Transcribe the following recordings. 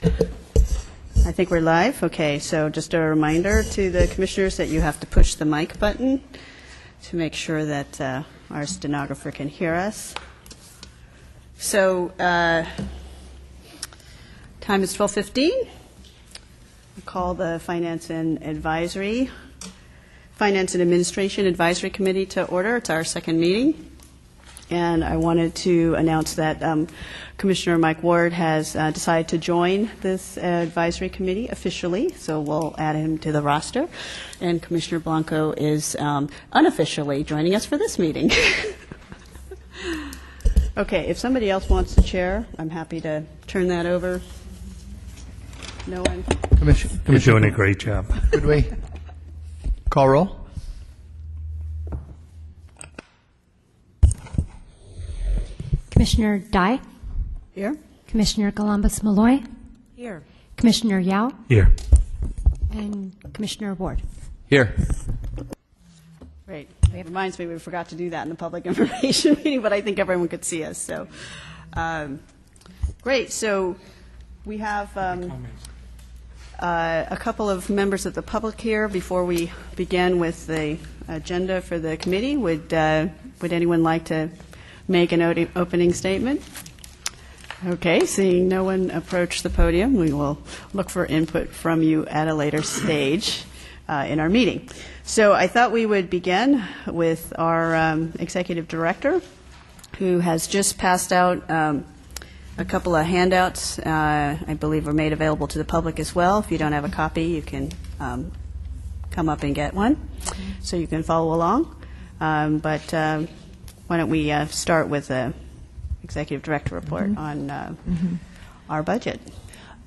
I think we're live. Okay, so just a reminder to the commissioners that you have to push the mic button to make sure that our stenographer can hear us. So time is 12:15. I call the Finance and Administration Advisory Committee to order. It's our second meeting. And I wanted to announce that Commissioner Mike Ward has decided to join this advisory committee officially, so we'll add him to the roster. And Commissioner Blanco is unofficially joining us for this meeting. Okay, if somebody else wants to chair, I'm happy to turn that over. No one? You're doing a great job. Could we call roll? Commissioner Dye? Here. Commissioner Galambos-Malloy? Here. Commissioner Yao? Here. And Commissioner Ward? Here. Great. It reminds me we forgot to do that in the public information meeting, but I think everyone could see us. So, great. So we have a couple of members of the public here. Before we begin with the agenda for the committee, would anyone like to make an opening statement? Okay, seeing no one approach the podium, we will look for input from you at a later stage in our meeting. So I thought we would begin with our executive director, who has just passed out a couple of handouts, I believe are made available to the public as well. If you don't have a copy, you can come up and get one, so you can follow along. But why don't we start with the executive director report on our budget.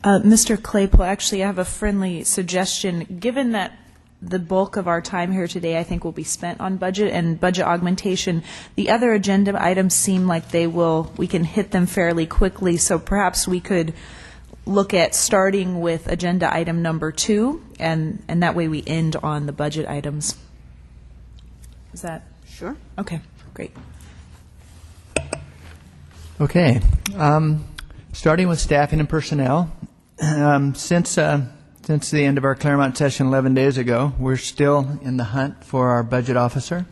Mr. Claypool, actually I have a friendly suggestion. Given that the bulk of our time here today I think will be spent on budget and budget augmentation, the other agenda items seem like we can hit them fairly quickly, so perhaps we could look at starting with agenda item number 2, and that way we end on the budget items. Is that? Sure. Okay, great. Okay. Starting with staffing and personnel, since the end of our Claremont session 11 days ago, we're still in the hunt for our budget officer.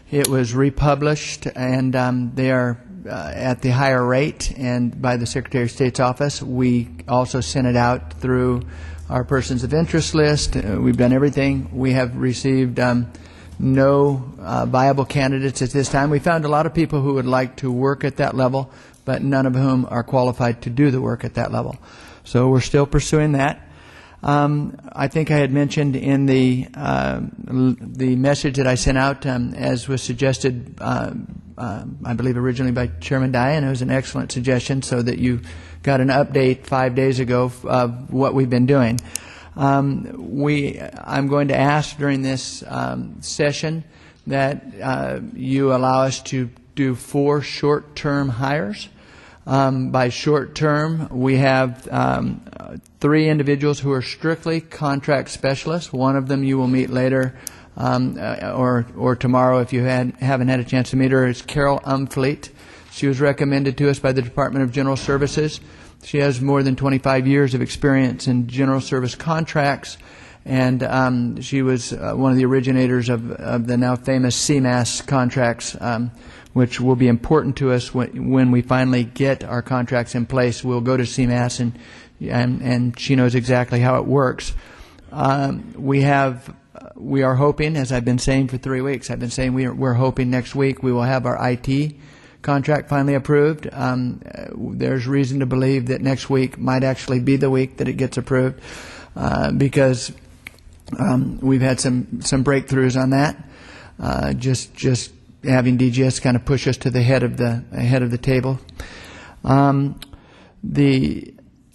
It was republished, and they are at the higher rate, and by the Secretary of State's office. We also sent it out through our persons of interest list. We've done everything. We have received no viable candidates at this time. We found a lot of people who would like to work at that level, but none of whom are qualified to do the work at that level. So we're still pursuing that. I think I had mentioned in the message that I sent out, as was suggested, I believe originally by Chairman Dye, and it was an excellent suggestion, so that you got an update 5 days ago of what we've been doing. I'm going to ask during this session that you allow us to do 4 short-term hires. By short-term, we have 3 individuals who are strictly contract specialists. One of them you will meet later or tomorrow if you haven't had a chance to meet her. Is Carol Umfleet. She was recommended to us by the Department of General Services. She has more than 25 years of experience in general service contracts, and she was one of the originators of the now famous CMAS contracts, which will be important to us when we finally get our contracts in place. We'll go to CMAS, and she knows exactly how it works. We are hoping, as I've been saying for 3 weeks, we're hoping next week we will have our IT contract finally approved. There's reason to believe that next week might actually be the week that it gets approved, because we've had some breakthroughs on that. Just having DGS kind of push us to the head of the table.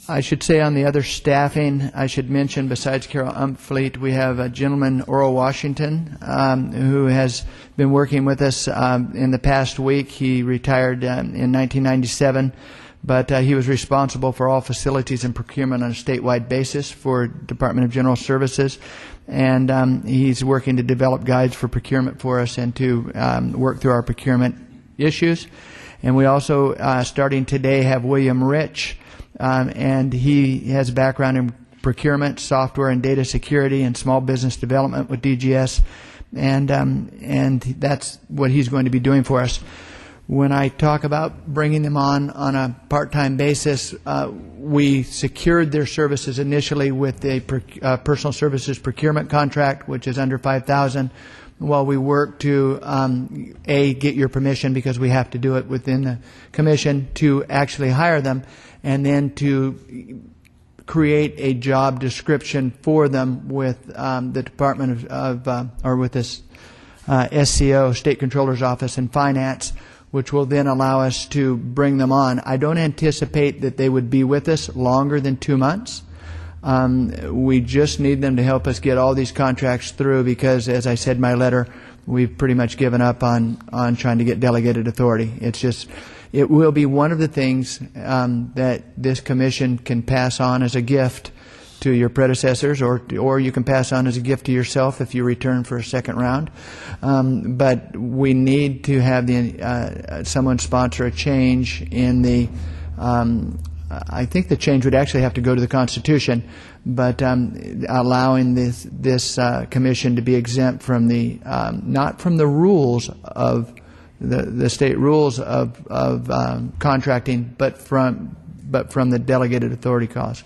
I should say on the other staffing, I should mention besides Carol Umfleet, we have a gentleman, Oral Washington, who has been working with us in the past week. He retired in 1997, but he was responsible for all facilities and procurement on a statewide basis for Department of General Services, and he's working to develop guides for procurement for us and to work through our procurement issues. And we also, starting today, have William Rich and he has a background in procurement, software and data security, and small business development with DGS, and that's what he's going to be doing for us. When I talk about bringing them on a part-time basis, we secured their services initially with a personal services procurement contract, which is under $5,000, while we work to, get your permission, because we have to do it within the commission, to actually hire them, and then to create a job description for them with the Department or with this SCO, State Controller's Office, and Finance, which will then allow us to bring them on. I don't anticipate that they would be with us longer than 2 months. We just need them to help us get all these contracts through, because, as I said in my letter, we've pretty much given up on trying to get delegated authority. It will be one of the things that this commission can pass on as a gift to your predecessors, or you can pass on as a gift to yourself if you return for a second round. But we need to have someone sponsor a change in the. I think the change would actually have to go to the Constitution, but allowing this commission to be exempt from the not from the rules of the state rules of contracting, but from the delegated authority clause.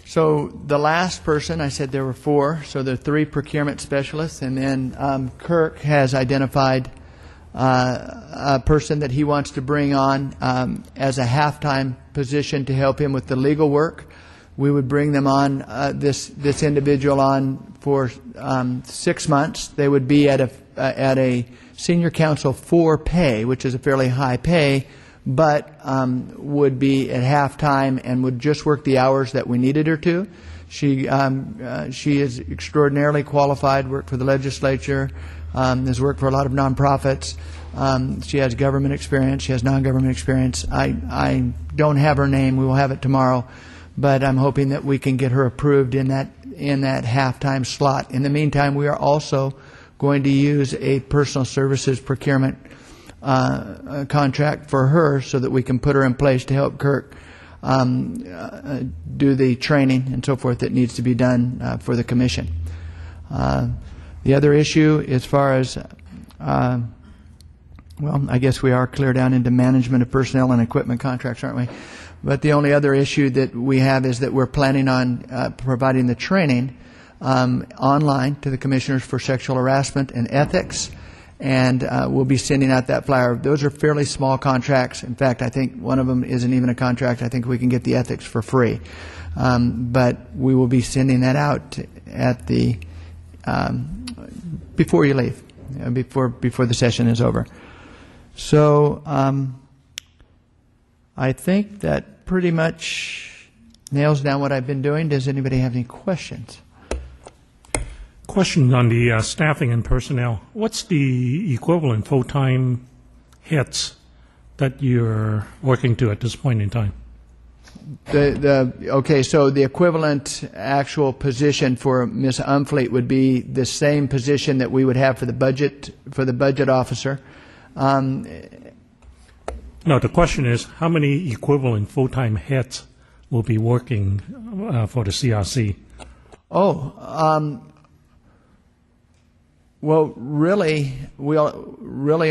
So the last person, I said there were 4, so there are 3 procurement specialists, and then Kirk has identified a person that he wants to bring on as a half-time position to help him with the legal work. We would bring them on, this individual on for 6 months. They would be at a senior counsel 4 pay, which is a fairly high pay, but would be at half-time and would just work the hours that we needed her to. She is extraordinarily qualified, worked for the legislature, has worked for a lot of nonprofits. She has government experience. She has non-government experience. I don't have her name. We will have it tomorrow, but I'm hoping that we can get her approved in that half-time slot. In the meantime, we are also going to use a personal services procurement contract for her, so that we can put her in place to help Kirk do the training and so forth that needs to be done for the commission. The other issue, as far as, well, I guess we are clear down into management of personnel and equipment contracts, aren't we? But the only other issue that we have is that we're planning on providing the training online to the commissioners for sexual harassment and ethics, and we'll be sending out that flyer. Those are fairly small contracts. In fact, I think one of them isn't even a contract. I think we can get the ethics for free. But we will be sending that out at the before you leave, before the session is over. So I think that pretty much nails down what I've been doing. Does anybody have any questions? Question on the staffing and personnel. What's the equivalent full-time hits that you're working to at this point in time? Okay, so the equivalent actual position for Ms. Umfleet would be the same position that we would have for the budget officer. No, the question is, how many equivalent full-time heads will be working for the CRC? Well, really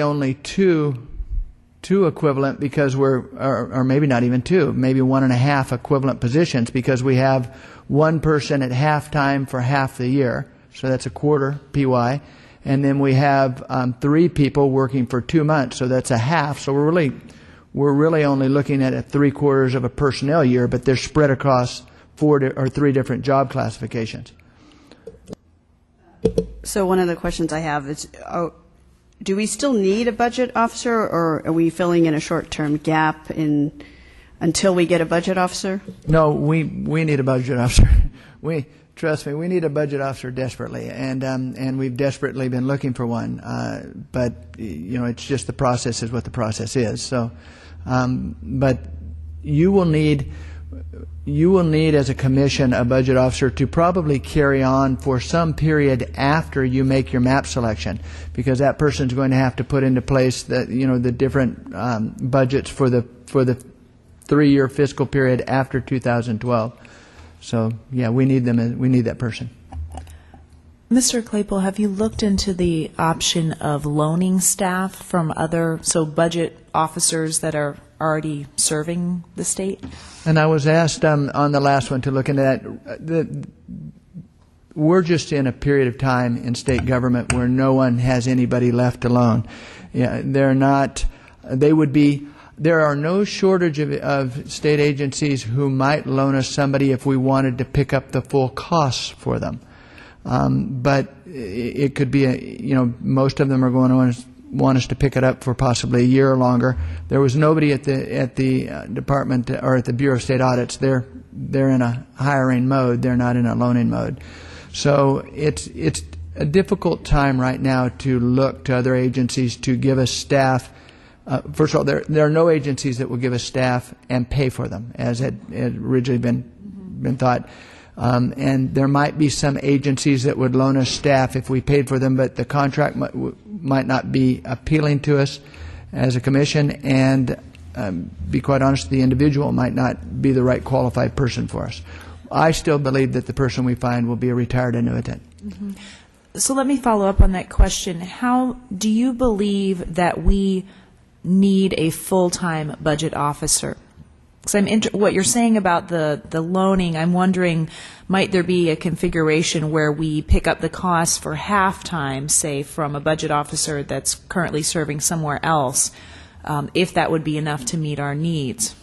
only two equivalent, because or maybe not even 2, maybe 1.5 equivalent positions, because we have one person at halftime for half the year, so that's a quarter PY, and then we have 3 people working for 2 months, so that's a half. So we're really only looking at 3/4 of a personnel year, but they're spread across 4 or 3 different job classifications. So one of the questions I have is, do we still need a budget officer, or are we filling in a short-term gap until we get a budget officer? No, we need a budget officer. Trust me, we need a budget officer desperately, and we've desperately been looking for one. But it's just the process is what the process is. So, but you will need. you will need as a commission a budget officer to probably carry on for some period after you make your map selection, because that person is going to have to put into place the different budgets for the 3-year fiscal period after 2012. So yeah, we need them. We need that person. Mr. Claypool, have you looked into the option of loaning staff from budget officers that are already serving the state? And I was asked on the last one to look into that. We're just in a period of time in state government where no one has anybody left to loan. Yeah, they're not. They would be. There are no shortage of state agencies who might loan us somebody if we wanted to pick up the full costs for them. But it could be most of them are going to want us to pick it up for possibly a year or longer. There was nobody at the department or at the Bureau of State Audits. They're in a hiring mode. They're not in a loaning mode. So it's a difficult time right now to look to other agencies to give us staff. First of all, there are no agencies that will give us staff and pay for them, as had originally been thought. And there might be some agencies that would loan us staff if we paid for them, but the contract might not be appealing to us as a commission, and be quite honest, the individual might not be the right qualified person for us. I still believe that the person we find will be a retired annuitant. Mm-hmm. So let me follow up on that question. How do you believe that we need a full-time budget officer? Because what you're saying about the loaning, I'm wondering, might there be a configuration where we pick up the costs for half-time, say, from a budget officer that's currently serving somewhere else, if that would be enough to meet our needs?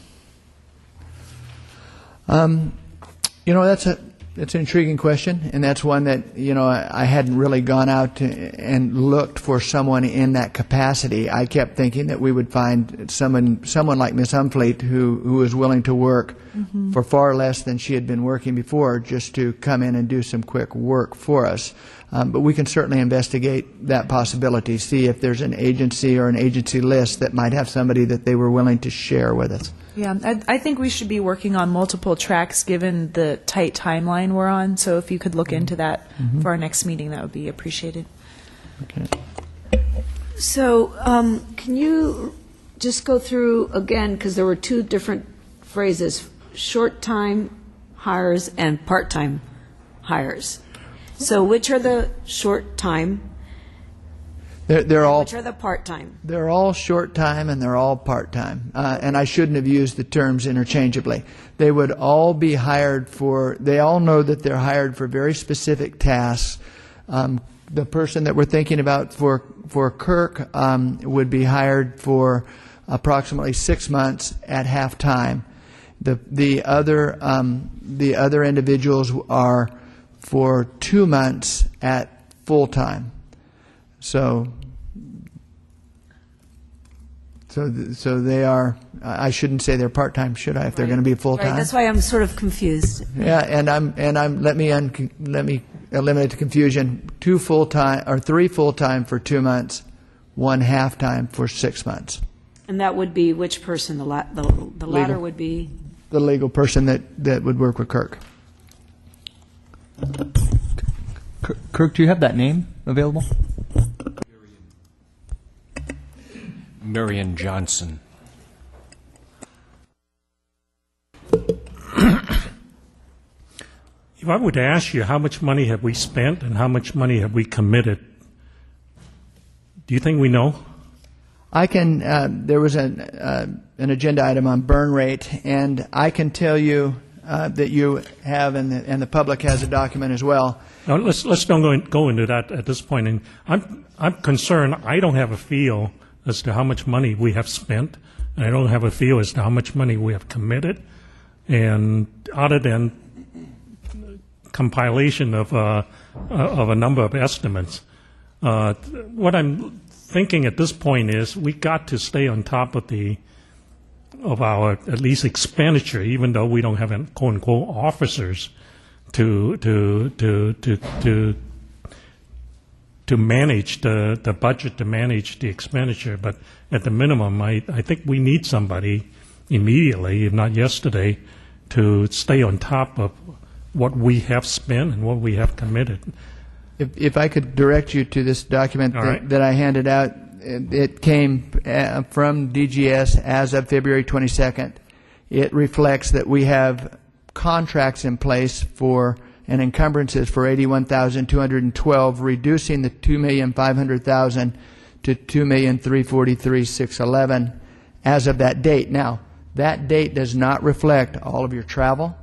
That's an intriguing question, and that's one that I hadn't really gone out and looked for someone in that capacity. I kept thinking that we would find someone like Ms. Umfleet who was willing to work for far less than she had been working before, just to come in and do some quick work for us. But we can certainly investigate that possibility, see if there's an agency or an agency list that might have somebody that they were willing to share with us. Yeah, I think we should be working on multiple tracks given the tight timeline we're on. So if you could look into that for our next meeting, that would be appreciated. Okay. So can you just go through again, because there were two different phrases, short-time hires and part-time hires. So which are the short-time? They're all. Which are the part-time? They're all short-time and they're all part-time. And I shouldn't have used the terms interchangeably. They would all be hired for. They all know that they're hired for very specific tasks. The person that we're thinking about for Kirk would be hired for approximately 6 months at half-time. The other individuals are for 2 months at full-time. So they are. I shouldn't say they're part-time, should I? If they're going to be full-time. Right. That's why I'm sort of confused. Yeah, and let me eliminate the confusion. 2 full-time or 3 full-time for 2 months, 1 half-time for 6 months. And that would be which person? The latter would be the legal person that would work with Kirk. Kirk, do you have that name available? Marion Johnson. If I were to ask you how much money have we spent and how much money have we committed, do you think we know? I can. There was an agenda item on burn rate, and I can tell you that you have, and the public has a document as well. Now, let's don't go into that at this point. And I'm concerned. I don't have a feel as to how much money we have spent, and I don't have a feel as to how much money we have committed. And other than compilation of a number of estimates, what I'm thinking at this point is we got to stay on top of our at least expenditure, even though we don't have quote unquote officers to manage the budget, to manage the expenditure. But at the minimum, I think we need somebody immediately, if not yesterday, to stay on top of what we have spent and what we have committed. If I could direct you to this document All right. that I handed out, it came from DGS as of February 22nd. It reflects that we have contracts in place for and encumbrances for $81,212, reducing the $2,500,000 to $2,343,611 as of that date. Now, that date does not reflect all of your travel,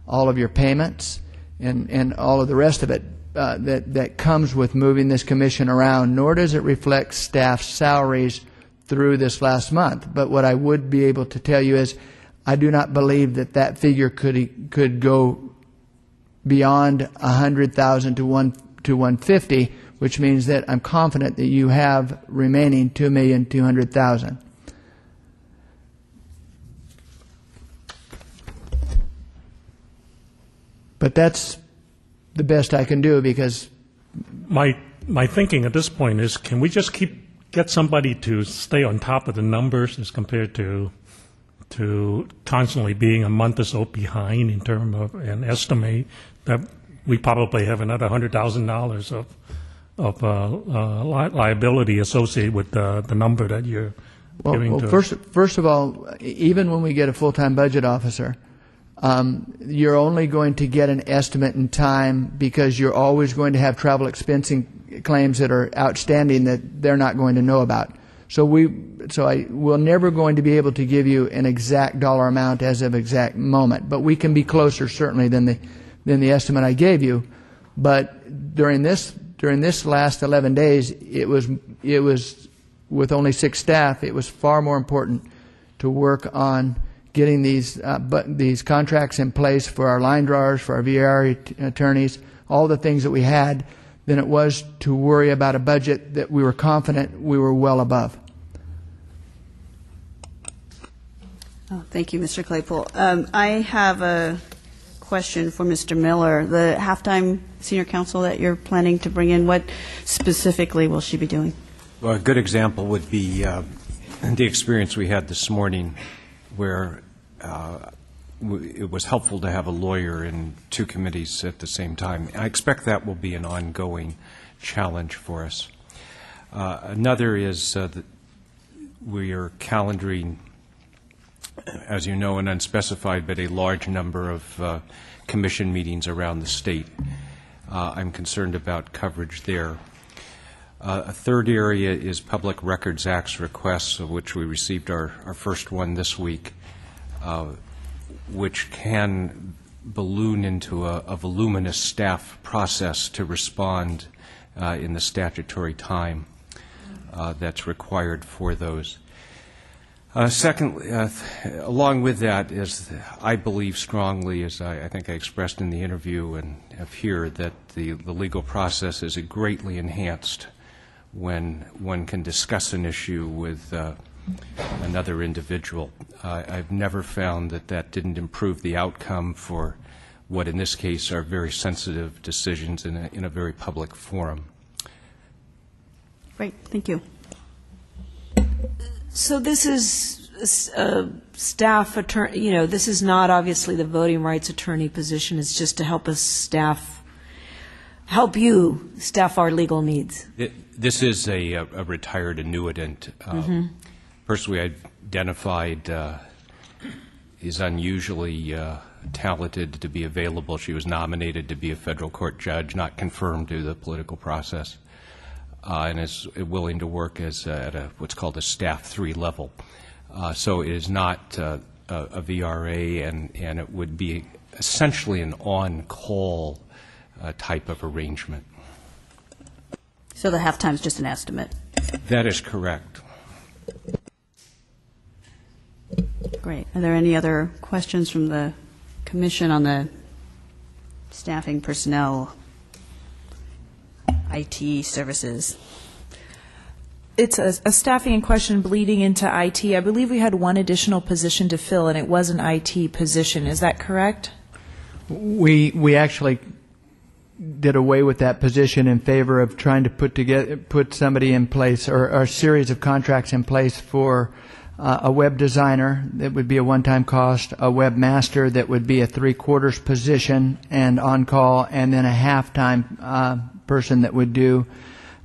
all of your payments, and all of the rest of it that comes with moving this commission around, nor does it reflect staff salaries through this last month. But what I would be able to tell you is I do not believe that figure could go beyond 100,000 to 150, which means that I'm confident that you have remaining 2,200,000. But that's the best I can do, because My thinking at this point is, can we just get somebody to stay on top of the numbers as compared to constantly being a month or so behind in terms of an estimate that we probably have another $100,000 of liability associated with the number that you're giving to us. First of all, even when we get a full-time budget officer, you're only going to get an estimate in time because you're always going to have travel expensing claims that are outstanding that they're not going to know about. We're never going to be able to give you an exact dollar amount as of exact moment, but we can be closer certainly than the estimate I gave you. But during this last 11 days, it was with only 6 staff. It was far more important to work on getting these contracts in place for our line drawers, for our VRE attorneys, all the things that we had, than it was to worry about a budget that we were confident we were well above. Oh, thank you, Mr. Claypool. I have a question for Mr. Miller. The halftime senior counsel that you're planning to bring in, what specifically will she be doing? Well, a good example would be the experience we had this morning, where it was helpful to have a lawyer in 2 committees at the same time. I expect that will be an ongoing challenge for us. Another is that we are calendaring, as you know, an unspecified but a large number of commission meetings around the state. I'm concerned about coverage there. A third area is Public Records Act's requests, of which we received our first one this week, which can balloon into a voluminous staff process to respond in the statutory time that's required for those. Secondly, along with that is, I believe strongly, as I think I expressed in the interview and have here, that the legal process is greatly enhanced when one can discuss an issue with another individual. I've never found that didn't improve the outcome for what in this case are very sensitive decisions in a very public forum. Great, thank you. So this is staff attorney, this is not obviously the voting rights attorney position. It's just to help us help you staff our legal needs. This is a retired annuitant. Person we identified is unusually talented to be available. She was nominated to be a federal court judge, not confirmed due to the political process, and is willing to work as at what's called a staff 3 level. So it is not a VRA, and it would be essentially an on-call type of arrangement. So the halftime is just an estimate. That is correct. Great. Are there any other questions from the commission on the staffing, personnel, IT services? It's a staffing question bleeding into IT. I believe we had one additional position to fill, and it was an IT position. Is that correct? We actually did away with that position in favor of trying to put somebody in place, or a series of contracts in place for a web designer that would be a one-time cost, a webmaster that would be a 3/4 position and on call, and then a half-time person that would do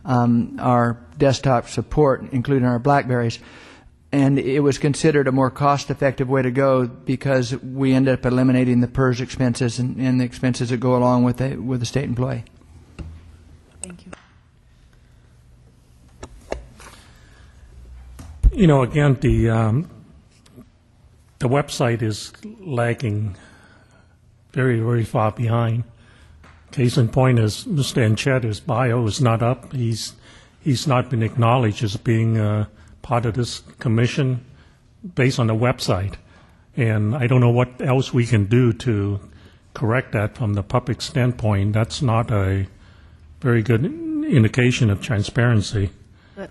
our desktop support, including our BlackBerries. And it was considered a more cost-effective way to go because we ended up eliminating the PERS expenses and the expenses that go along with the state employee. Thank you. You know, again, the website is lagging very, very far behind. Case in point is Mr. Anchetti's bio is not up. He's not been acknowledged as being part of this commission based on the website. And I don't know what else we can do to correct that from the public standpoint. That's not a very good indication of transparency.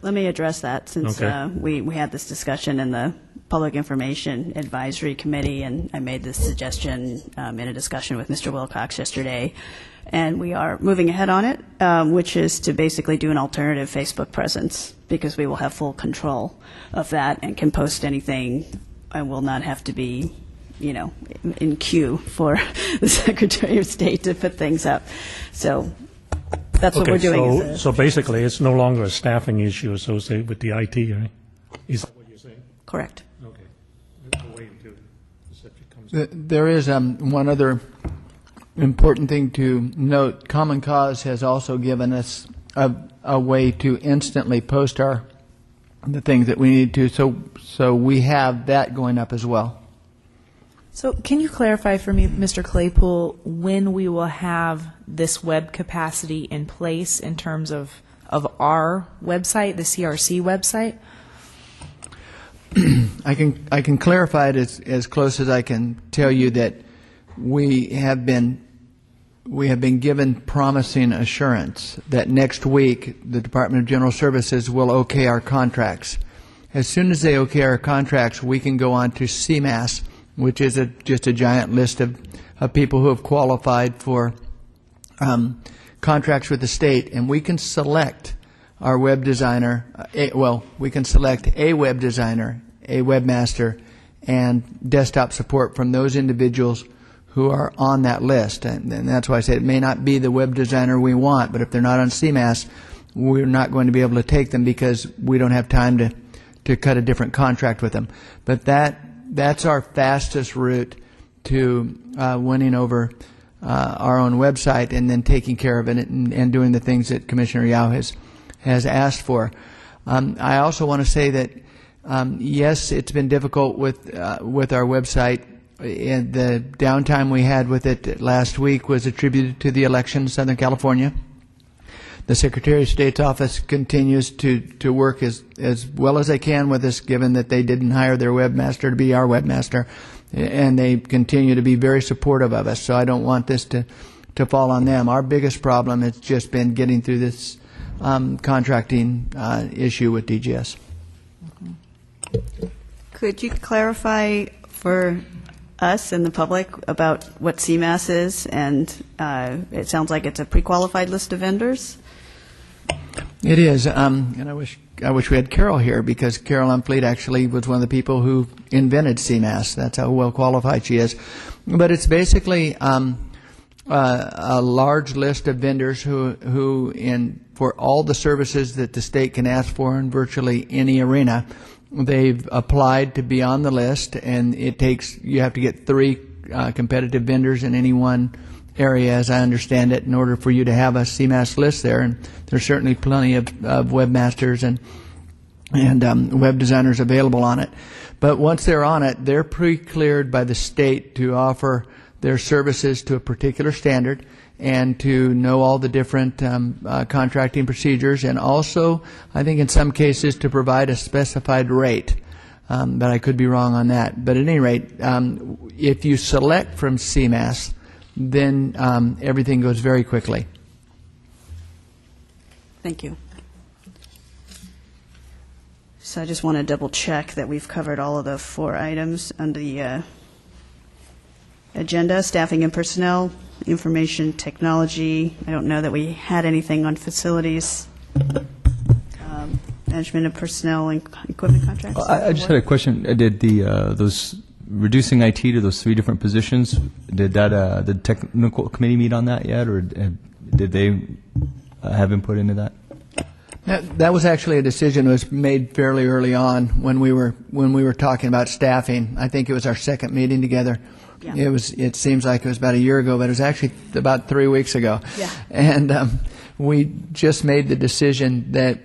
Let me address that since Okay. we had this discussion in the Public Information Advisory Committee, and I made this suggestion in a discussion with Mr. Wilcox yesterday. And we are moving ahead on it, which is to basically do an alternative Facebook presence, because we will have full control of that and can post anything. I will not have to be, in queue for the Secretary of State to put things up. So that's what we're doing. So basically, it's no longer a staffing issue associated with the IT, right? Is that what you're saying? Correct. Okay. We'll wait until the subject comes up. There is one other important thing to note. Common Cause has also given us a way to instantly post the things that we need to. So we have that going up as well. So can you clarify for me, Mr. Claypool, when we will have this web capacity in place in terms of our website, the CRC website? I can clarify it as close as I can tell you that we have been given promising assurance that next week the Department of General Services will okay our contracts. As soon as they okay our contracts, we can go on to CMAS, which is just a giant list of people who have qualified for contracts with the state, and we can select our web designer. We can select a web designer, a webmaster, and desktop support from those individuals who are on that list. And that's why I said it may not be the web designer we want, but if they're not on CMAS, we're not going to be able to take them because we don't have time to cut a different contract with them. But that's our fastest route to winning over our own website and then taking care of it and doing the things that Commissioner Yao has asked for. I also want to say that yes, it's been difficult with our website. And the downtime we had with it last week was attributed to the election in Southern California. The Secretary of State's office continues to work as well as they can with us, given that they didn't hire their webmaster to be our webmaster, and they continue to be very supportive of us. So I don't want this to fall on them. Our biggest problem has just been getting through this contracting issue with DGS. Could you clarify for us and the public about what CMAS is? And it sounds like it's a pre-qualified list of vendors. It is, and I wish we had Carol here, because Carol Umfleet actually was one of the people who invented CMAS. That's how well qualified she is. But it's basically a large list of vendors who for all the services that the state can ask for in virtually any arena, they've applied to be on the list, and you have to get 3 competitive vendors in any one area, as I understand it, in order for you to have a CMAS list there. And there's certainly plenty of webmasters and web designers available on it. But once they're on it, they're pre-cleared by the state to offer their services to a particular standard and to know all the different contracting procedures, and also, I think in some cases, to provide a specified rate. But I could be wrong on that. But at any rate, if you select from CMAS, then everything goes very quickly. Thank you. So I just want to double check that we've covered all of the 4 items under the agenda: staffing and personnel, information technology. I don't know that we had anything on facilities, management of personnel and equipment contracts. I just had a question. Did those reducing IT to those 3 different positions, did the technical committee meet on that yet, or did they have input into that? That was actually a decision that was made fairly early on when we were talking about staffing. I think it was our second meeting together. Yeah. It seems like it was about a year ago, but it was actually about 3 weeks ago. Yeah. And we just made the decision that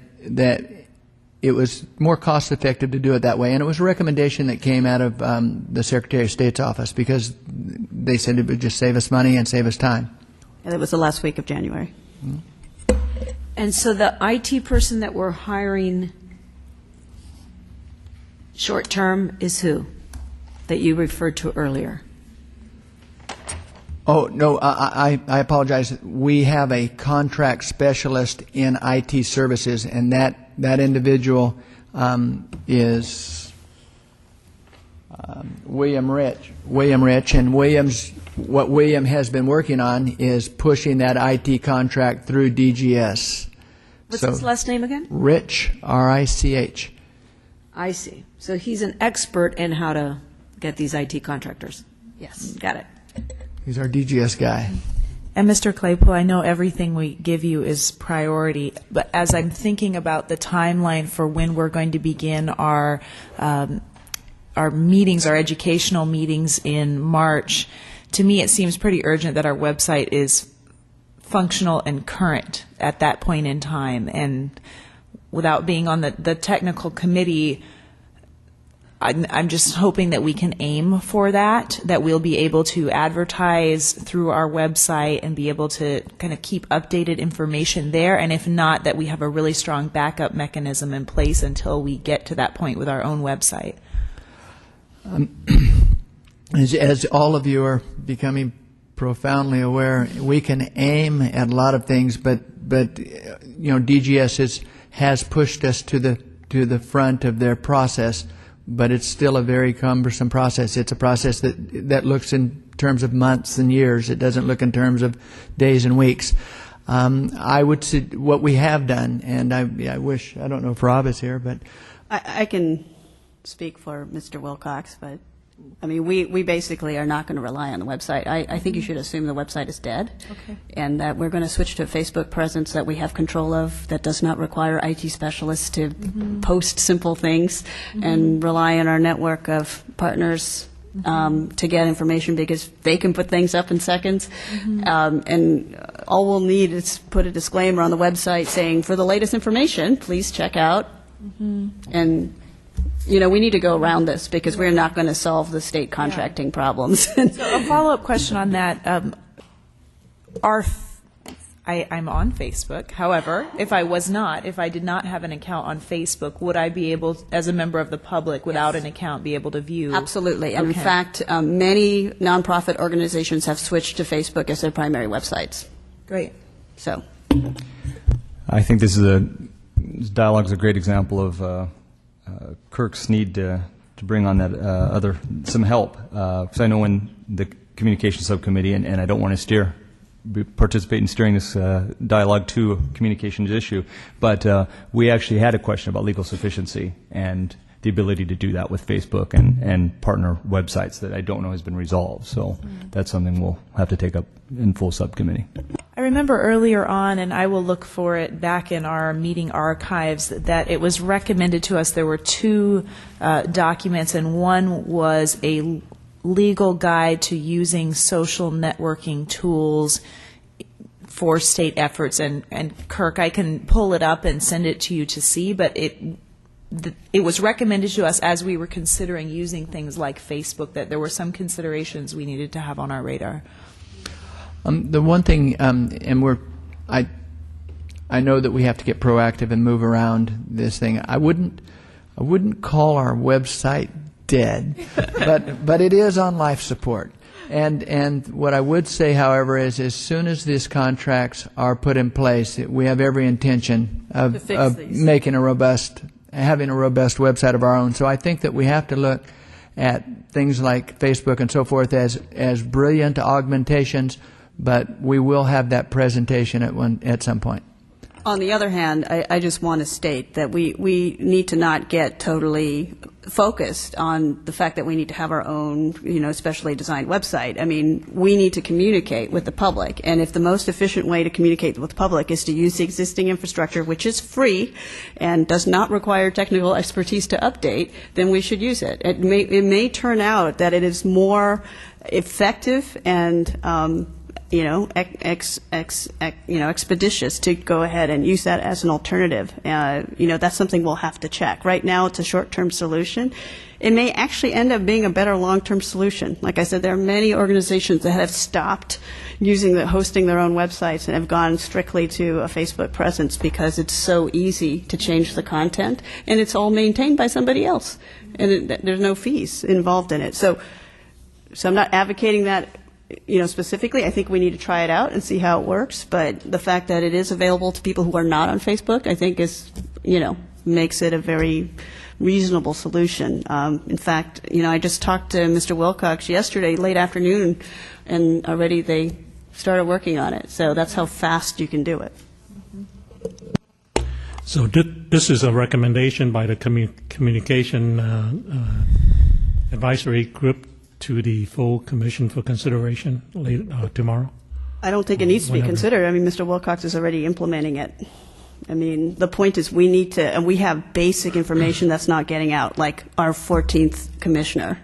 it was more cost effective to do it that way, and it was a recommendation that came out of the Secretary of State's office because they said it would just save us money and save us time. And it was the last week of January. And so the IT person that we're hiring short-term is who, that you referred to earlier? Oh, no, I apologize. We have a contract specialist in IT services, and that individual is William Rich. And what William has been working on is pushing that IT contract through DGS. What's his last name again? Rich, R-I-C-H. I see. So he's an expert in how to get these IT contractors. Yes, got it. He's our DGS guy. And Mr. Claypool, I know everything we give you is priority, but as I'm thinking about the timeline for when we're going to begin our meetings, our educational meetings in March, to me it seems pretty urgent that our website is functional and current at that point in time. And without being on the technical committee, I'm just hoping that we can aim for that we'll be able to advertise through our website and be able to kind of keep updated information there, and if not, that we have a really strong backup mechanism in place until we get to that point with our own website. As all of you are becoming profoundly aware, we can aim at a lot of things, but DGS has pushed us to the front of their process. But it's still a very cumbersome process. It's a process that looks in terms of months and years. It doesn't look in terms of days and weeks. I would say what we have done, and I wish, I don't know if Rob is here, but I can speak for Mr. Wilcox, but I mean, we basically are not going to rely on the website. I think you should assume the website is dead, Okay. and that we're going to switch to a Facebook presence that we have control of, that does not require IT specialists to post simple things, and rely on our network of partners to get information, because they can put things up in seconds. And all we'll need is put a disclaimer on the website saying, for the latest information, please check out. And we need to go around this because we're not going to solve the state contracting problems. So a follow-up question on that. I'm on Facebook. However, if I did not have an account on Facebook, would I be able, as a member of the public, without an account, be able to view? Absolutely. And Okay. in fact, many nonprofit organizations have switched to Facebook as their primary websites. Great. So, I think this dialogue is a great example of Kirk's need to bring on that some help, because I know when the communications subcommittee, and I don't want to participate in steering this dialogue to a communications issue, but we actually had a question about legal sufficiency and the ability to do that with Facebook and partner websites that I don't know has been resolved. So that's something we'll have to take up in full subcommittee. I remember earlier on, and I will look for it back in our meeting archives, that it was recommended to us there were 2 documents, and one was a legal guide to using social networking tools for state efforts. And Kirk, I can pull it up and send it to you to see, but it was recommended to us as we were considering using things like Facebook that there were some considerations we needed to have on our radar. The one thing, and I know that we have to get proactive and move around this thing. I wouldn't call our website dead, but it is on life support. And what I would say, however, is as soon as these contracts are put in place, we have every intention of having a robust website of our own. So I think that we have to look at things like Facebook and so forth as brilliant augmentations, but we will have that presentation at some point. On the other hand, I just want to state that we need to not get totally focused on the fact that we need to have our own, specially designed website. I mean, we need to communicate with the public, and if the most efficient way to communicate with the public is to use the existing infrastructure, which is free and does not require technical expertise to update, then we should use it. It may turn out that it is more effective and expeditious to go ahead and use that as an alternative. That's something we'll have to check. Right now, it's a short-term solution. It may actually end up being a better long-term solution. Like I said, there are many organizations that have stopped hosting their own websites and have gone strictly to a Facebook presence because it's so easy to change the content, and it's all maintained by somebody else, and there's no fees involved in it. So I'm not advocating that specifically. I think we need to try it out and see how it works. But the fact that it is available to people who are not on Facebook, I think makes it a very reasonable solution. In fact, I just talked to Mr. Wilcox yesterday, late afternoon, and already they started working on it. So that's how fast you can do it. So this is a recommendation by the Communication Advisory Group to the full commission for consideration tomorrow? I don't think it needs to be considered. I mean, Mr. Wilcox is already implementing it. I mean, the point is we need to, and we have basic information that's not getting out, like our 14th commissioner.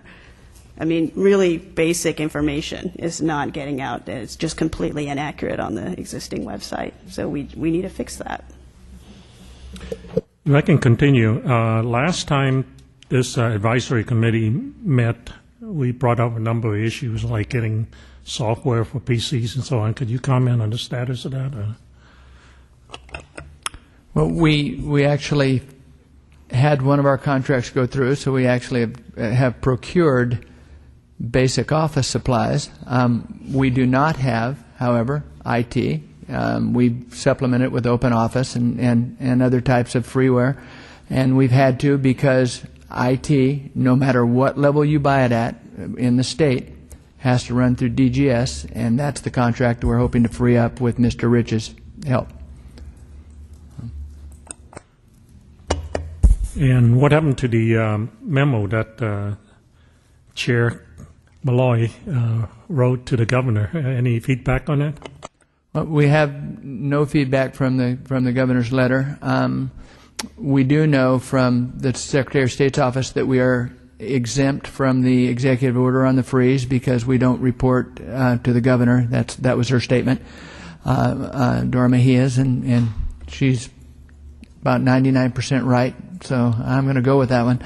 I mean, really basic information is not getting out. It's just completely inaccurate on the existing website. So we need to fix that. If I can continue. Last time this advisory committee met, we brought up a number of issues like getting software for PCs and so on. Could you comment on the status of that? Well, we actually had one of our contracts go through, so we actually have procured basic office supplies. We do not have, however, IT. We supplement it with Open Office and other types of freeware, and we've had to because IT, no matter what level you buy it at in the state, has to run through DGS, and that's the contract we're hoping to free up with Mr. Rich's help. And what happened to the memo that Chair Malloy wrote to the governor? Any feedback on that? Well, we have no feedback from the governor's letter. We do know from the Secretary of State's office that we are exempt from the executive order on the freeze because we don't report to the governor. That was her statement, Dora Mejia's, and she's about 99% right. So I'm going to go with that one.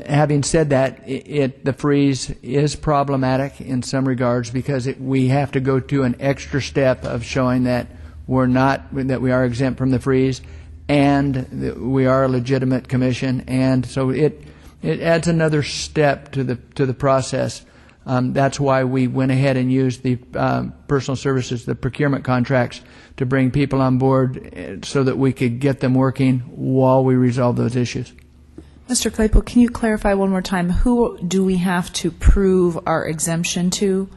Having said that, the freeze is problematic in some regards because we have to go to an extra step of showing that we are exempt from the freeze, and that we are a legitimate commission, and so it adds another step to the process. That's why we went ahead and used the personal services, the procurement contracts, to bring people on board so that we could get them working while we resolve those issues. Mr. Claypool, can you clarify one more time? Who do we have to prove our exemption to?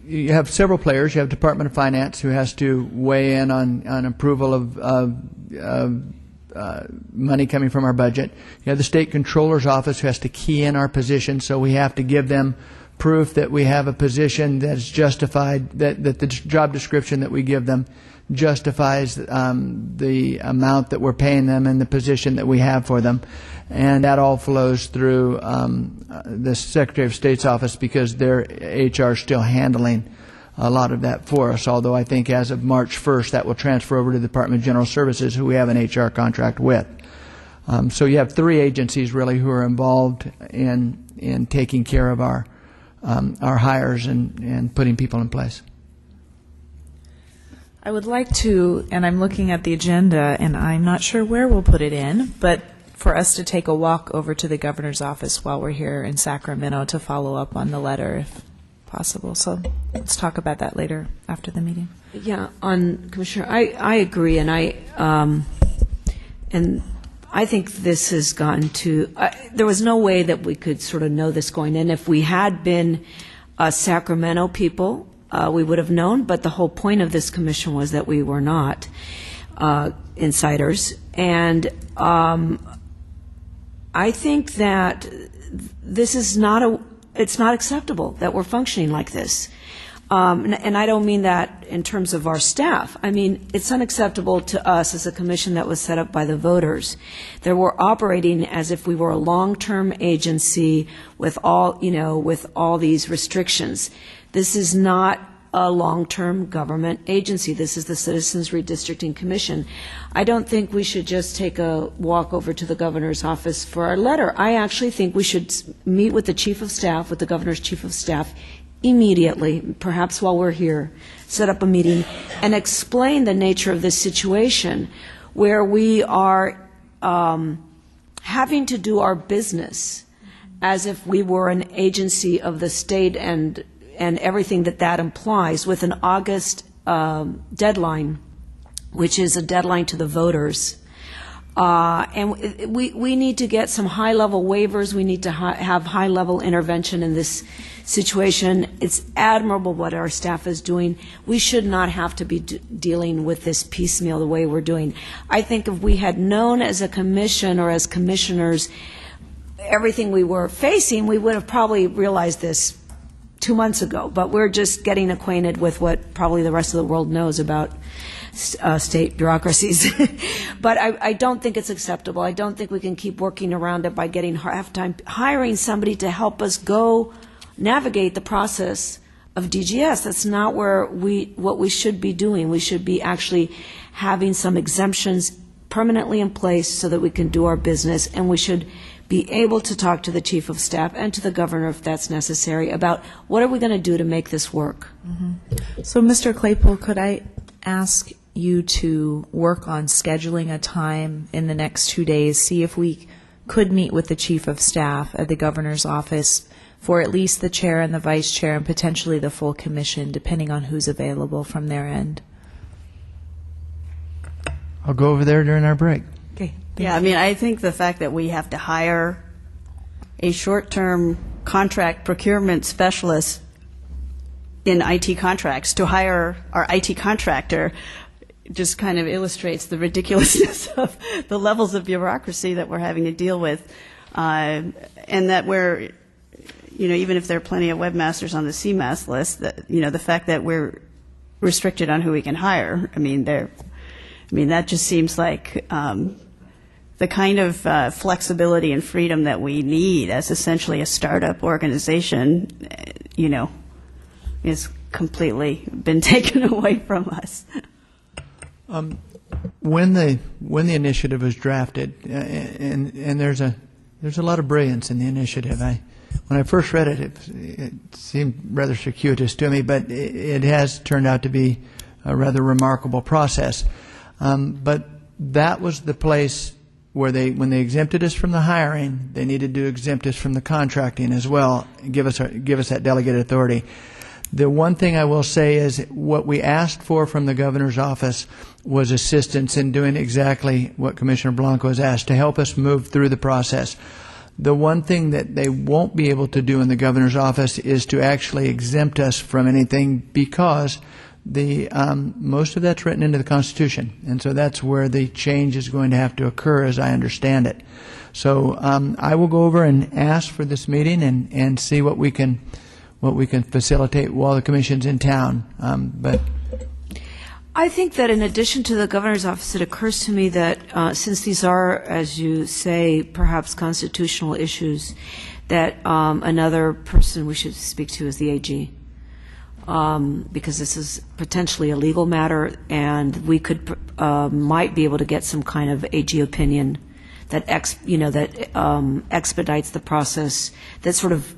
You have several players. You have Department of Finance, who has to weigh in on approval of money coming from our budget. You have the State Controller's Office, who has to key in our position, so we have to give them proof that we have a position that's justified, that the job description that we give them justifies the amount that we're paying them and the position that we have for them. And that all flows through the Secretary of State's office because their HR is still handling a lot of that for us, although I think as of March 1st that will transfer over to the Department of General Services, who we have an HR contract with. So you have three agencies really who are involved in taking care of our hires and putting people in place. I would like to, and I'm looking at the agenda, and I'm not sure where we'll put it in, but for us to take a walk over to the governor's office while we're here in Sacramento to follow up on the letter, if possible. So let's talk about that later after the meeting. Yeah, Commissioner, I agree, and I think this has gotten to. There was no way that we could sort of know this going in. If we had been Sacramento people, we would have known, but the whole point of this commission was that we were not insiders. And I think that this is it's not acceptable that we're functioning like this. And I don't mean that in terms of our staff. I mean, it's unacceptable to us as a commission that was set up by the voters, that we're operating as if we were a long-term agency with all these restrictions. This is not a long-term government agency. This is the Citizens Redistricting Commission. I don't think we should just take a walk over to the governor's office for our letter. I actually think we should meet with the chief of staff, with the governor's chief of staff, immediately, perhaps while we're here, set up a meeting and explain the nature of this situation where we are having to do our business as if we were an agency of the state and everything that implies, with an August deadline, which is a deadline to the voters. And we need to get some high-level waivers. We need to have high-level intervention in this situation. It's admirable what our staff is doing. We should not have to be dealing with this piecemeal the way we're doing. I think if we had known as a commission or as commissioners everything we were facing, we would have probably realized this 2 months ago. But we're just getting acquainted with what probably the rest of the world knows about state bureaucracies. But I don't think it's acceptable. I don't think we can keep working around it by getting half-time, hiring somebody to help us go navigate the process of DGS. That's not what we should be doing. We should be actually having some exemptions permanently in place so that we can do our business, and we should be able to talk to the chief of staff and to the governor if that's necessary about what are we going to do to make this work. Mm-hmm. So, Mr. Claypool, could I ask you to work on scheduling a time in the next 2 days, see if we could meet with the chief of staff at the governor's office for at least the chair and the vice chair and potentially the full commission, depending on who's available from their end? I'll go over there during our break. Okay. Yeah, I mean, I think the fact that we have to hire a short-term contract procurement specialist in IT contracts to hire our IT contractor just kind of illustrates the ridiculousness of the levels of bureaucracy that we're having to deal with, and that we're, even if there are plenty of webmasters on the CMAS list, that, the fact that we're restricted on who we can hire, that just seems like the kind of flexibility and freedom that we need as essentially a startup organization, is completely been taken away from us. When the initiative was drafted, and there's a lot of brilliance in the initiative. When I first read it, it seemed rather circuitous to me, but it has turned out to be a rather remarkable process. But that was the place where when they exempted us from the hiring, they needed to exempt us from the contracting as well, and give us that delegated authority. The one thing I will say is what we asked for from the governor's office was assistance in doing exactly what Commissioner Blanco has asked, to help us move through the process. The one thing that they won't be able to do in the governor's office is to actually exempt us from anything, because most of that's written into the Constitution, and so that's where the change is going to have to occur, as I understand it. So I will go over and ask for this meeting and see what we can facilitate while the commission's in town. But I think that in addition to the governor's office, it occurs to me that since these are, as you say, perhaps constitutional issues, that another person we should speak to is the AG. Because this is potentially a legal matter, and we might be able to get some kind of AG opinion that expedites the process, that sort of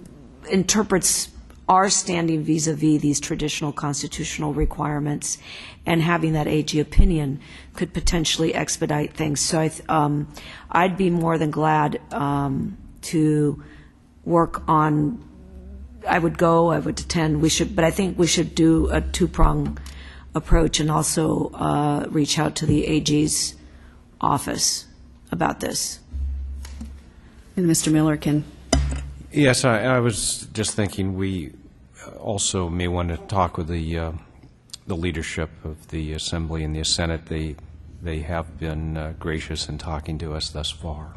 interprets our standing vis-a-vis these traditional constitutional requirements, and having that AG opinion could potentially expedite things. So I'd be more than glad to work on. I would attend. But I think we should do a two-prong approach, and also reach out to the AG's office about this. And Mr. Miller can. Yes, I was just thinking also may want to talk with the leadership of the Assembly and the Senate. They have been gracious in talking to us thus far.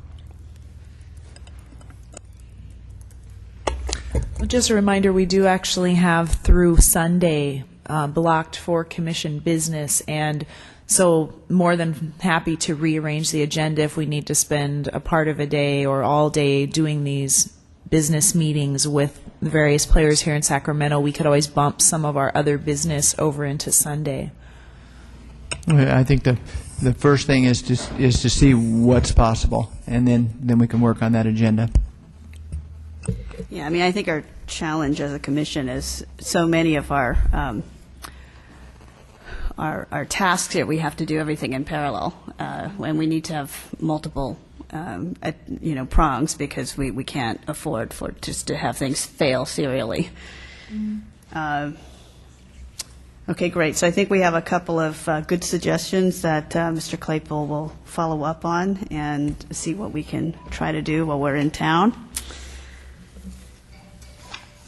Just a reminder, we do actually have through Sunday blocked for commission business, and so more than happy to rearrange the agenda if we need to spend a part of a day or all day doing these business meetings with the various players here in Sacramento. We could always bump some of our other business over into Sunday. I think the first thing is to see what's possible, and then we can work on that agenda. Yeah, I mean, I think our challenge as a commission is so many of our tasks here, we have to do everything in parallel, and we need to have multiple, prongs, because we can't afford for just to have things fail serially. Okay, great. So I think we have a couple of good suggestions that Mr. Claypool will follow up on and see what we can try to do while we're in town.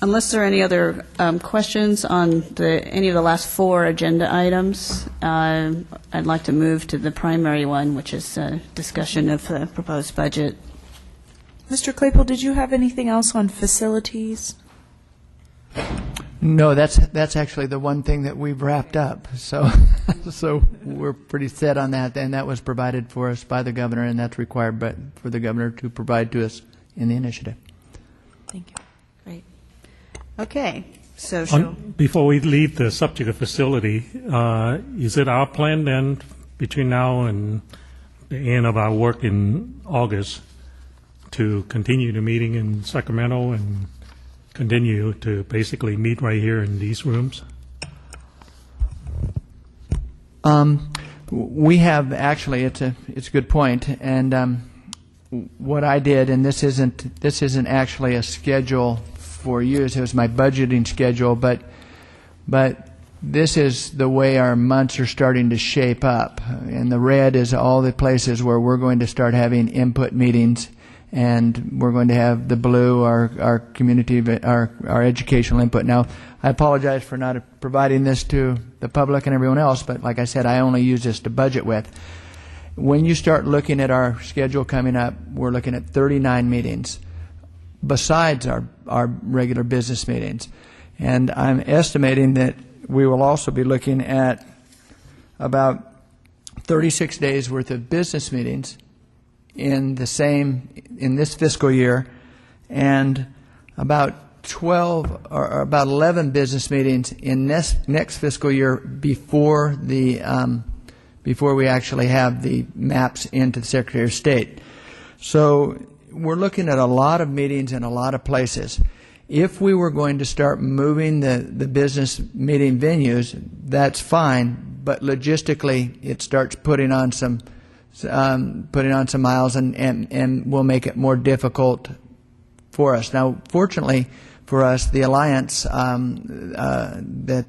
Unless there are any other questions on any of the last 4 agenda items, I'd like to move to the primary one, which is discussion of the proposed budget. Mr. Claypool, did you have anything else on facilities? No, that's actually the one thing that we've wrapped up. So we're pretty set on that, and that was provided for us by the governor, and that's required for the governor to provide to us in the initiative. Thank you. Great. Okay. So before we leave the subject of facility, is it our plan then, between now and the end of our work in August, to continue the meeting in Sacramento and continue to basically meet right here in these rooms? We have actually. It's a good point, and what I did, and this isn't actually a schedule for you. It was my budgeting schedule, but this is the way our months are starting to shape up. And the red is all the places where we're going to start having input meetings, and we're going to have the blue, our community, our educational input. Now, I apologize for not providing this to the public and everyone else, but like I said, I only use this to budget with. When you start looking at our schedule coming up, we're looking at 39 meetings besides our regular business meetings. And I'm estimating that we will also be looking at about 36 days worth of business meetings in this fiscal year, and about 12 or about 11 business meetings in next fiscal year before we actually have the maps into the Secretary of State. So we're looking at a lot of meetings in a lot of places. If we were going to start moving the business meeting venues, that's fine, but logistically it starts putting on some miles and will make it more difficult for us. Now, fortunately for us, the alliance that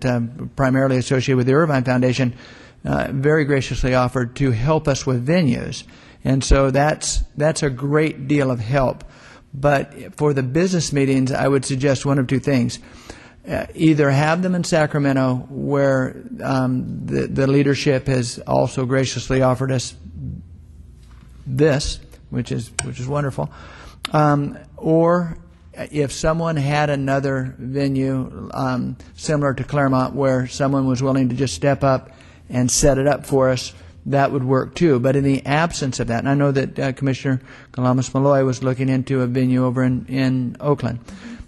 primarily associated with the Irvine Foundation very graciously offered to help us with venues. And so that's a great deal of help. But for the business meetings, I would suggest one of two things. Either have them in Sacramento, where the leadership has also graciously offered us this, which is wonderful, or if someone had another venue similar to Claremont, where someone was willing to just step up and set it up for us, that would work too. But in the absence of that, and I know that Commissioner Columbus-Malloy was looking into a venue over in Oakland.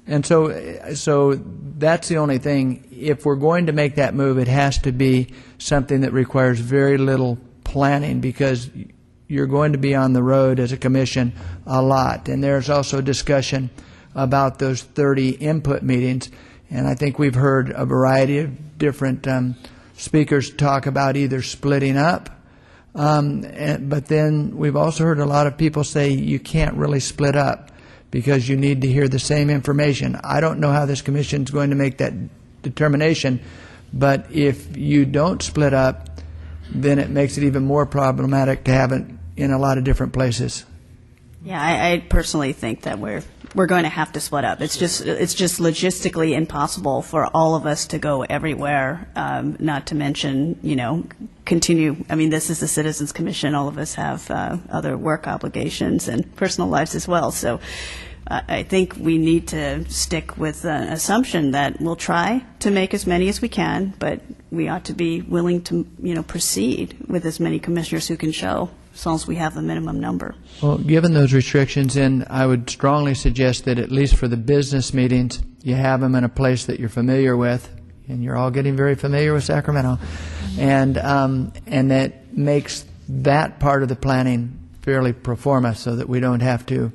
And so that's the only thing. If we're going to make that move, it has to be something that requires very little planning, because you're going to be on the road as a commission a lot. And there's also discussion about those 30 input meetings. And I think we've heard a variety of different speakers talk about either splitting up, but then we've also heard a lot of people say you can't really split up because you need to hear the same information. I don't know how this commission is going to make that determination, but if you don't split up, then it makes it even more problematic to have it in a lot of different places. Yeah, I personally think that we're we're going to have to split up. It's just logistically impossible for all of us to go everywhere, not to mention, continue. I mean, this is the Citizens Commission. All of us have other work obligations and personal lives as well. So I think we need to stick with an assumption that we'll try to make as many as we can, but we ought to be willing to, proceed with as many commissioners who can show, as long as we have a minimum number. Well, given those restrictions, then I would strongly suggest that at least for the business meetings, you have them in a place that you're familiar with, and you're all getting very familiar with Sacramento, and that makes that part of the planning fairly pro forma, so that we don't have to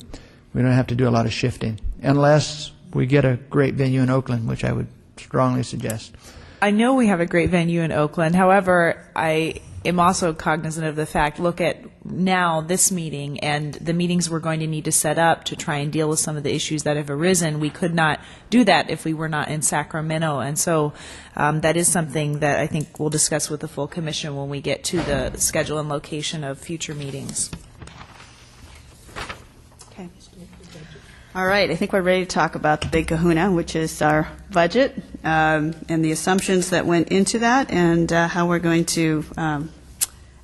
do a lot of shifting, unless we get a great venue in Oakland, which I would strongly suggest. I know we have a great venue in Oakland. However, I am also cognizant of the fact, look at now this meeting and the meetings we're going to need to set up to try and deal with some of the issues that have arisen. We could not do that if we were not in Sacramento. And so that is something that I think we'll discuss with the full commission when we get to the schedule and location of future meetings. Okay. All right, I think we're ready to talk about the big kahuna, which is our budget, and the assumptions that went into that, and how we're going to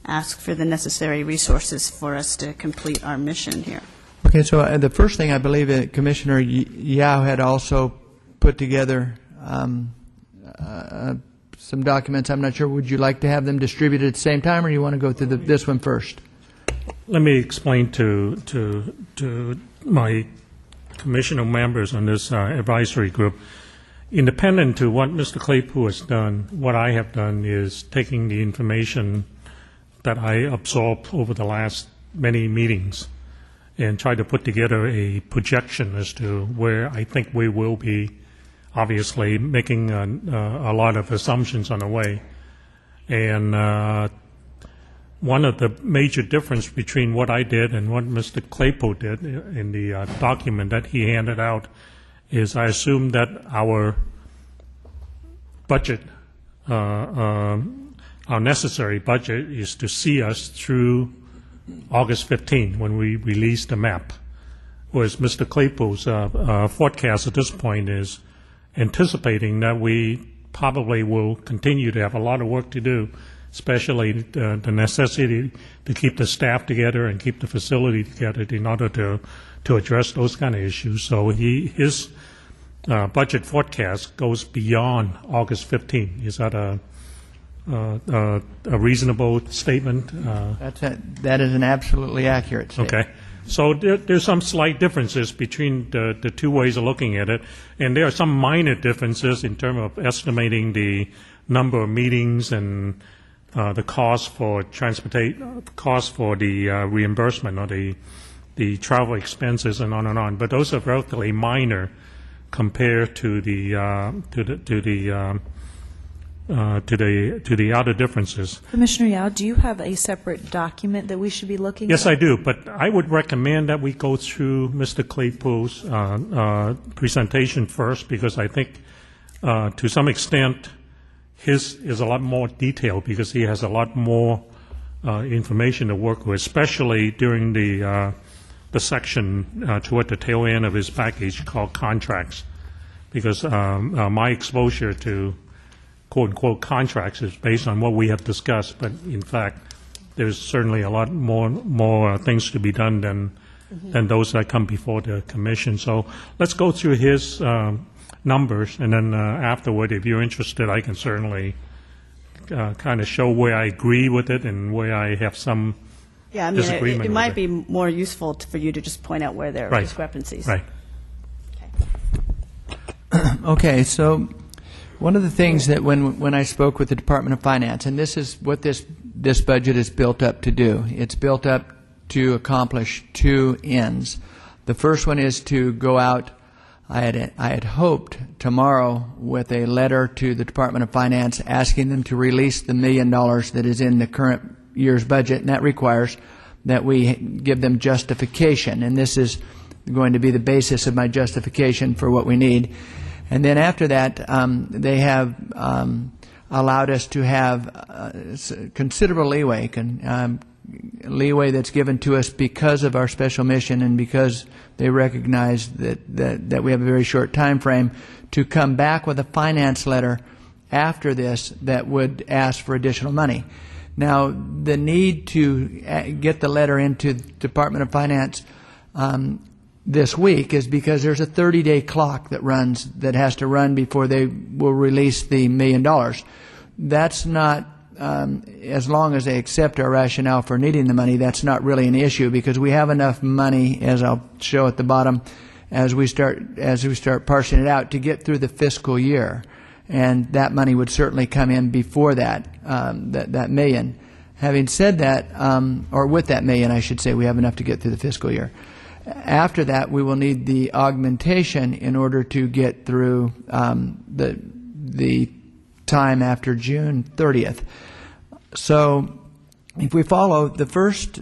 ask for the necessary resources for us to complete our mission here. Okay, so the first thing I believe that Commissioner Yao had also put together some documents. I'm not sure, would you like to have them distributed at the same time, or you want to go through this one first? Let me explain to my commissioner members on this advisory group. Independent to what Mr. Claypool has done, what I have done is taking the information that I absorbed over the last many meetings and try to put together a projection as to where I think we will be, obviously making a lot of assumptions on the way. And one of the major difference between what I did and what Mr. Claypool did in the document that he handed out is I assume that our budget, our necessary budget, is to see us through August 15 when we release the map. Whereas Mr. Claypool's forecast at this point is anticipating that we probably will continue to have a lot of work to do, especially the necessity to keep the staff together and keep the facility together in order to address those kind of issues. So his budget forecast goes beyond August 15. Is that a reasonable statement? That is an absolutely accurate statement. Okay. So there's some slight differences between the two ways of looking at it, and there are some minor differences in terms of estimating the number of meetings and the cost for cost for the reimbursement or the travel expenses and on and on. But those are relatively minor compared to the other differences. Commissioner Yao, do you have a separate document that we should be looking at? Yes, I do, but I would recommend that we go through Mr. Claypool's presentation first, because I think to some extent his is a lot more detailed because he has a lot more information to work with, especially during the section toward the tail end of his package called contracts, because my exposure to quote-unquote contracts is based on what we have discussed, but in fact there's certainly a lot more things to be done than those that come before the commission. So let's go through his numbers, and then afterward, if you're interested, I can certainly kind of show where I agree with it and where I have some disagreement. It might be more useful for you to just point out where there are discrepancies. Right. Okay, so one of the things that when I spoke with the Department of Finance, and this is what this budget is built up to do. It's built up to accomplish two ends. The first one is to go out, I had hoped tomorrow, with a letter to the Department of Finance asking them to release the $1 million that is in the current year's budget, and that requires that we give them justification, and this is going to be the basis of my justification for what we need. And then after that, they have allowed us to have considerable leeway. leeway that's given to us because of our special mission and because they recognize that we have a very short time frame to come back with a finance letter after this that would ask for additional money. Now, the need to get the letter into the Department of Finance this week is because there's a 30-day clock that has to run before they will release the $1 million. That's not, as long as they accept our rationale for needing the money, that's not really an issue because we have enough money, as I'll show at the bottom, as we start parsing it out to get through the fiscal year. And that money would certainly come in before that $1 million. Having said that, or with that $1 million, I should say, we have enough to get through the fiscal year. After that, we will need the augmentation in order to get through the time after June 30th. So if we follow the first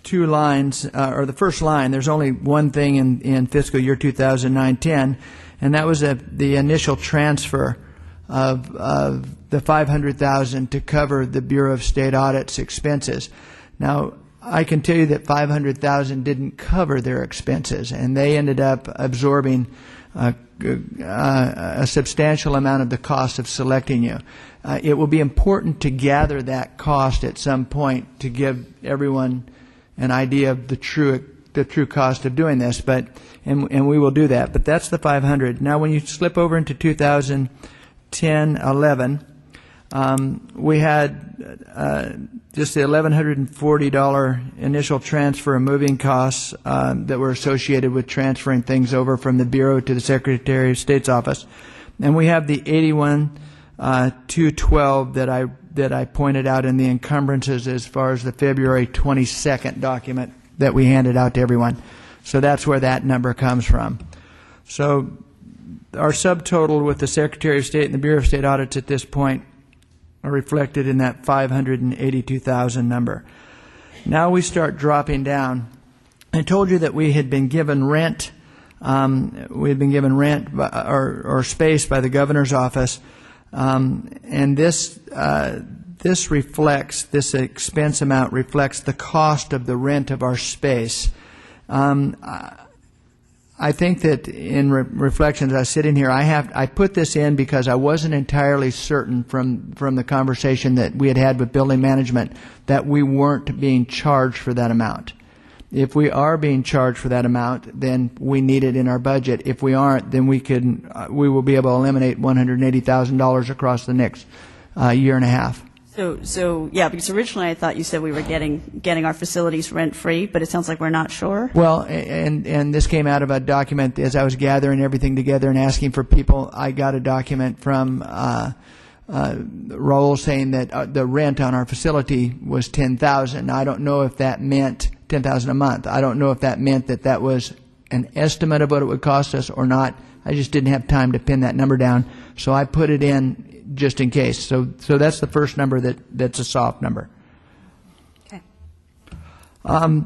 two lines, or the first line, there's only one thing in fiscal year 2009-10, and that was the initial transfer of the $500,000 to cover the Bureau of State Audit's expenses. Now, I can tell you that $500,000 didn't cover their expenses, and they ended up absorbing a substantial amount of the cost of selecting you. It will be important to gather that cost at some point to give everyone an idea of the true cost of doing this, and we will do that. But that's the $500. Now, when you slip over into 2010-11, we had just the $1,140 initial transfer of moving costs that were associated with transferring things over from the Bureau to the Secretary of State's office. And we have the $81,212 that I pointed out in the encumbrances as far as the February 22nd document that we handed out to everyone. So that's where that number comes from. So our subtotal with the Secretary of State and the Bureau of State Audits at this point are reflected in that $582,000 number. Now we start dropping down. I told you that we had been given rent. We had been given rent or space by the governor's office, and this expense amount reflects the cost of the rent of our space. I think that in reflections, I was sitting here, I put this in because I wasn't entirely certain from the conversation that we had with building management that we weren't being charged for that amount. If we are being charged for that amount, then we need it in our budget. If we aren't, then we will be able to eliminate $180,000 across the next year and a half. So yeah, because originally I thought you said we were getting our facilities rent-free, but it sounds like we're not sure. Well, and this came out of a document as I was gathering everything together and asking for people. I got a document from Raul saying that the rent on our facility was $10,000. I don't know if that meant $10,000 a month. I don't know if that meant that was an estimate of what it would cost us or not. I just didn't have time to pin that number down, so I put it in just in case. So that's the first number that's a soft number. Okay.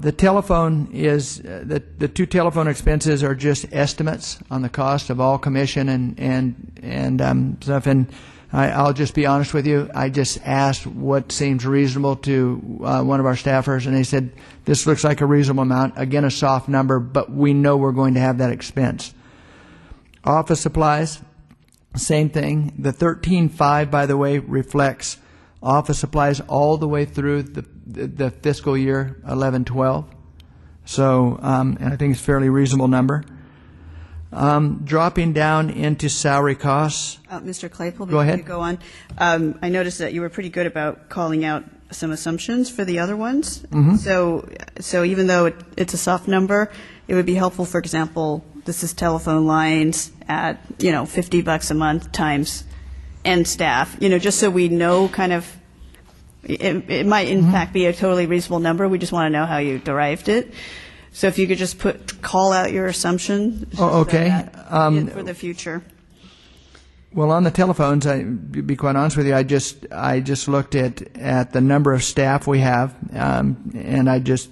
The telephone is the two telephone expenses are just estimates on the cost of all commission and stuff. And I'll just be honest with you. I just asked what seems reasonable to one of our staffers, and they said this looks like a reasonable amount. Again, a soft number, but we know we're going to have that expense. Office supplies. Same thing. The 13.5, by the way, reflects office supplies all the way through the fiscal year 11-12. So, and I think it's a fairly reasonable number. Dropping down into salary costs. Mr. Claypool, go ahead. Go on. I noticed that you were pretty good about calling out some assumptions for the other ones. Mm-hmm. So even though it's a soft number, it would be helpful, for example, this is telephone lines at, $50 a month times and staff, just so we know kind of, it might in fact be a totally reasonable number. We just want to know how you derived it. So if you could just call out your assumption. Oh, okay. For the future. Well, on the telephones, to be quite honest with you, I just looked at the number of staff we have, and I just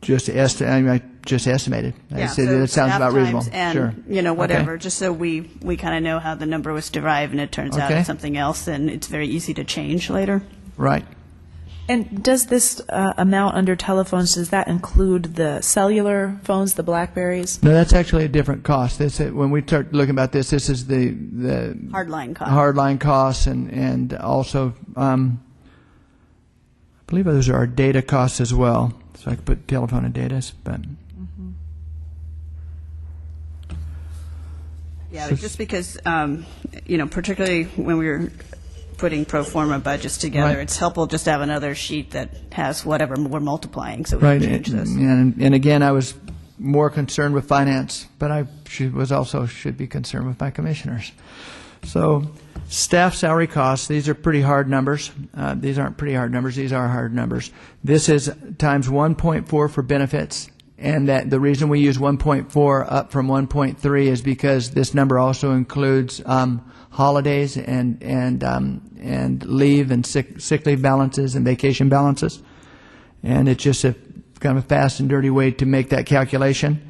estimated. I said so it sounds about reasonable. And, sure. whatever, okay. just so we kind of know how the number was derived, and it turns out it's something else, and it's very easy to change later. Right. And does this amount under telephones, does that include the cellular phones, the BlackBerries? No, that's actually a different cost. When we start looking about this is the Hardline cost. hardline costs, and also I believe those are our data costs as well. So I could put telephone and data, but Yeah, just because, particularly when we were putting pro forma budgets together, Right. it's helpful just to have another sheet that has whatever we're multiplying, so we right. can change this. And again, I was more concerned with finance, but I should be concerned with my commissioners. So, staff salary costs, these are pretty hard numbers. These aren't pretty hard numbers, these are hard numbers. This is times 1.4 for benefits, and that the reason we use 1.4 up from 1.3 is because this number also includes holidays and leave and sick leave balances and vacation balances. And it's just a kind of a fast and dirty way to make that calculation.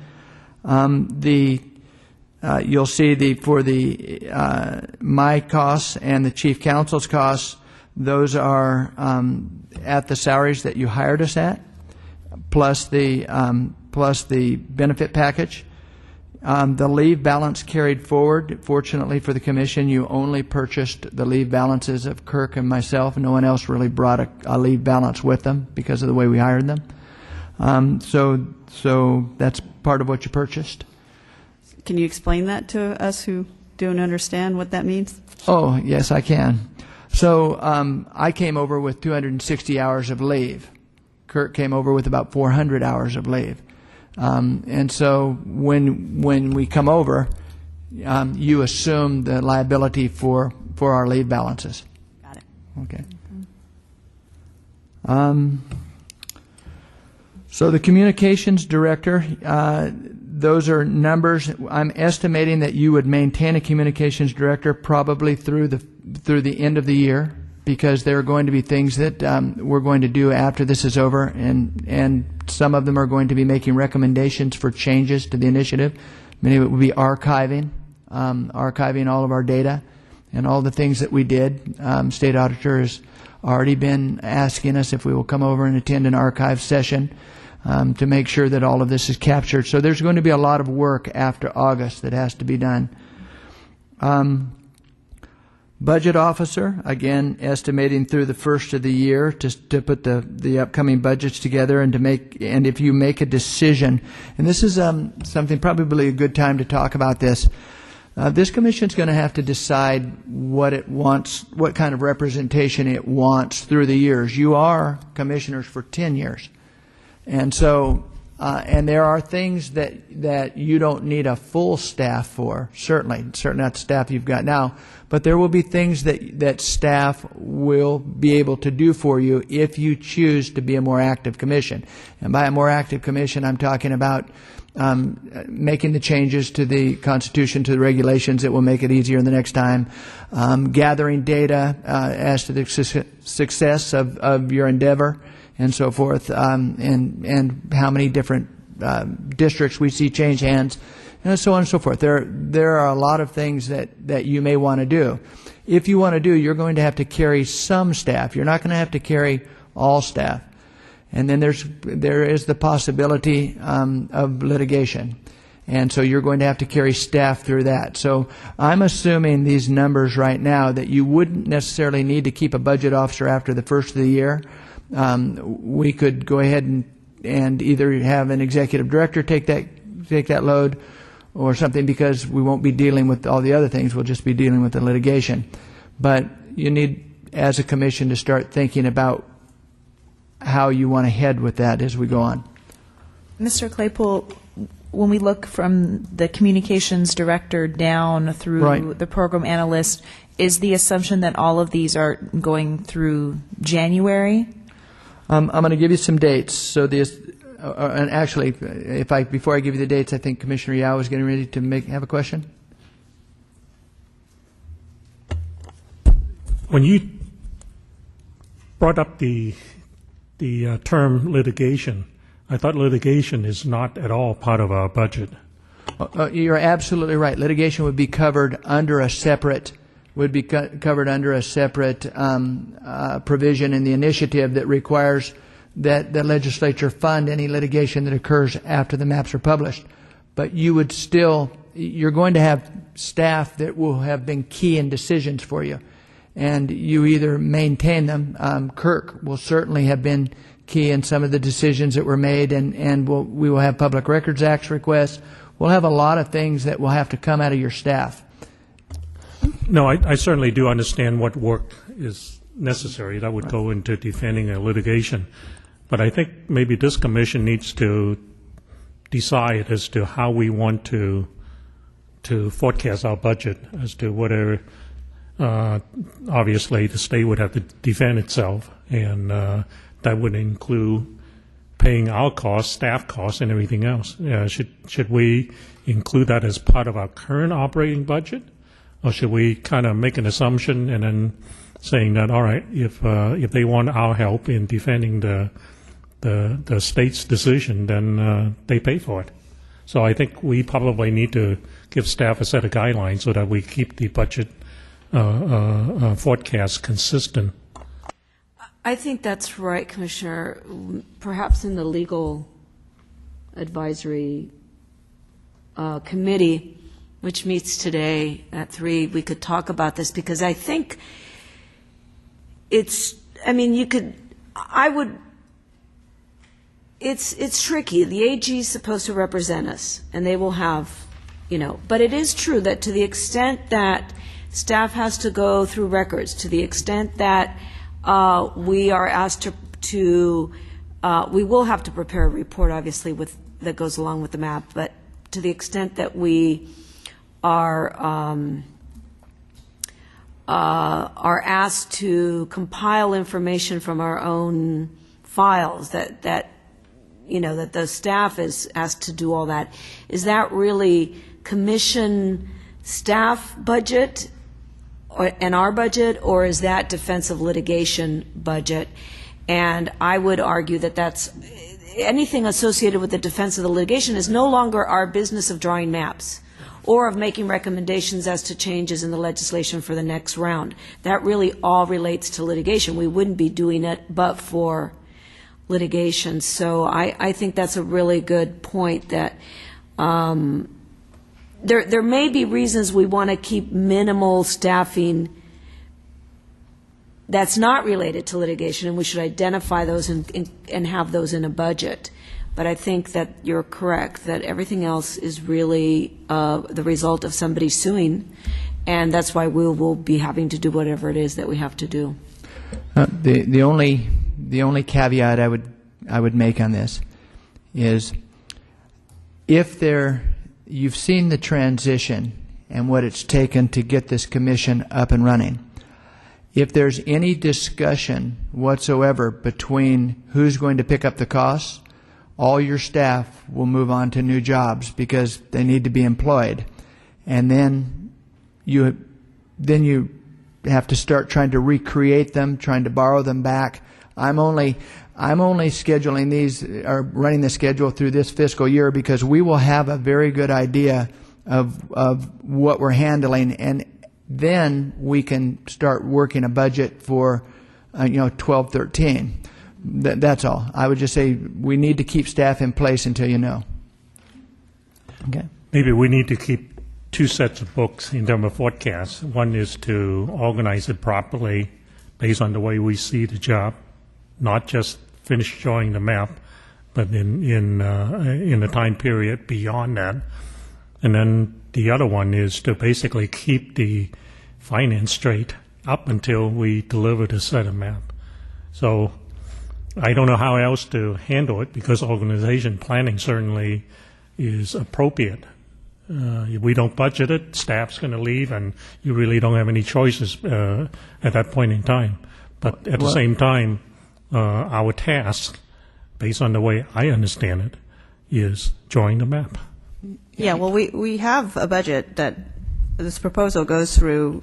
You'll see for my costs and the chief counsel's costs, those are at the salaries that you hired us at, plus the benefit package. The leave balance carried forward. Fortunately for the commission, you only purchased the leave balances of Kirk and myself. No one else really brought a leave balance with them because of the way we hired them. So that's part of what you purchased. Can you explain that to us who don't understand what that means? Oh, yes, I can. So I came over with 260 hours of leave. Kirk came over with about 400 hours of leave. And so when we come over, you assume the liability for our leave balances. Got it. Okay. So the communications director, those are numbers. I'm estimating that you would maintain a communications director probably through the end of the year, because there are going to be things that we're going to do after this is over, and some of them are going to be making recommendations for changes to the initiative. Many of it will be archiving all of our data and all the things that we did. State auditor has already been asking us if we will come over and attend an archive session to make sure that all of this is captured. So there's going to be a lot of work after August that has to be done. Budget officer, again, estimating through the first of the year to put the upcoming budgets together and if you make a decision, and this is something probably a good time to talk about this. This commission is going to have to decide what it wants, what kind of representation it wants through the years. You are commissioners for 10 years. And so, and there are things that you don't need a full staff for, certainly not the staff you've got now, but there will be things that staff will be able to do for you if you choose to be a more active commission. And by a more active commission, I'm talking about making the changes to the Constitution, to the regulations that will make it easier the next time, gathering data as to the success of your endeavor, and so forth, and how many different districts we see change hands, and so on and so forth. There are a lot of things that you may want to do. If you want to do, you're going to have to carry some staff. You're not going to have to carry all staff. And then there is the possibility of litigation. And so you're going to have to carry staff through that. So I'm assuming these numbers right now that you wouldn't necessarily need to keep a budget officer after the first of the year. We could go ahead and either have an executive director take that load or something, because we won't be dealing with all the other things. We'll just be dealing with the litigation. But you need, as a commission, to start thinking about how you want to head with that as we go on. Mr. Claypool, when we look from the communications director down through Right. the program analyst, is the assumption that all of these are going through January? I'm going to give you some dates. So and actually, before I give you the dates, I think Commissioner Yao is getting ready to have a question. When you brought up the term litigation, I thought litigation is not at all part of our budget. You're absolutely right. Litigation would be covered under a separate would be covered under a separate provision in the initiative that requires that the legislature fund any litigation that occurs after the maps are published. But you're going to have staff that will have been key in decisions for you, and you either maintain them. Kirk will certainly have been key in some of the decisions that were made, and we will have Public Records Act requests. We'll have a lot of things that will have to come out of your staff. No, I certainly do understand what work is necessary. That would go into defending a litigation. But I think maybe this commission needs to decide as to how we want to forecast our budget, as to whether obviously the state would have to defend itself, and that would include paying our costs, staff costs, and everything else. Should we include that as part of our current operating budget? Or should we kind of make an assumption and then saying that, all right, if they want our help in defending the state's decision, then they pay for it. So I think we probably need to give staff a set of guidelines so that we keep the budget forecast consistent. I think that's right, Commissioner. Perhaps in the legal advisory committee, which meets today at 3, we could talk about this, because I think it's tricky. The AG is supposed to represent us, and they will have, but it is true that to the extent that staff has to go through records, to the extent that we are asked to we will have to prepare a report, obviously, that goes along with the map, but to the extent that we are asked to compile information from our own files, that the staff is asked to do all that. Is that really commission staff budget and our budget, or is that defensive litigation budget? And I would argue that that's anything associated with the defense of the litigation is no longer our business of drawing maps or of making recommendations as to changes in the legislation for the next round. That really all relates to litigation. We wouldn't be doing it but for litigation. So I think that's a really good point, that there may be reasons we want to keep minimal staffing that's not related to litigation, and we should identify those and have those in a budget. But I think that you're correct, that everything else is really the result of somebody suing, and that's why we will be having to do whatever it is that we have to do. The only caveat I would make on this is, if you've seen the transition and what it's taken to get this commission up and running. If there's any discussion whatsoever between who's going to pick up the costs, all your staff will move on to new jobs because they need to be employed. And then you have to start trying to recreate them, trying to borrow them back. I'm only scheduling these, or running the schedule through this fiscal year, because we will have a very good idea of what we're handling, and then we can start working a budget for 12-13. That's all. I would just say we need to keep staff in place until you know. Okay. Maybe we need to keep two sets of books in terms of forecasts. One is to organize it properly based on the way we see the job, not just finish drawing the map, but in the time period beyond that. And then the other one is to basically keep the finance straight up until we deliver the set of map. So I don't know how else to handle it, because organization planning certainly is appropriate. If we don't budget it, staff's going to leave, and you really don't have any choices at that point in time. But at the same time, our task, based on the way I understand it, is drawing the map. Yeah, well, we have a budget that this proposal goes through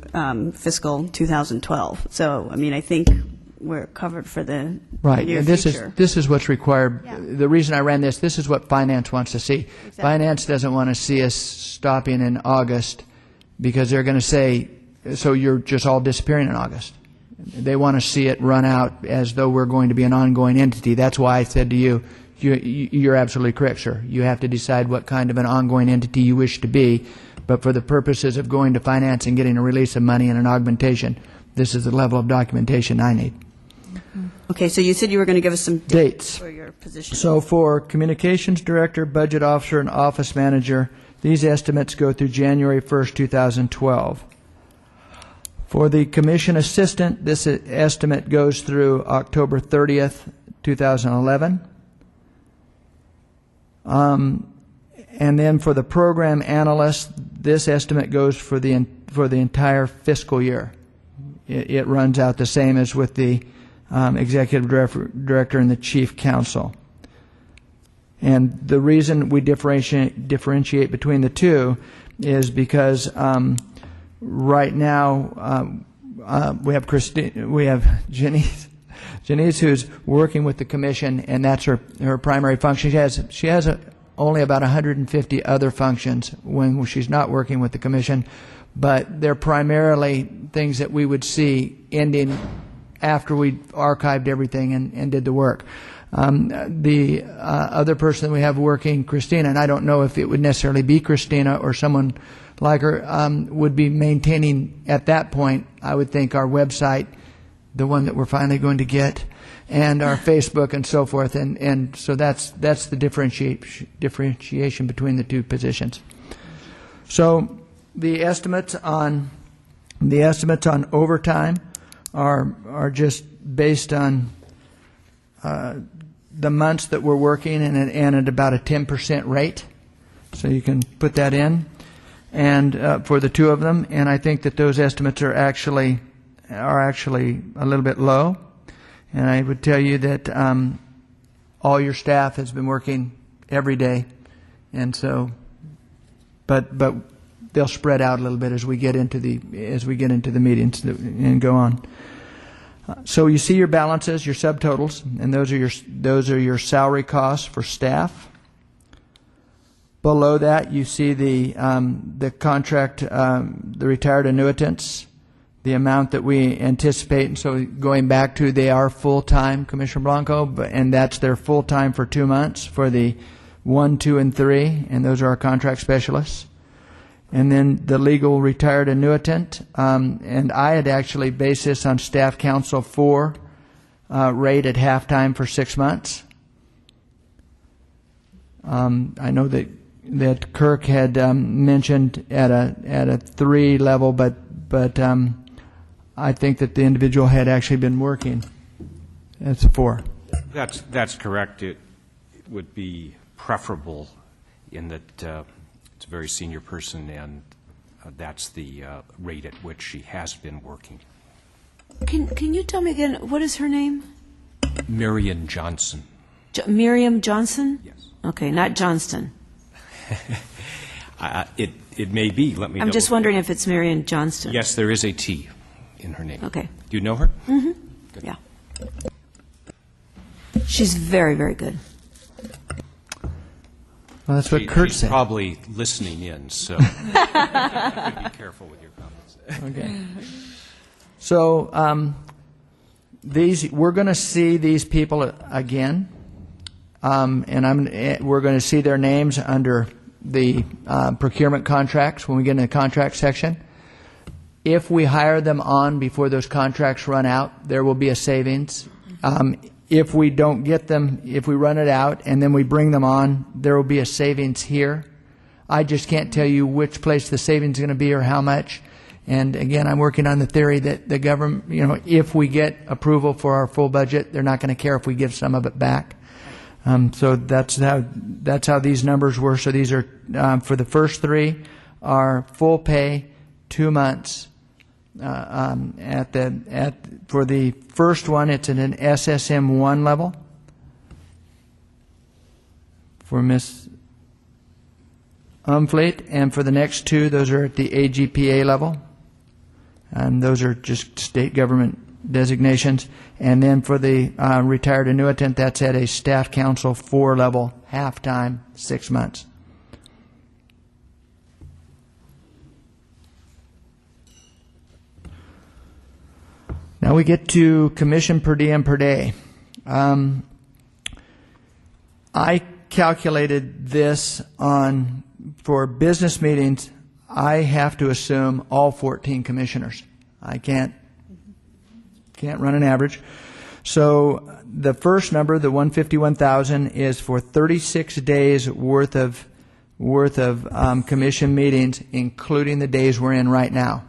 fiscal 2012. So, I mean, I think we're covered for the near future. This is what's required. Yeah. The reason I ran this is what finance wants to see. Exactly. Finance doesn't want to see us stopping in August, because they're going to say, so you're just all disappearing in August. They want to see it run out as though we're going to be an ongoing entity. That's why I said to you, you're absolutely correct, sir. You have to decide what kind of an ongoing entity you wish to be, but for the purposes of going to finance and getting a release of money and an augmentation, this is the level of documentation I need. Okay, so you said you were going to give us some Dates. for your position. So for Communications Director, Budget Officer, and Office Manager, these estimates go through January 1st, 2012. For the Commission Assistant, this estimate goes through October 30th, 2011. And then for the Program Analyst, this estimate goes for the entire fiscal year. It runs out the same as with the Executive Director and the Chief Counsel. And the reason we differentiate between the two is because right now we have Janice who's working with the Commission, and that's her primary function. She has only about 150 other functions when she's not working with the Commission, but they're primarily things that we would see ending after we archived everything and did the work. The other person that we have working, Christina, and I don't know if it would necessarily be Christina or someone like her, would be maintaining at that point, I would think, our website, the one that we're finally going to get, and our Facebook and so forth. And so that's the differentiation between the two positions. So the estimates on overtime are just based on the months that we're working and at about a 10% rate. So you can put that in, and for the two of them, and I think that those estimates are actually a little bit low. And I would tell you that all your staff has been working every day, and so, but they'll spread out a little bit as we get into the meetings and go on. So you see your balances, your subtotals, and those are your salary costs for staff. Below that, you see the contract, the retired annuitants, the amount that we anticipate. And so going back to, they are full-time, Commissioner Blanco, and that's their full-time for 2 months for the 1, 2, and 3, and those are our contract specialists. And then the legal retired annuitant, and I had actually based this on Staff Counsel 4 rate at halftime for 6 months. I know that Kirk had mentioned at a 3 level, but I think that the individual had actually been working as a 4. That's correct. It would be preferable in that it's a very senior person, and that's the rate at which she has been working. Can you tell me again, what is her name? Marion Johnson. Miriam Johnson? Yes. Okay, not Johnston. It may be. Let me. I'm just wondering if it's Marion Johnston. Yes, there is a T in her name. Okay. Do you know her? Mm-hmm. Yeah. She's very, very good. Well, that's what Kurt She's said. probably listening in, so you be careful with your comments. Okay. So we're going to see these people again, and we're going to see their names under the procurement contracts when we get in the contract section. If we hire them on before those contracts run out, there will be a savings. If we don't get them, if we run it out and then we bring them on, there will be a savings here. I just can't tell you which place the savings is going to be or how much. And again, I'm working on the theory that the government, if we get approval for our full budget, they're not going to care if we give some of it back. So that's how these numbers were. So these are for the first 3 are full pay, 2 months. For the first one, it's at an SSM 1 level. For Miss Umfleet, and for the next 2, those are at the AGPA level, and those are just state government designations. And then for the retired annuitant, that's at a Staff Counsel 4 level, half-time, 6 months. Now we get to commission per diem per day. I calculated this for business meetings. I have to assume all 14 commissioners. I can't run an average. So the first number, the 151,000, is for 36 days worth of commission meetings, including the days we're in right now.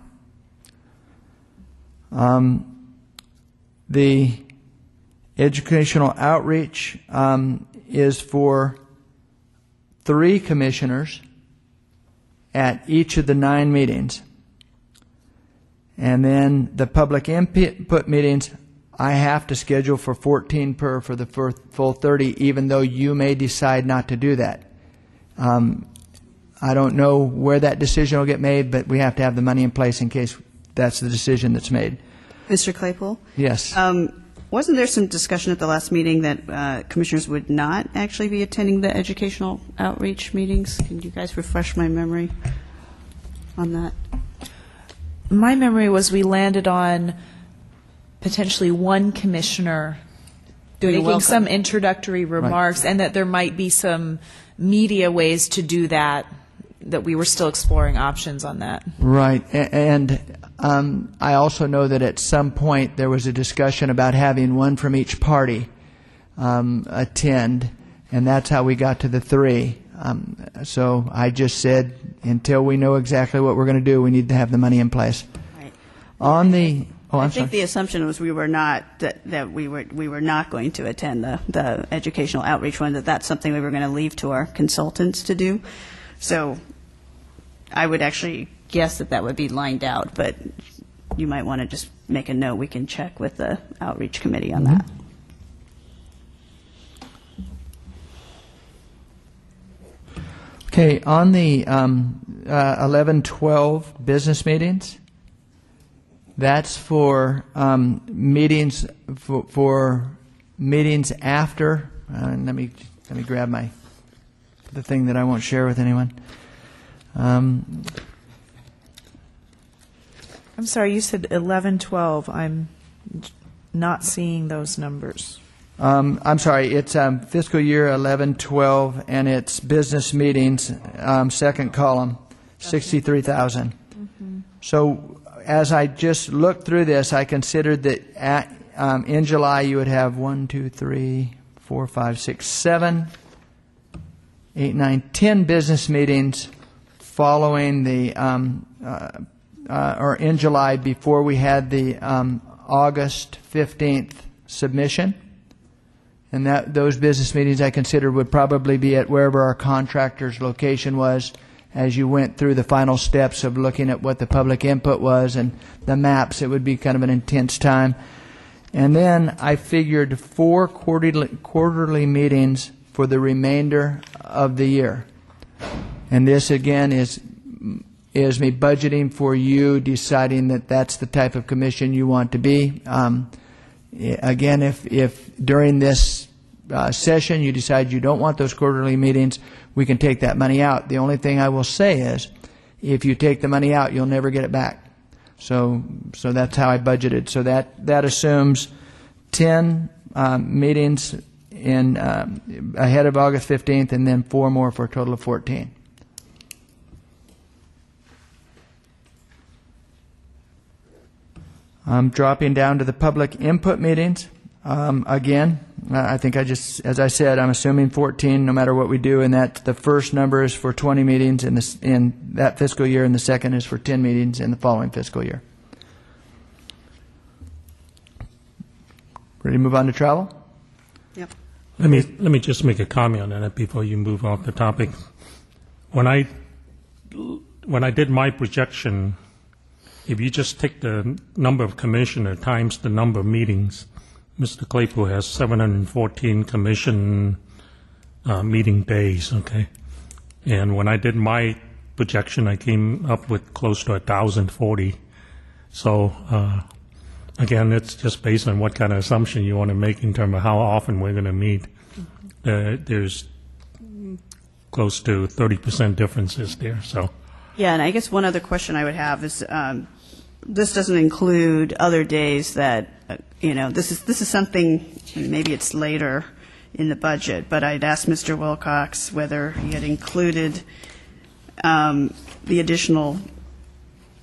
The educational outreach is for 3 commissioners at each of the 9 meetings. And then the public input meetings, I have to schedule for 14 for the full 30, even though you may decide not to do that. I don't know where that decision will get made, but we have to have the money in place in case that's the decision that's made. Mr. Claypool? Yes. Wasn't there some discussion at the last meeting that commissioners would not actually be attending the educational outreach meetings? Can you guys refresh my memory on that? My memory was we landed on potentially one commissioner making some introductory remarks, and that there might be some media ways to do that we were still exploring options on that. Right. And I also know that at some point there was a discussion about having one from each party attend, and that's how we got to the 3. So I just said, until we know exactly what we're going to do, we need to have the money in place. Right. I think the assumption was we were not going to attend the educational outreach one. That's something we were going to leave to our consultants to do. So I would actually guess that would be lined out, but you might want to just make a note. We can check with the outreach committee on that. Okay, on the 11-12 business meetings, that's for meetings for meetings after. Let me grab the thing that I won't share with anyone. I'm sorry, you said 11-12. I'm not seeing those numbers. I'm sorry, it's fiscal year 11-12, and it's business meetings, second column, 63,000. Mm-hmm. So as I just looked through this, I considered that in July you would have 1, 2, 3, 4, 5, 6, 7, 8, 9, 10 business meetings following the or in July before we had the August 15th submission. And those business meetings I considered would probably be at wherever our contractor's location was as you went through the final steps of looking at what the public input was and the maps. It would be kind of an intense time. And then I figured 4 quarterly meetings for the remainder of the year. And this, again, is me budgeting for you, deciding that that's the type of commission you want to be. Again, if during this session you decide you don't want those quarterly meetings, we can take that money out. The only thing I will say is, if you take the money out, you'll never get it back. So that's how I budgeted. So that assumes 10 meetings in ahead of August 15th, and then 4 more for a total of 14. I'm dropping down to the public input meetings. Again, I think as I said, I'm assuming 14 no matter what we do, and that the first number is for 20 meetings in that fiscal year, and the second is for 10 meetings in the following fiscal year. Ready to move on to travel? Yep. Let me just make a comment on that before you move off the topic. When I did my projection, if you just take the number of commissioner times the number of meetings, Mr. Claypool has 714 commission meeting days, okay? And when I did my projection, I came up with close to 1,040. So, again, it's just based on what kind of assumption you want to make in terms of how often we're going to meet. There's close to 30% differences there, so. Yeah, and I guess one other question I would have is, this doesn't include other days that, this is something, maybe it's later in the budget, but I'd asked Mr. Wilcox whether he had included the additional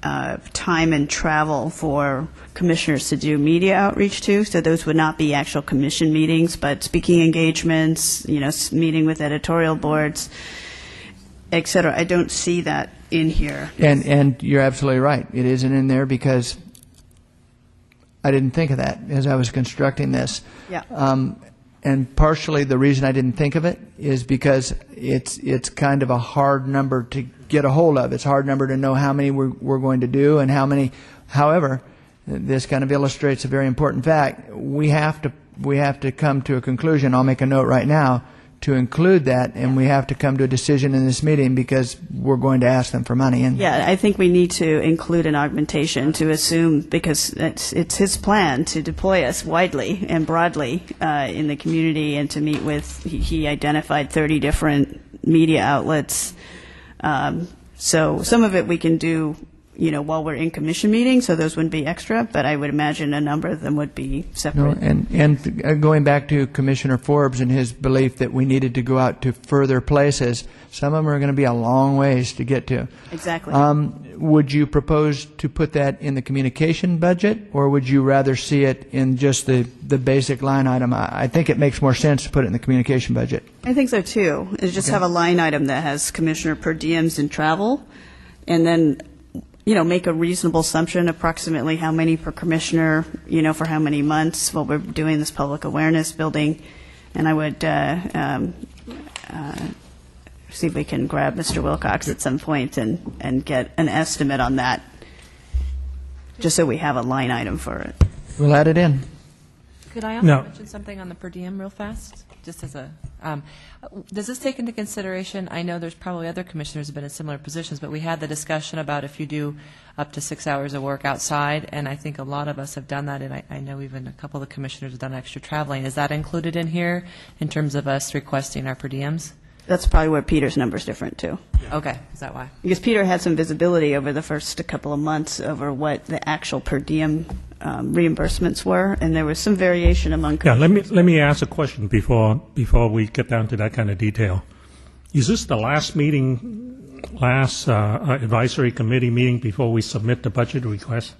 time and travel for commissioners to do media outreach to. So those would not be actual commission meetings, but speaking engagements, meeting with editorial boards, et cetera. I don't see that in here. And you're absolutely right. It isn't in there because I didn't think of that as I was constructing this. Yeah. And partially the reason I didn't think of it is because it's kind of a hard number to get a hold of. It's a hard number to know how many we're going to do and how many. However, this kind of illustrates a very important fact. We have to come to a conclusion. I'll make a note right now to include that, and we have to come to a decision in this meeting because we're going to ask them for money. And yeah, I think we need to include an augmentation to assume, because it's his plan to deploy us widely and broadly in the community and to meet with, he identified 30 different media outlets. So some of it we can do, while we're in commission meetings, so those wouldn't be extra, but I would imagine a number of them would be separate. No, and going back to Commissioner Forbes and his belief that we needed to go out to further places, some of them are going to be a long ways to get to. Exactly. Would you propose to put that in the communication budget, or would you rather see it in just the basic line item? I think it makes more sense to put it in the communication budget. I think so too. Is just have a line item that has commissioner per diems and travel, and then make a reasonable assumption, approximately how many per commissioner, for how many months while we're doing this public awareness building. And I would see if we can grab Mr. Wilcox at some point and get an estimate on that, just so we have a line item for it. We'll add it in. Could I also mention something on the per diem real fast? Just as a, does this take into consideration, I know there's probably other commissioners who have been in similar positions, but we had the discussion about if you do up to 6 hours of work outside, and I think a lot of us have done that, and I know even a couple of the commissioners have done extra traveling. Is that included in here in terms of us requesting our per diems? That's probably where Peter's number is different too. Okay, is that why? Because Peter had some visibility over the first couple of months over what the actual per diem reimbursements were, and there was some variation among. Yeah, let me ask a question before we get down to that kind of detail. Is this the last advisory committee meeting before we submit the budget request?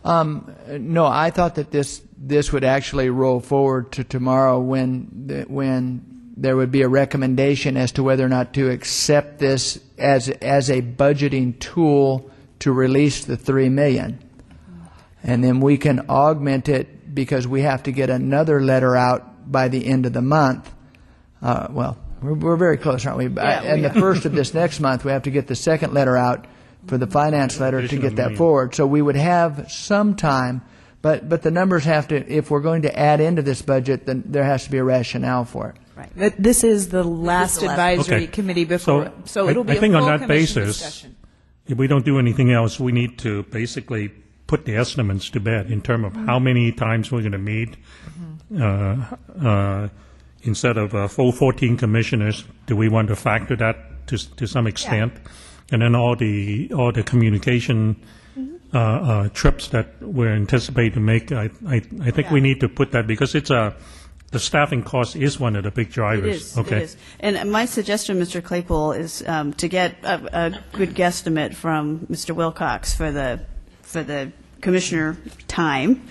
No, I thought that this would actually roll forward to tomorrow when there would be a recommendation as to whether or not to accept this as a budgeting tool to release the $3 million. And then we can augment it because we have to get another letter out by the end of the month. Well, we're very close, aren't we? Yeah, and the first of this next month, we have to get the second letter out for the finance letter to get that forward. So we would have some time, but the numbers have to, if we're going to add into this budget, then there has to be a rationale for it. Right. This is the last advisory committee before, so it'll be I think a full on that commission basis, discussion. if we don't do anything else, we need to basically put the estimates to bed in terms of how many times we're going to meet. Instead of a full 14 commissioners, do we want to factor that to some extent? Yeah. And then all the communication trips that we're anticipating to make, I think we need to put that, because the staffing cost is one of the big drivers. It is. And my suggestion, Mr. Claypool, is to get a good guesstimate from Mr. Wilcox for the commissioner time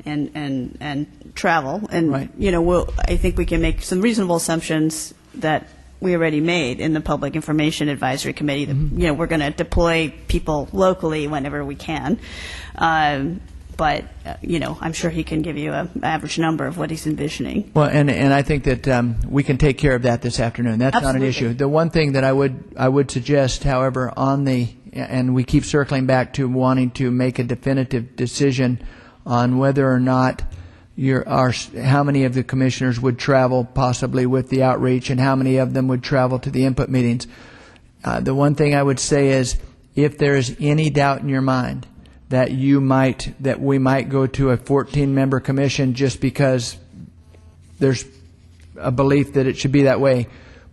and travel. And, right. I think we can make some reasonable assumptions that we already made in the Public Information Advisory Committee. That, we're going to deploy people locally whenever we can. But, I'm sure he can give you an average number of what he's envisioning. Well, and I think that we can take care of that this afternoon. That's Absolutely. Not an issue. The one thing that I would suggest, however, and we keep circling back to wanting to make a definitive decision on whether or not how many of the commissioners would travel possibly with the outreach and how many of them would travel to the input meetings. The one thing I would say is, if there is any doubt in your mind that we might go to a 14-member commission just because there's a belief that it should be that way,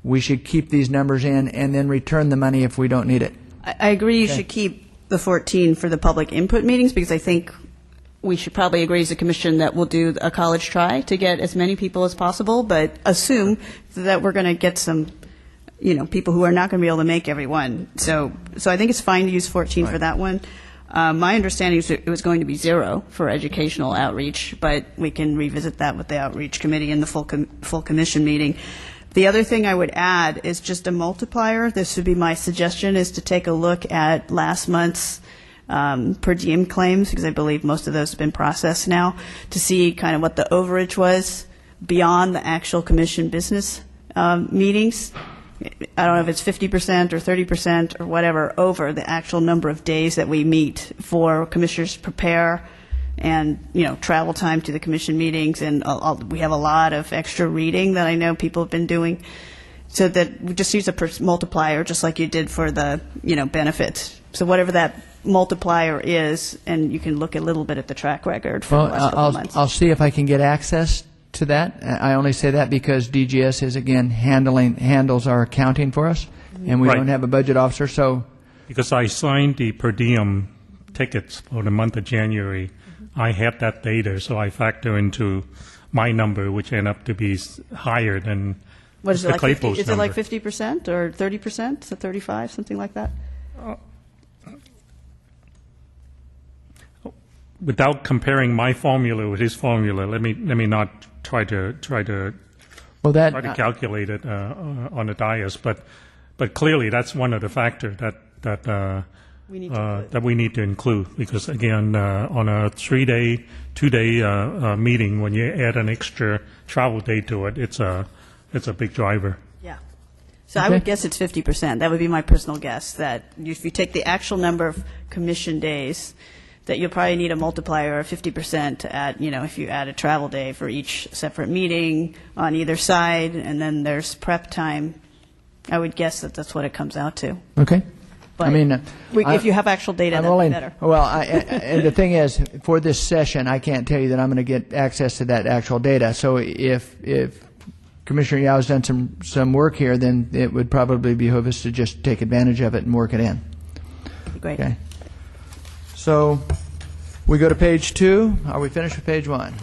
we should keep these numbers in and then return the money if we don't need it. I agree. You should keep the 14 for the public input meetings, because I think we should probably agree as a commission that we'll do a college try to get as many people as possible, but assume that we're going to get some, people who are not going to be able to make every one. So I think it's fine to use 14 for that one. My understanding is it was going to be 0 for educational outreach, but we can revisit that with the outreach committee in the full commission meeting. The other thing I would add is just a multiplier. This would be my suggestion, is to take a look at last month's per diem claims, because I believe most of those have been processed now, to see kind of what the overage was beyond the actual commission business meetings. I don't know if it's 50% or 30% or whatever over the actual number of days that we meet for commissioners to prepare and, travel time to the commission meetings. And we have a lot of extra reading that I know people have been doing. So that we just use a multiplier just like you did for the, benefits. So whatever that multiplier is, and you can look a little bit at the track record for the last couple of months. I'll see if I can get access to that. I only say that because DGS is, again, handles our accounting for us, and we Right. don't have a budget officer, so... Because I signed the per diem tickets for the month of January, I had that data, so I factor into my number, which ended up to be higher than What is it, Mr. like Claypool's 50, is number. it like 50% or 30%? So 35, something like that? Without comparing my formula with his formula, let me not try to Well, that... calculate it on the dais, but clearly that's one of the factors that We need to include. that we need to include, because again, on a 2-day meeting, when you add an extra travel day to it, it's a big driver. Yeah. So I would guess it's 50%. That would be my personal guess, that if you take the actual number of commission days, that you'll probably need a multiplier of 50% to add, if you add a travel day for each separate meeting on either side, and then there's prep time. I would guess that that's what it comes out to. Okay. But if you have actual data, I'm that would willing. be better. Well, and the thing is, for this session, I can't tell you that I'm going to get access to that actual data. So if Commissioner Yao has done some work here, then it would probably behoove us to just take advantage of it and work it in. Great. Okay. So we go to page 2. Are we finished with page 1?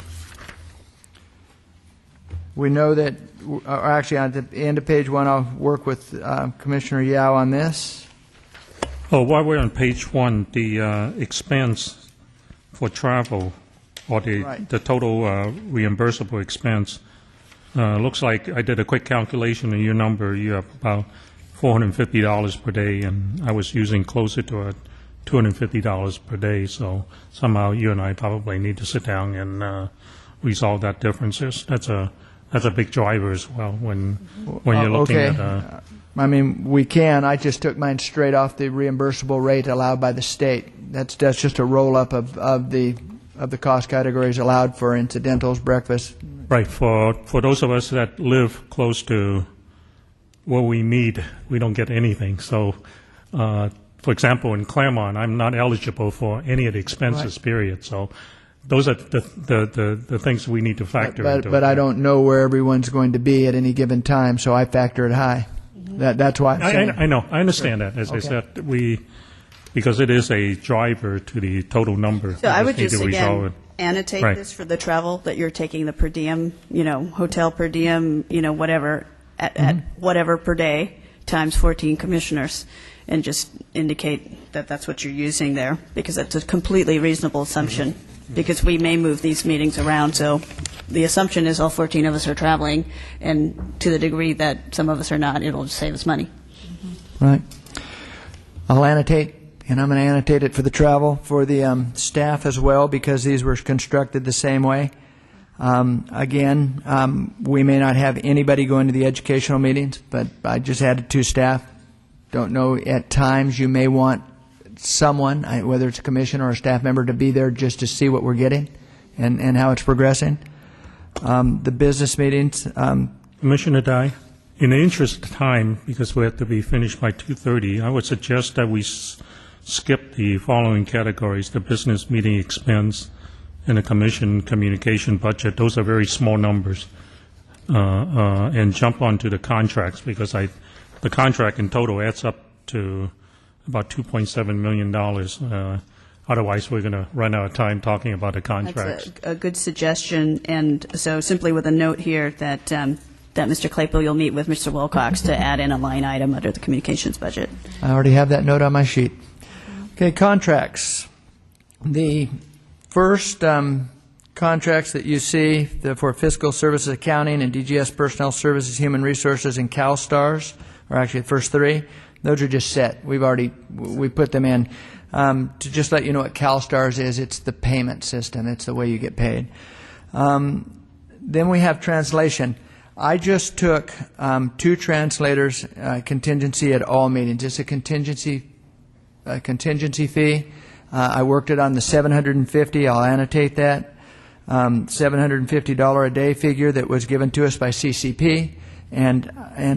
We know that, or actually at the end of page 1, I'll work with Commissioner Yao on this. Oh, while we're on page 1, the expense for travel, or Right. the total reimbursable expense, looks like I did a quick calculation of your number. You have about $450 per day, and I was using closer to $250 per day. So somehow you and I probably need to sit down and resolve that difference. That's a big driver as well when you're looking Okay. at. I mean, we can. I just took mine straight off the reimbursable rate allowed by the state. That's just a roll-up of the cost categories allowed for incidentals, breakfast. Right. For those of us that live close to where we meet, we don't get anything. So, for example, in Claremont, I'm not eligible for any of the expenses, Right. period. So those are the things we need to factor into. But I don't know where everyone's going to be at any given time, so I factor it high. That's why I'm saying. I know. I understand that. As I said, because it is a driver to the total number. So I would need just, to resolve again, it. annotate Right. this for the travel, that you're taking the per diem, hotel per diem, whatever, at whatever per day, times 14 commissioners, and just indicate that that's what you're using there, because that's a completely reasonable assumption, because we may move these meetings around, so the assumption is all 14 of us are traveling, and to the degree that some of us are not, it'll just save us money. Right. I'll annotate, and I'm going to annotate it for the travel, for the staff as well, because these were constructed the same way. Again, we may not have anybody going to the educational meetings, but I just added 2 staff. Don't know, at times you may want someone, whether it's a commission or a staff member, to be there just to see what we're getting and how it's progressing. The business meetings, Commissioner Dye, in the interest of time, because we have to be finished by 2:30, I would suggest that we skip the following categories: the business meeting expense and the commission communication budget. Those are very small numbers, and jump onto the contracts, because the contract in total adds up to about $2.7 million. Otherwise, we're going to run out of time talking about the contracts. That's a good suggestion, and so simply with a note here that that Mr. Claypool, you'll meet with Mr. Wilcox to add in a line item under the communications budget. I already have that note on my sheet. Okay, contracts. The first contracts that you see for fiscal services accounting and DGS personnel services, human resources, and CalSTARS, or actually the first three, those are just set. We put them in. To just let you know what CalSTARS is, it's the payment system. It's the way you get paid. Then we have translation. I just took 2 translators contingency at all meetings. It's a contingency fee. I worked it on the $750. I'll annotate that. $750 a day figure that was given to us by CCP. And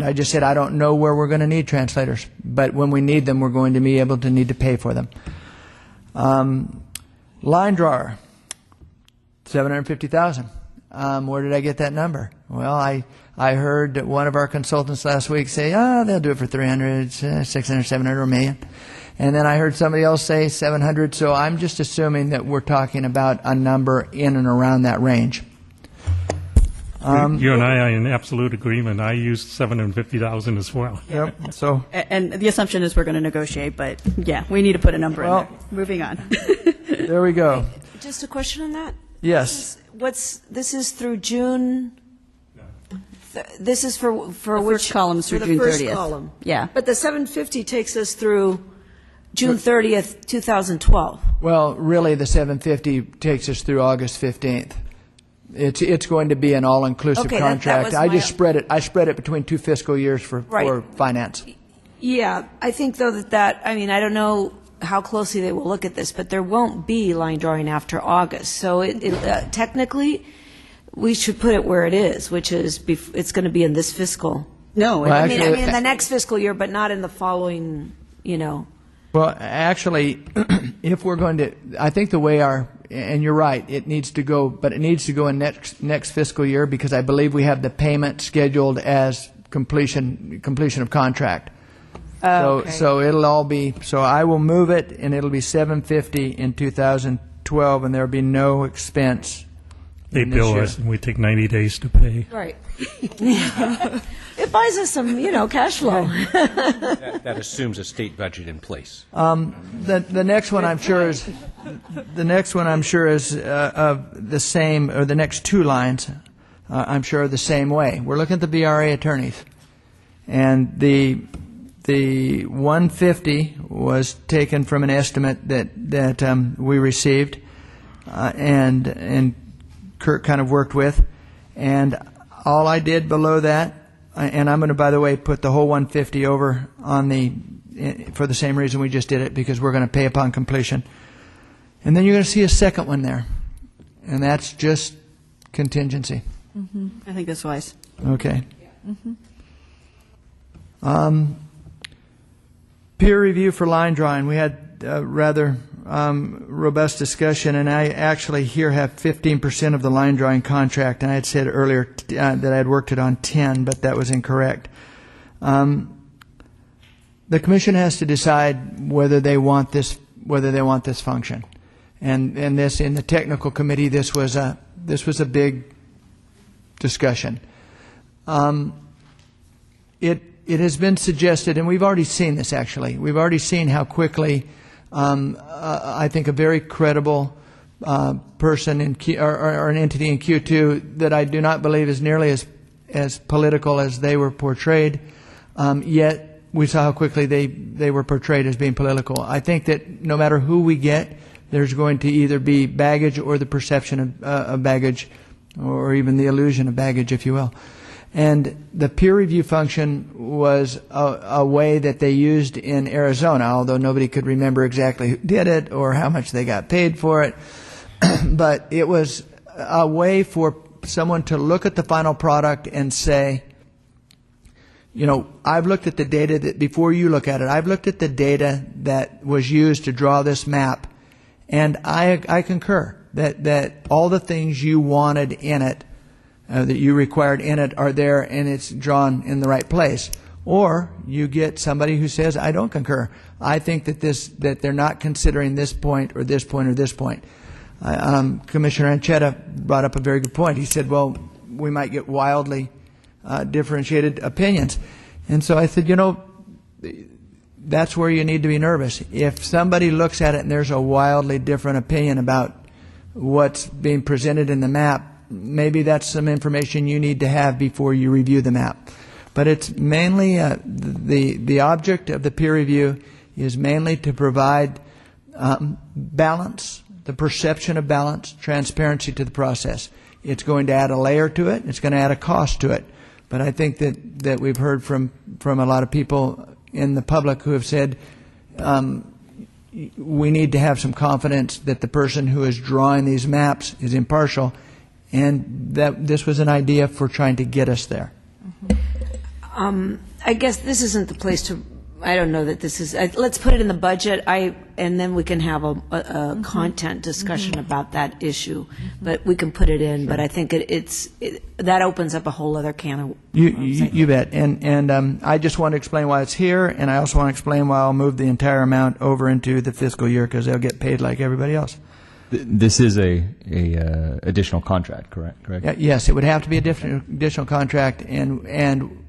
I just said, I don't know where we're going to need translators, but when we need them, we're going to be able to need to pay for them. Line drawer, $750,000. Where did I get that number? Well, I heard one of our consultants last week say, they'll do it for 300, 600, 700, or $1 million. And then I heard somebody else say 700, so I'm just assuming that we're talking about a number in and around that range. You and I are in absolute agreement. I used $750,000 as well. Yep. So, And the assumption is we're going to negotiate, but yeah, we need to put a number in there. Moving on. There we go. Just a question on that? Yes. This is through June? This is for The first which? column is through for June the first 30th. column. Yeah. But the 750 takes us through June 30th, 2012. Well, really, the 750 takes us through August 15th. It's going to be an all-inclusive Okay, that contract. was I my- just spread it. I spread it between 2 fiscal years for Right. finance. Yeah, I think though I mean, I don't know how closely they will look at this, but there won't be line drawing after August. So technically, we should put it where it is, which is it's going to be in this fiscal. No, Well, I mean, actually- in the next fiscal year, but not in the following, Well, actually, if we're going to, I think the way and you're right, it needs to go, but it needs to go in next fiscal year because I believe we have the payment scheduled as completion of contract. Okay. So it'll all be, so I will move it and it'll be 750 in 2012 and there'll be no expense. They in this bill year. us, and we take 90 days to pay. Right. It buys us some, cash flow. That assumes a state budget in place. The next one I'm sure is the same, or the next 2 lines I'm sure are the same way. We're looking at the VRA attorneys, and the 150 was taken from an estimate that we received, and Kirk kind of worked with, and all I did below that. And I'm going to, by the way, put the whole 150 over for the same reason we just did it, because we're going to pay upon completion. And then you're going to see a second one there, and that's just contingency. I think that's wise. Okay. Peer review for line drawing. We had a rather robust discussion, and I actually here have 15% of the line drawing contract, and I had said earlier that I had worked it on 10, but that was incorrect. The commission has to decide whether they want this function, and this in the technical committee this was a big discussion. It has been suggested, and we've already seen this actually. We've already seen how quickly I think a very credible person or an entity in Q2 that I do not believe is nearly as political as they were portrayed, yet we saw how quickly they were portrayed as being political. I think that no matter who we get, there's going to either be baggage or the perception of baggage, or even the illusion of baggage, if you will. And the peer review function was a way that they used in Arizona, although nobody could remember exactly who did it or how much they got paid for it. But it was a way for someone to look at the final product and say, I've looked at the data that, before you look at it, I've looked at the data that was used to draw this map, and I concur that all the things you wanted in it, that you required in it, are there, and it's drawn in the right place. Or you get somebody who says, I don't concur. I think that they're not considering this point or this point or this point. Commissioner Anchetta brought up a very good point. He said, well, we might get wildly differentiated opinions. And so I said, that's where you need to be nervous. If somebody looks at it and there's a wildly different opinion about what's being presented in the map, maybe that's some information you need to have before you review the map. But it's mainly the object of the peer review is mainly to provide balance, the perception of balance, transparency to the process. It's going to add a layer to it. It's going to add a cost to it. But I think that we've heard from a lot of people in the public who have said we need to have some confidence that the person who is drawing these maps is impartial, and that this was an idea for trying to get us there. I guess this isn't the place to, I don't know that this is, let's put it in the budget, and then we can have a content discussion about that issue. But we can put it in, but I think that opens up a whole other can of You bet. And I just want to explain why it's here, and I also want to explain why I'll move the entire amount over into the fiscal year, because they'll get paid like everybody else. This is a additional contract, correct? Yes, it would have to be a additional contract, and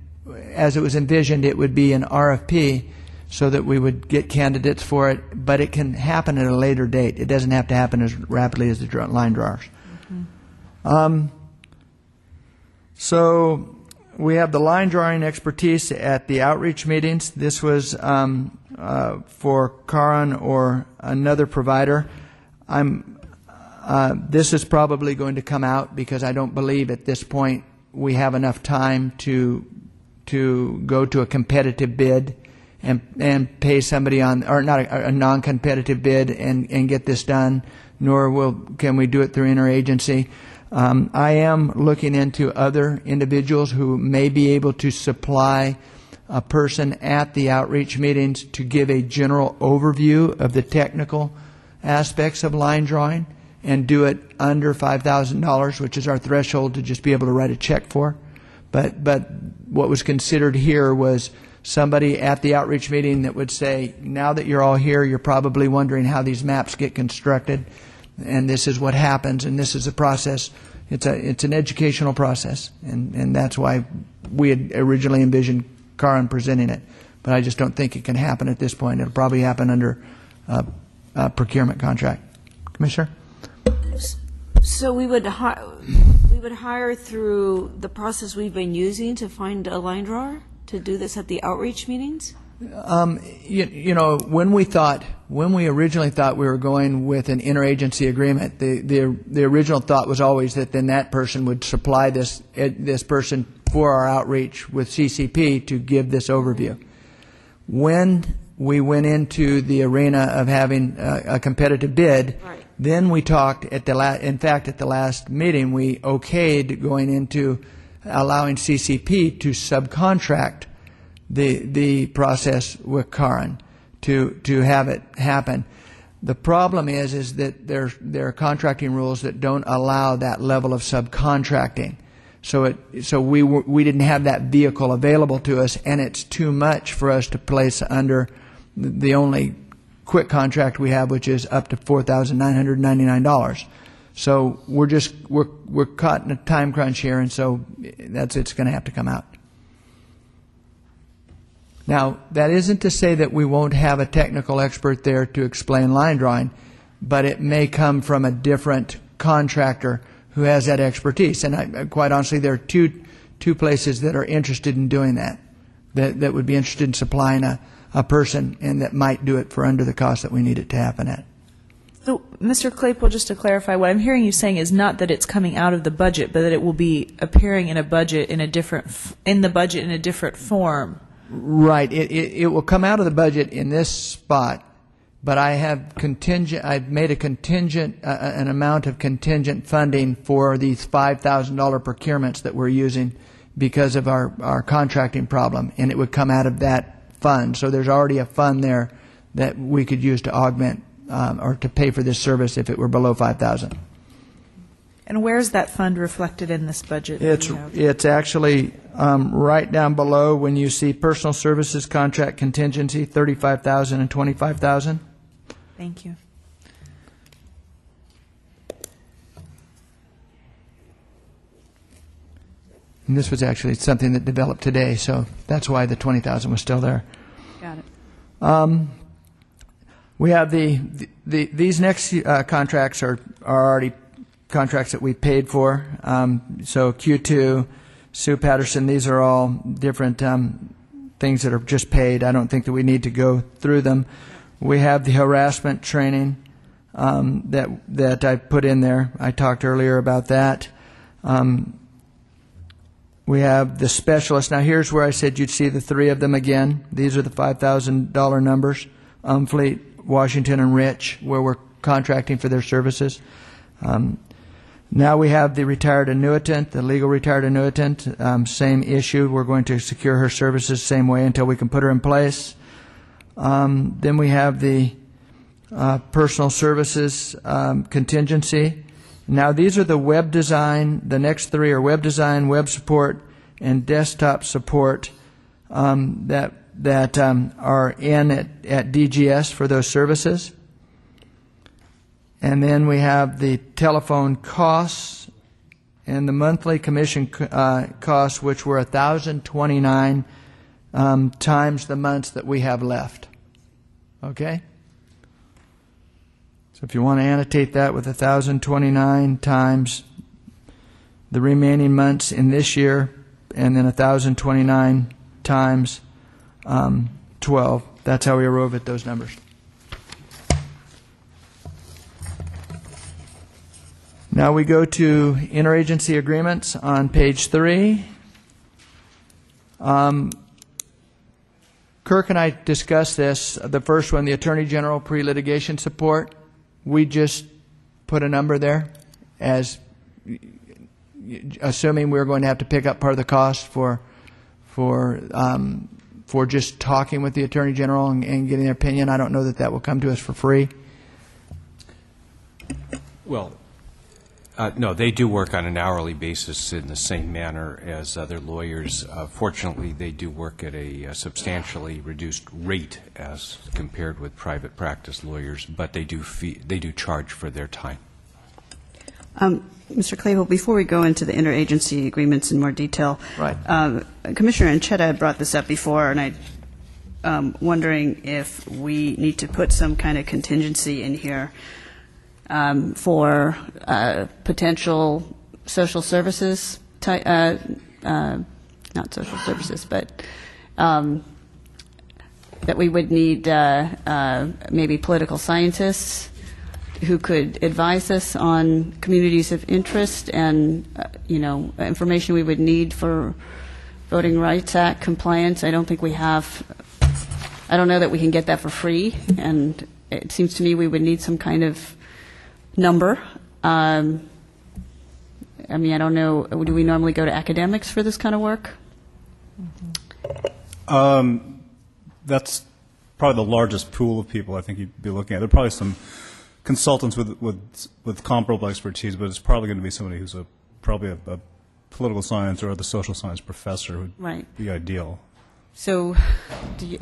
as it was envisioned, it would be an RFP so that we would get candidates for it, but it can happen at a later date. It doesn't have to happen as rapidly as the line drawers. So we have the line drawing expertise at the outreach meetings. This was for Karan or another provider. This is probably going to come out because I don't believe at this point we have enough time to go to a competitive bid and pay somebody on, or not a non-competitive bid and get this done, nor can we do it through interagency. I am looking into other individuals who may be able to supply a person at the outreach meetings to give a general overview of the technical aspects of line drawing and do it under $5,000, which is our threshold to just be able to write a check for. But what was considered here was somebody at the outreach meeting that would say, now that you're all here, you're probably wondering how these maps get constructed, and this is what happens, and this is the process. It's an educational process, and that's why we had originally envisioned Karan presenting it. But I just don't think it can happen at this point. It'll probably happen under a procurement contract. Commissioner? So we would hire through the process we've been using to find a line drawer to do this at the outreach meetings? When we originally thought we were going with an interagency agreement, the original thought was always that then that person would supply this person for our outreach with CCP to give this overview. When we went into the arena of having a competitive bid, right. Then we talked at the last meeting we okayed going into allowing CCP to subcontract the process with Karan to have it happen. The problem is that there are contracting rules that don't allow that level of subcontracting. So we didn't have that vehicle available to us, and it's too much for us to place under the only quick contract we have, which is up to $4,999. So we're caught in a time crunch here, and so it's going to have to come out. Now, that isn't to say that we won't have a technical expert there to explain line drawing, but it may come from a different contractor who has that expertise. And quite honestly, there are two places that are interested in doing that would be interested in supplying a person, and that might do it for under the cost that we need it to happen at. So, Mr. Claypool, just to clarify, what I'm hearing you saying is not that it's coming out of the budget, but that it will be appearing in a budget in the budget in a different form. Right. It will come out of the budget in this spot, but I've made an amount of contingent funding for these $5,000 procurements that we're using because of our contracting problem, and it would come out of that fund. So there's already a fund there that we could use to augment or to pay for this service if it were below $5,000. And where's that fund reflected in this budget? It's actually right down below when you see personal services contract contingency, 35,000 and 25,000. Thank you. And this was actually something that developed today, so that's why the 20,000 was still there. Got it. We have these next contracts are already contracts that we paid for. So Q2, Sue Patterson, these are all different things that are just paid. I don't think that we need to go through them. We have the harassment training that I put in there. I talked earlier about that. We have the specialist. Now, here's where I said you'd see the three of them again. These are the $5,000 numbers. Fleet, Washington, and Rich, where we're contracting for their services. Now we have the retired annuitant, the legal retired annuitant. Same issue. We're going to secure her services same way until we can put her in place. Then we have the personal services contingency. Now, these are the web design. The next three are web design, web support, and desktop support that are in at DGS for those services. And then we have the telephone costs and the monthly commission costs, which were 1,029 times the months that we have left. Okay? So if you want to annotate that with 1,029 times the remaining months in this year, and then 1,029 times 12, that's how we arrive at those numbers. Now we go to interagency agreements on page 3. Kirk and I discussed this. The first one, the Attorney General pre-litigation support. We just put a number there as assuming we're going to have to pick up part of the cost for just talking with the Attorney General and getting their opinion. I don't know that will come to us for free. Well, no, they do work on an hourly basis in the same manner as other lawyers. Fortunately, they do work at a substantially reduced rate as compared with private practice lawyers, but they do charge for their time. Mr. Claypool, before we go into the interagency agreements in more detail, right. Commissioner Anchetta had brought this up before, and I'm wondering if we need to put some kind of contingency in here for potential social services, not social services, but that we would need maybe political scientists who could advise us on communities of interest and, information we would need for Voting Rights Act compliance. I don't think we have, I don't know that we can get that for free, and it seems to me we would need some kind of number. I don't know, do we normally go to academics for this kind of work? That's probably the largest pool of people I think you'd be looking at. There are probably some consultants with comparable expertise, but it's probably going to be somebody who's probably a political science or the social science professor would be ideal. So, do you,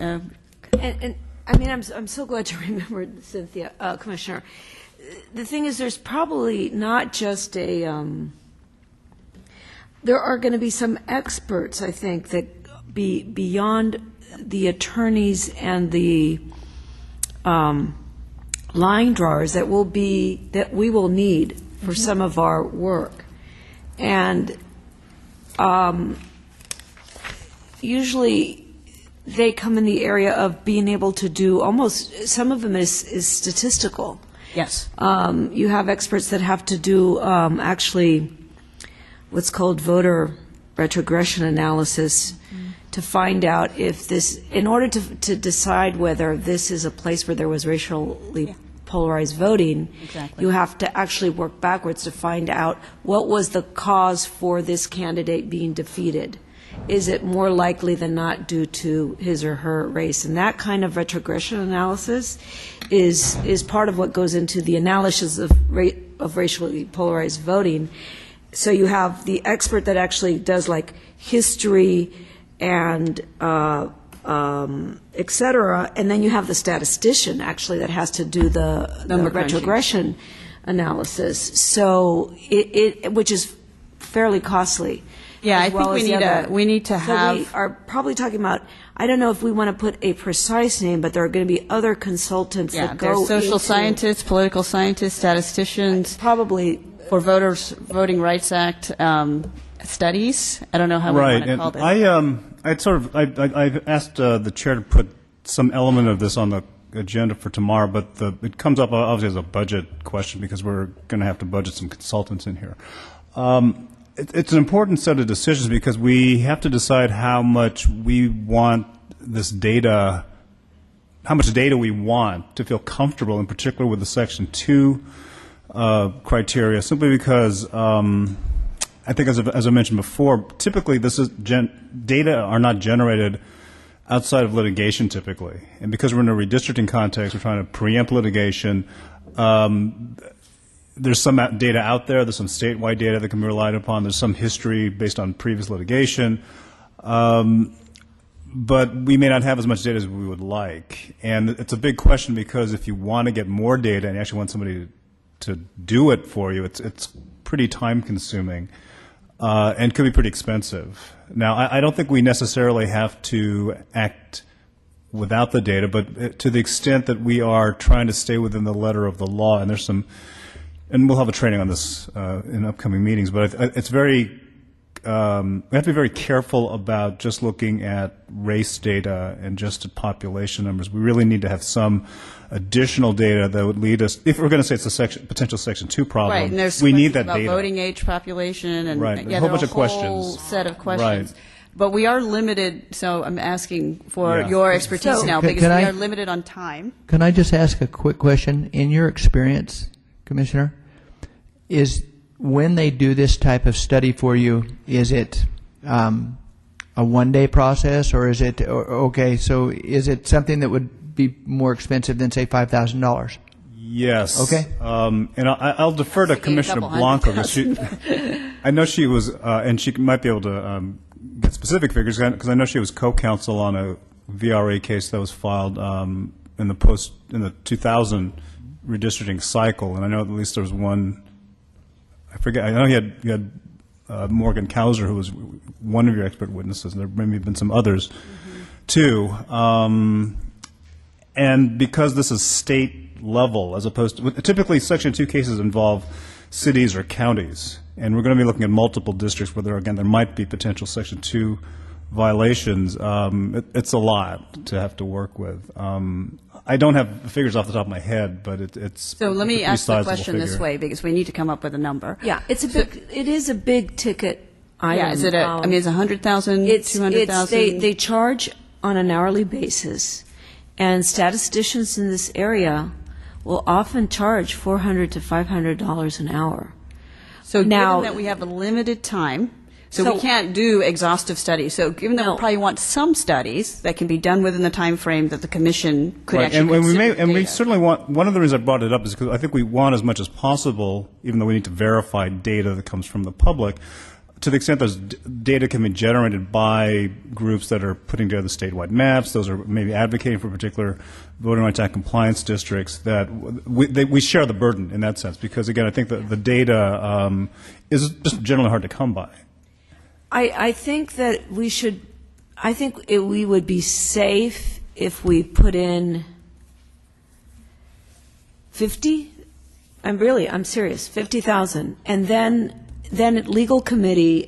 I'm so glad to remember, Cynthia, Commissioner. The thing is, there's probably not just there are going to be some experts, I think, that be beyond the attorneys and the line drawers that we will need for some of our work. And usually they come in the area of being able to do almost, some of them is statistical. Yes. You have experts that have to do actually what's called voter retrogression analysis to find out if this, in order to decide whether this is a place where there was racially polarized voting, you have to actually work backwards to find out what was the cause for this candidate being defeated. is it more likely than not due to his or her race? And that kind of retrogression analysis is part of what goes into the analysis of racially polarized voting. So you have the expert that actually does like history and et cetera, and then you have the statistician actually that has to do the retrogression analysis. So which is fairly costly. Yeah, I think we need to have. So we are probably talking about. I don't know if we want to put a precise name, but there are going to be other consultants that go there's social into, scientists, political scientists, statisticians. Probably for Voting Rights Act studies. I don't know how we want to call this. I asked the chair to put some element of this on the agenda for tomorrow, but it comes up obviously as a budget question because we're going to have to budget some consultants in here. It's an important set of decisions because we have to decide how much we want this data, how much data we want to feel comfortable, in particular with the Section 2 criteria, simply because I think, as I mentioned before, typically this is data are not generated outside of litigation typically. And because we're in a redistricting context, we're trying to preempt litigation. There's some data out there. There's some statewide data that can be relied upon. There's some history based on previous litigation. But we may not have as much data as we would like. And it's a big question because if you want to get more data and you actually want somebody to do it for you, it's pretty time-consuming and could be pretty expensive. Now, I don't think we necessarily have to act without the data, but to the extent that we are trying to stay within the letter of the law, and there's some, and we'll have a training on this in upcoming meetings, but it's very, we have to be very careful about just looking at race data and just at population numbers. We really need to have some additional data that would lead us, if we're going to say it's a potential Section 2 problem, right, and there's we need that about data. Voting age, population, and right. yeah, a whole bunch there of are a questions. whole set of questions. Right. But we are limited, so I'm asking for Yeah. your expertise So- now, Can- because can we I- are limited on time. Can I just ask a quick question? In your experience, Commissioner, is when they do this type of study for you, is it a one-day process, or is it, okay, so is it something that would be more expensive than, say, $5,000? Yes. Okay. And I'll defer to Commissioner couple Blanco. Because I know she was, and she might be able to get specific figures, because I know she was co-counsel on a VRA case that was filed in the 2000 redistricting cycle, and I know at least there was one. I forget. I know you had Morgan Kauser, who was one of your expert witnesses, and there may have been some others too. And because this is state level, as opposed to typically Section 2 cases involve cities or counties, and we're going to be looking at multiple districts where there might be potential Section 2 violations. It's a lot to have to work with. I don't have figures off the top of my head, but it's So let me ask the question this way, because we need to come up with a number. Yeah, it is a big ticket item. Yeah, is it I mean, is it 100,000, It's 200,000? they charge on an hourly basis, and statisticians in this area will often charge $400 to $500 an hour. So Now- given that we have a limited time, so So- we can't do exhaustive studies. So given that No. we probably want some studies that can be done within the time frame that the commission could Right, actually and we consider and we data. certainly want. One of the reasons I brought it up is because I think we want as much as possible, even though we need to verify data that comes from the public, to the extent there's data can be generated by groups that are putting together statewide maps. Those are maybe advocating for particular Voting Rights Act compliance districts. That we share the burden in that sense, because again, I think that the data is just generally hard to come by. I think that we should, we would be safe if we put in 50, I'm serious, 50,000. And then legal committee,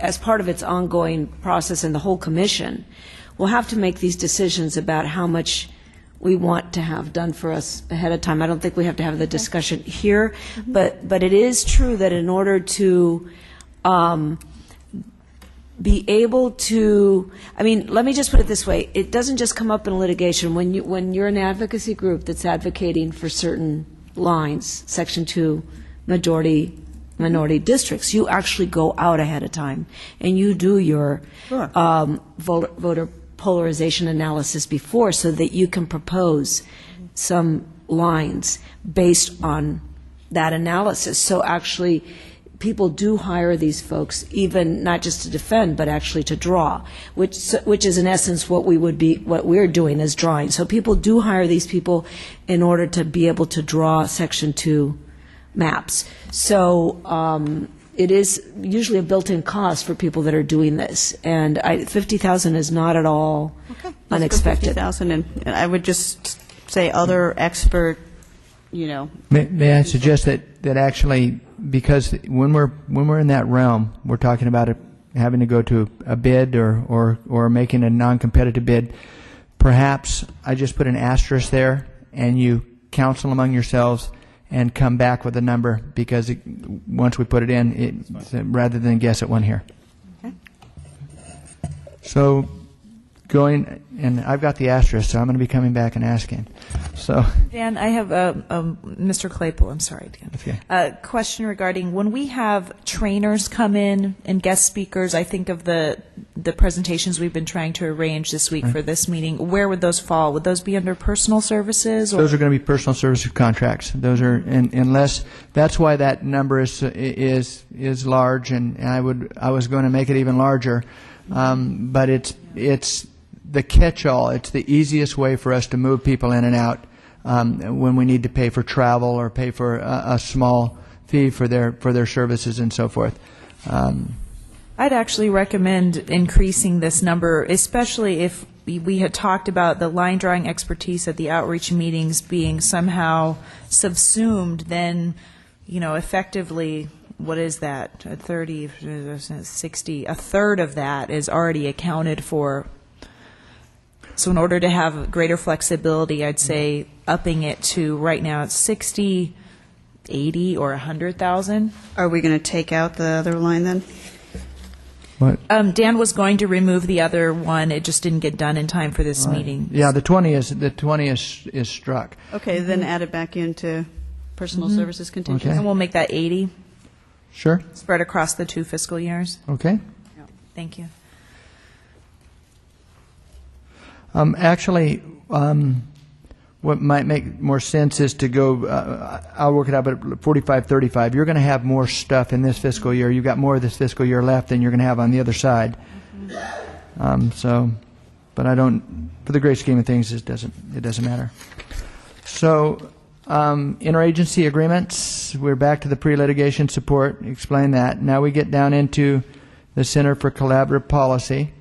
as part of its ongoing process, and the whole commission, will have to make these decisions about how much we want to have done for us ahead of time. I don't think we have to have the discussion here, but it is true that in order to be able to, I mean, let me just put it this way. It doesn't just come up in litigation. When you're an advocacy group that's advocating for certain lines, Section 2 majority minority districts, you actually go out ahead of time and you do your voter polarization analysis before so that you can propose some lines based on that analysis. So actually, people do hire these folks, even not just to defend, but actually to draw, which is in essence what we're doing is drawing. So people do hire these people in order to be able to draw Section 2 maps. So it is usually a built-in cost for people that are doing this, and $50,000 is not at all unexpected. $50,000, and I would just say other expert, May I suggest that actually, because when we're in that realm, we're talking about having to go to a bid or making a non-competitive bid. Perhaps I just put an asterisk there, and you counsel among yourselves and come back with a number, because once we put it in, rather than guess at one here. Okay. So and I've got the asterisk, so I'm going to be coming back and asking. So, Dan, I have Mr. Claypool. I'm sorry, Dan. Okay. A question regarding when we have trainers come in and guest speakers. I think of the presentations we've been trying to arrange this week for this meeting. Where would those fall? Would those be under personal services? Or? Those are going to be personal services contracts. Those are, unless that's why that number is large, and I was going to make it even larger, but it's the catch-all. It's the easiest way for us to move people in and out when we need to pay for travel or pay for a small fee for their services and so forth. I'd actually recommend increasing this number, especially if we had talked about the line drawing expertise at the outreach meetings being somehow subsumed. Then, effectively, what is that? 30, 60, a third of that is already accounted for. So in order to have greater flexibility, I'd say upping it to, right now it's 60, 80, or 100,000. Are we going to take out the other line then? What? Dan was going to remove the other one. It just didn't get done in time for this meeting. Yeah, the 20 is struck. Okay, then add it back into personal services contingency. Okay. And we'll make that 80, Sure. spread across the 2 fiscal years. Okay. Thank you. Actually, what might make more sense is to go, I'll work it out, but 45-35. You're going to have more stuff in this fiscal year. You've got more of this fiscal year left than you're going to have on the other side. But I don't, for the great scheme of things, it doesn't matter. So, interagency agreements, we're back to the pre-litigation support. Explain that. Now we get down into the Center for Collaborative Policy.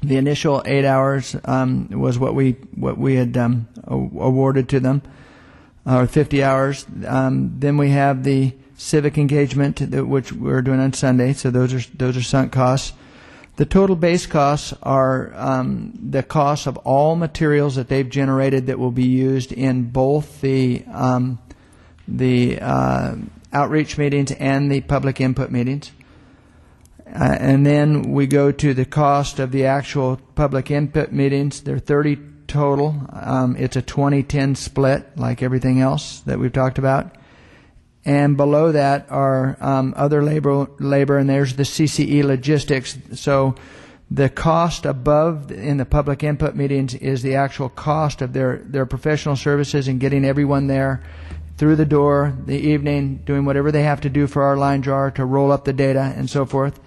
The initial 8 hours was what we had awarded to them, or 50 hours. Then we have the civic engagement, which we're doing on Sunday. So those are sunk costs. The total base costs are the cost of all materials that they've generated that will be used in both the outreach meetings and the public input meetings. And then we go to the cost of the actual public input meetings. There are 30 total. It's a 20-10 split, like everything else that we've talked about. And below that are other labor, and there's the CCE logistics. So the cost above in the public input meetings is the actual cost of their professional services and getting everyone there through the door, the evening, doing whatever they have to do for our line drawer to roll up the data and so forth.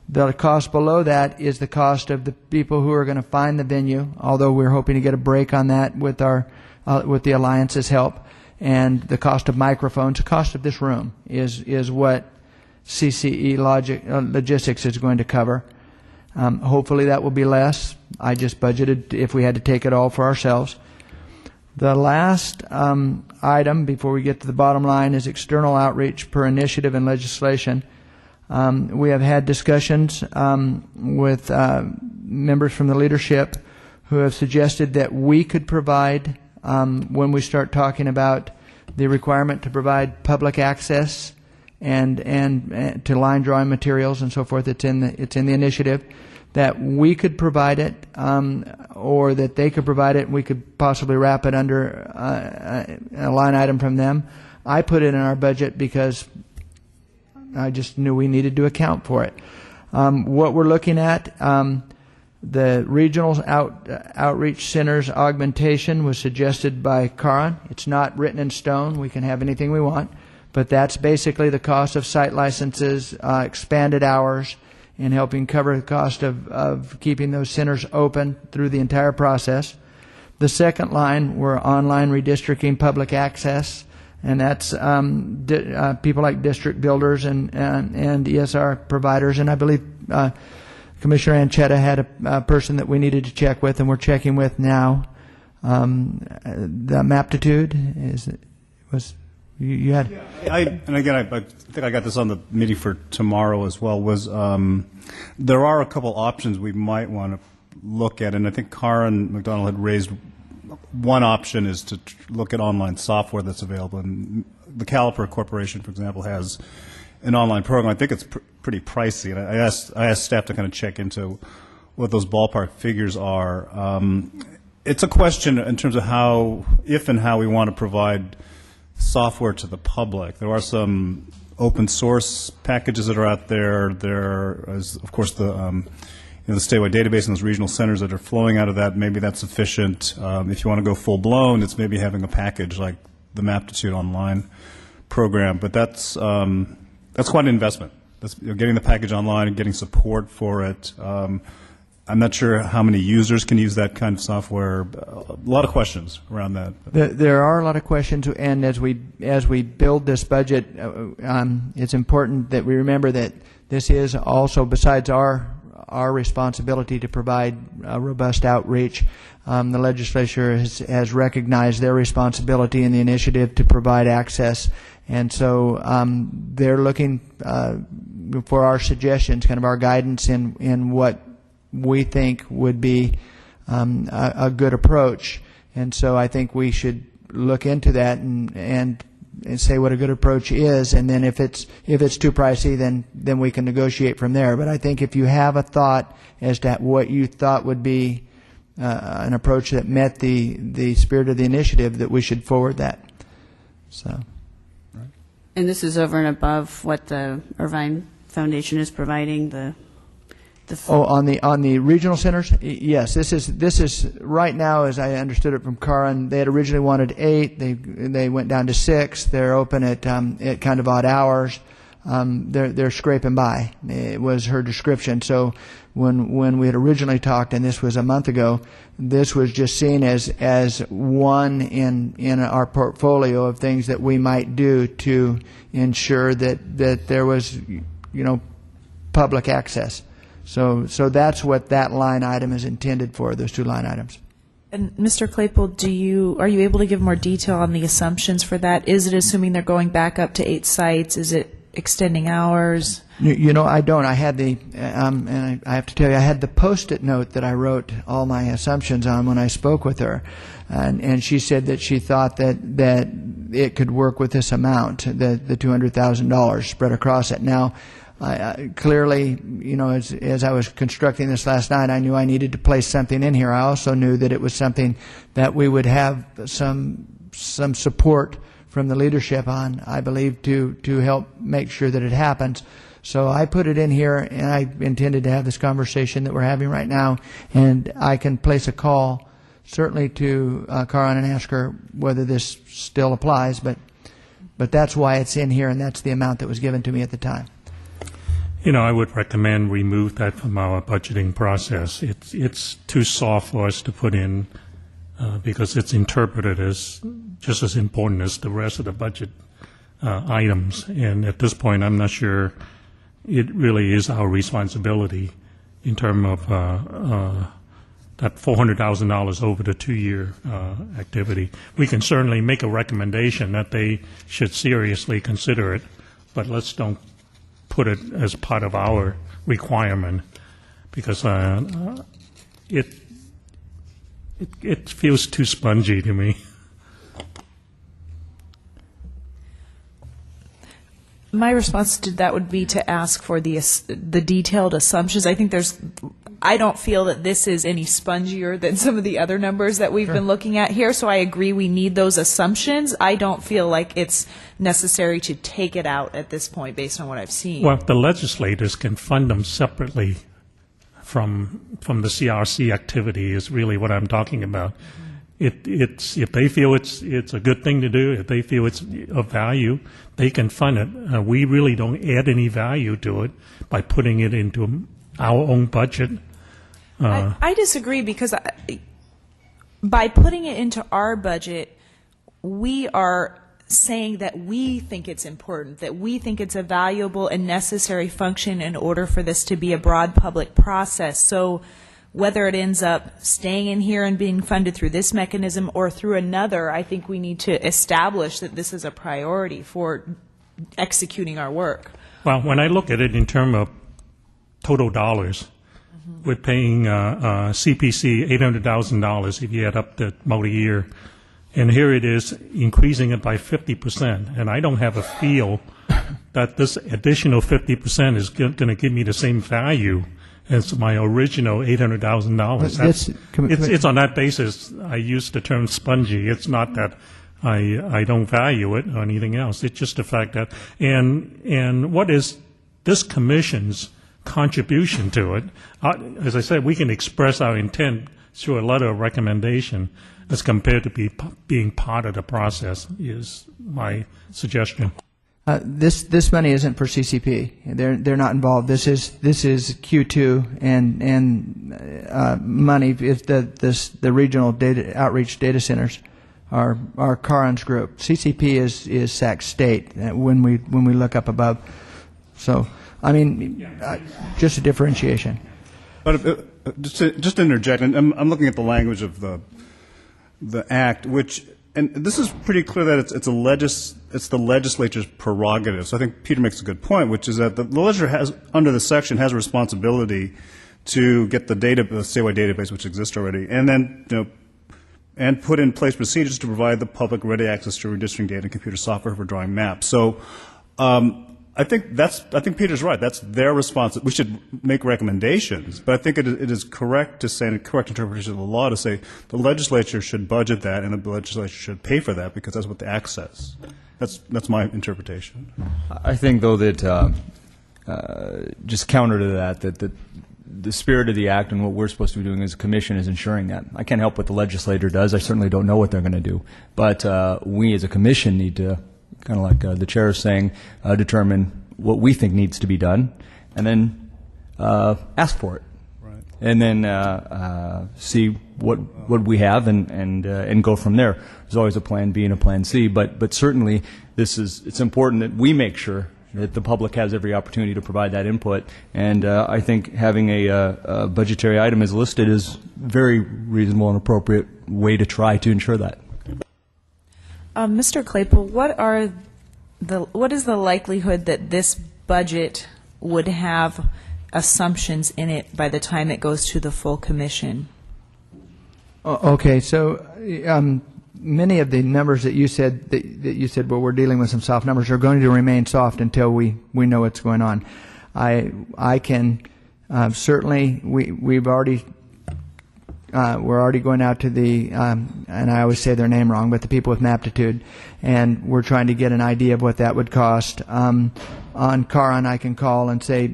The cost below that is the cost of the people who are going to find the venue, although we're hoping to get a break on that with the Alliance's help. And the cost of microphones, the cost of this room is what CCE logistics is going to cover. Hopefully that will be less. I just budgeted if we had to take it all for ourselves. The last item before we get to the bottom line is external outreach per initiative and legislation. We have had discussions with members from the leadership who have suggested that we could provide, when we start talking about the requirement to provide public access and to line drawing materials and so forth, it's in the initiative, that we could provide it, or that they could provide it, and we could possibly wrap it under a line item from them. I put it in our budget because I just knew we needed to account for it. What we're looking at, the regional outreach centers augmentation was suggested by Karan. It's not written in stone. We can have anything we want, but that's basically the cost of site licenses, expanded hours, and helping cover the cost of keeping those centers open through the entire process. The second line were online redistricting public access, and that's people like district builders and ESR providers. And I believe Commissioner Anchetta had a person that we needed to check with, and we're checking with now. The Maptitude was you had. I think I got this on the meeting for tomorrow as well. Was there are a couple options we might want to look at, and I think Karen McDonald had raised one option is to look at online software that's available. And the Caliper Corporation, for example, has an online program. I think it's pretty pricey, and I asked staff to kind of check into what those ballpark figures are. It's a question in terms of if and how we want to provide software to the public. There are some open source packages that are out there. There is, of course, the statewide database and those regional centers that are flowing out of that. Maybe that's sufficient. If you want to go full blown, it's maybe having a package like the Maptitude online program. But that's quite an investment. That's getting the package online and getting support for it. I'm not sure how many users can use that kind of software. A lot of questions around that. There are a lot of questions, and as we build this budget, it's important that we remember that this is also, besides our responsibility to provide robust outreach, the legislature has recognized their responsibility in the initiative to provide access, and so they're looking for our suggestions, kind of our guidance in what we think would be a good approach. And so I think we should look into that and say what a good approach is, and then if it's too pricey, then we can negotiate from there. But I think if you have a thought as to what you thought would be an approach that met the spirit of the initiative, that we should forward that. So. And this is over and above what the Irvine Foundation is providing. On the regional centers, yes. This is right now, as I understood it from Karan. They had originally wanted 8. They went down to 6. They're open at kind of odd hours. They're scraping by. It was her description. So when we had originally talked, and this was a month ago, this was just seen as one in our portfolio of things that we might do to ensure that there was public access. So that's what that line item is intended for, those 2 line items. And Mr. Claypool, are you able to give more detail on the assumptions for that? Is it assuming they're going back up to 8 sites? Is it extending hours? I don't. I had and I have to tell you, I had the Post-it note that I wrote all my assumptions on when I spoke with her, and she said that she thought that it could work with this amount, the $200,000 spread across it. Now, clearly, as I was constructing this last night, I knew I needed to place something in here. I also knew that it was something that we would have some support from the leadership on, I believe, to help make sure that it happens. So I put it in here, and I intended to have this conversation that we're having right now, and I can place a call certainly to Karan and ask her whether this still applies, but that's why it's in here, and that's the amount that was given to me at the time. I would recommend remove that from our budgeting process. It's too soft for us to put in because it's interpreted as just as important as the rest of the budget items. And at this point, I'm not sure it really is our responsibility in terms of that $400,000 over the 2-year activity. We can certainly make a recommendation that they should seriously consider it, but let's don't put it as part of our requirement, because it feels too spongy to me. My response to that would be to ask for the detailed assumptions. I think there's I don't feel that this is any spongier than some of the other numbers that we've been looking at here, so I agree we need those assumptions. I don't feel like it's necessary to take it out at this point based on what I've seen. Well, the legislators can fund them separately from the CRC activity is really what I'm talking about. It's if they feel it's a good thing to do, if they feel it's of value, they can fund it. We really don't add any value to it by putting it into our own budget. I disagree because by putting it into our budget, we are saying that we think it's important, that we think it's a valuable and necessary function in order for this to be a broad public process. So whether it ends up staying in here and being funded through this mechanism or through another, I think we need to establish that this is a priority for executing our work. Well, when I look at it in terms of total dollars, we're paying CPC $800,000 if you add up the multi-year. And here it is increasing it by 50%. And I don't have a feel that this additional 50% is going to give me the same value as my original $800,000. It's on that basis I use the term spongy. It's not that I don't value it or anything else. It's just the fact that, and what is this commission's contribution to it? As I said, we can express our intent through a letter of recommendation as compared to being part of the process is my suggestion. This money isn't for CCP. They're not involved. This is Q2 and money. If the regional data outreach data centers are Karan's group. CCP is Sac State when we look up above. So I mean, just a differentiation. But just to interject, and I'm looking at the language of the act, which, and this is pretty clear that it's the legislature's prerogative. So I think Peter makes a good point, which is that the legislature has, under the section, has a responsibility to get the statewide database, which exists already, and then and put in place procedures to provide the public ready access to redistricting data and computer software for drawing maps. So I think Peter's right. That's their response. We should make recommendations, but I think it is correct to say, and a correct interpretation of the law to say the legislature should budget that and the legislature should pay for that because that's what the act says. That's my interpretation. I think, though, that just counter to that the spirit of the act and what we're supposed to be doing as a commission is ensuring that. I can't help what the legislator does. I certainly don't know what they're going to do. But we as a commission need to, kind of like the chair is saying, determine what we think needs to be done and then ask for it. Right. And then see what we have and go from there. There's always a plan B and a plan C, but certainly it's important that we make sure that the public has every opportunity to provide that input. And I think having a budgetary item as listed is very reasonable and appropriate way to try to ensure that. Mr. Claypool, what is the likelihood that this budget would have assumptions in it by the time it goes to the full commission? Okay, so many of the numbers that you said well, we're dealing with some soft numbers are going to remain soft until we know what's going on. I can certainly we're already going out to the and I always say their name wrong, but the people with Maptitude, and we're trying to get an idea of what that would cost. On Karan, I can call and say,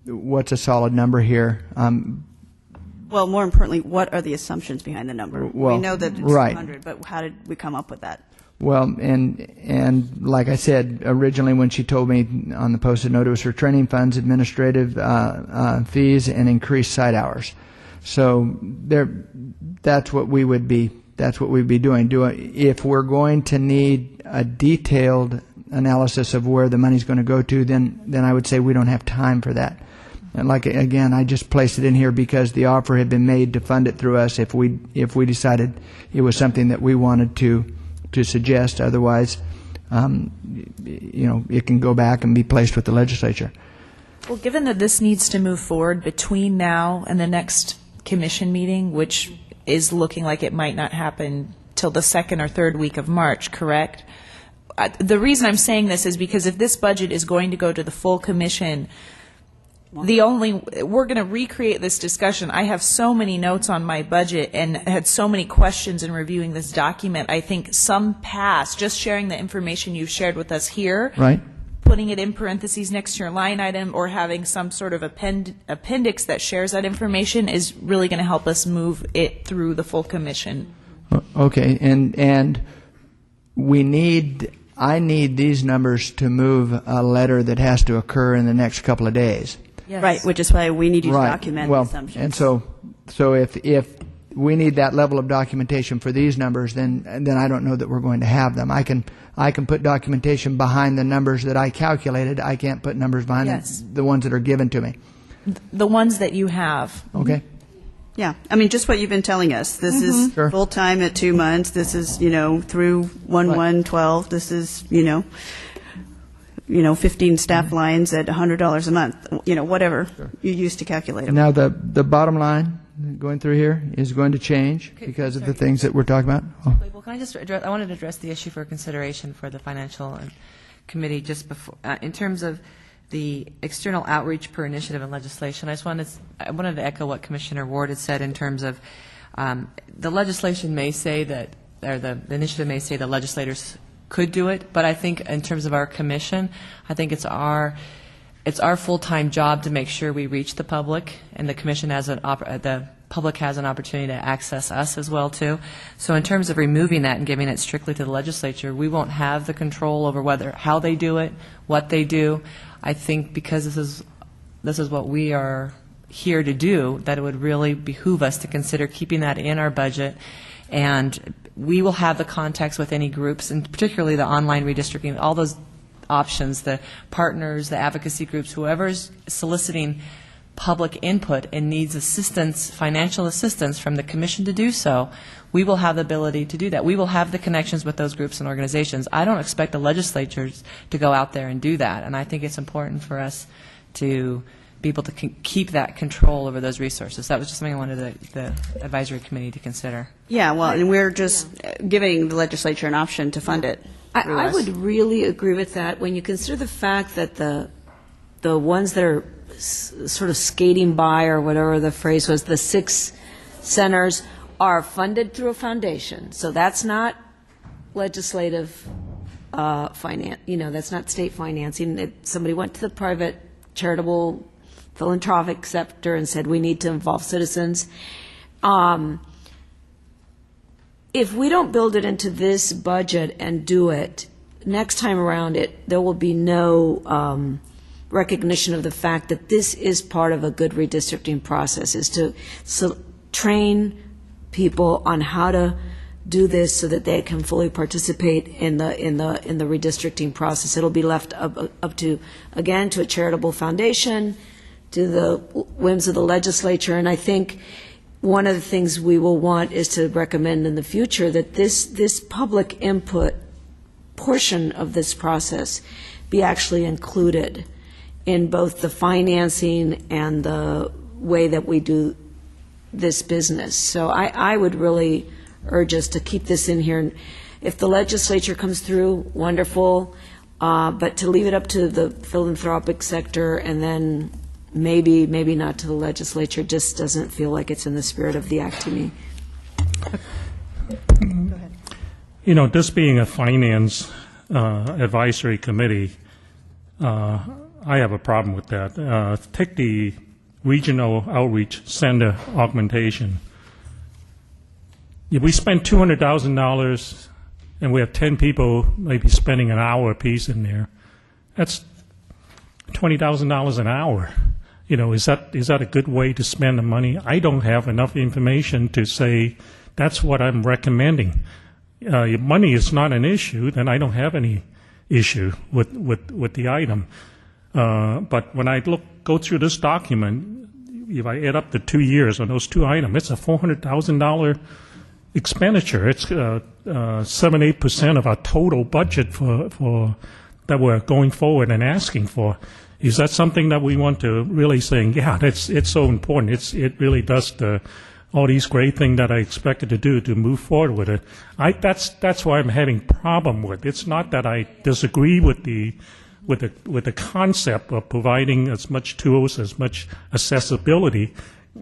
what's a solid number here. Well, more importantly, what are the assumptions behind the number? Well, we know that it's right. 200, but how did we come up with that? Well, and like I said, originally when she told me on the Post-it note, it was for training funds, administrative fees, and increased site hours. So that's what we would be doing. If we're going to need a detailed analysis of where the money's going to go to, then I would say we don't have time for that. And again, I just placed it in here because the offer had been made to fund it through us if we decided it was something that we wanted to suggest. Otherwise, it can go back and be placed with the legislature. Well, given that this needs to move forward between now and the next commission meeting, which is looking like it might not happen till the second or third week of March, correct? The reason I'm saying this is because if this budget is going to go to the full commission, we're going to recreate this discussion. I have so many notes on my budget and had so many questions in reviewing this document. I think some pass, just sharing the information you've shared with us here, Right. putting it in parentheses next to your line item, or having some sort of appendix that shares that information is really going to help us move it through the full commission. Okay, and I need these numbers to move a letter that has to occur in the next couple of days. Yes. Right, which is why we need you to Right. document Well, the assumptions. and so if we need that level of documentation for these numbers, then I don't know that we're going to have them. I can put documentation behind the numbers that I calculated. I can't put numbers behind Yes. the ones that are given to me. The ones that you have. Okay? Yeah, I mean, just what you've been telling us. This is Sure. full-time at 2 months. This is, through 1/1/12. This is, 15 staff lines at $100 a month, whatever you used to calculate them. Now, the bottom line going through here is going to change because of the things that we're talking about. Oh. Well, can I just address, I wanted to address the issue for consideration for the Financial Committee just before, in terms of the external outreach per initiative and legislation. I wanted to echo what Commissioner Ward had said in terms of the legislation may say that, or the initiative may say the legislators could do it, but I think in terms of our commission, I think it's our full-time job to make sure we reach the public, and the commission the public has an opportunity to access us as well too. So in terms of removing that and giving it strictly to the legislature, we won't have the control over how they do it, what they do. I think because this is what we are here to do, that it would really behoove us to consider keeping that in our budget. And we will have the contacts with any groups, and particularly the online redistricting, all those options, the partners, the advocacy groups, whoever's soliciting public input and needs assistance, financial assistance from the commission to do so, we will have the ability to do that. We will have the connections with those groups and organizations. I don't expect the legislatures to go out there and do that, and I think it's important for us to be able to keep that control over those resources. That was just something I wanted the advisory committee to consider. Yeah, well, and we're just giving the legislature an option to fund it. I would really agree with that when you consider the fact that the ones that are sort of skating by, or whatever the phrase was, the 6 centers are funded through a foundation. So that's not legislative finance, that's not state financing. Somebody went to the private charitable philanthropic sector and said we need to involve citizens. If we don't build it into this budget and do it, next time around there will be no recognition of the fact that this is part of a good redistricting process, is to train people on how to do this so that they can fully participate in the redistricting process. It'll be left up to, again, to a charitable foundation, to the whims of the legislature, and I think one of the things we will want is to recommend in the future that this public input portion of this process be actually included in both the financing and the way that we do this business. So I would really urge us to keep this in here. And if the legislature comes through, wonderful, but to leave it up to the philanthropic sector and then maybe not to the legislature just doesn't feel like it's in the spirit of the act to me. Go ahead. This being a finance advisory committee, I have a problem with that. Take the regional outreach center augmentation. If we spend $200,000 and we have 10 people maybe spending an hour apiece in there, that's $20,000 an hour. Is that a good way to spend the money? I don't have enough information to say that's what I'm recommending. If money is not an issue, then I don't have any issue with the item. But when I go through this document, if I add up the 2 years on those 2 items, it's a $400,000 expenditure. It's 7-8% of our total budget for that we're going forward and asking for. Is that something that we want to really saying, yeah, it's so important. It really does all these great things that I expected to do to move forward with it. That's why I'm having problem with. It's not that I disagree with the with the concept of providing as much tools, as much accessibility.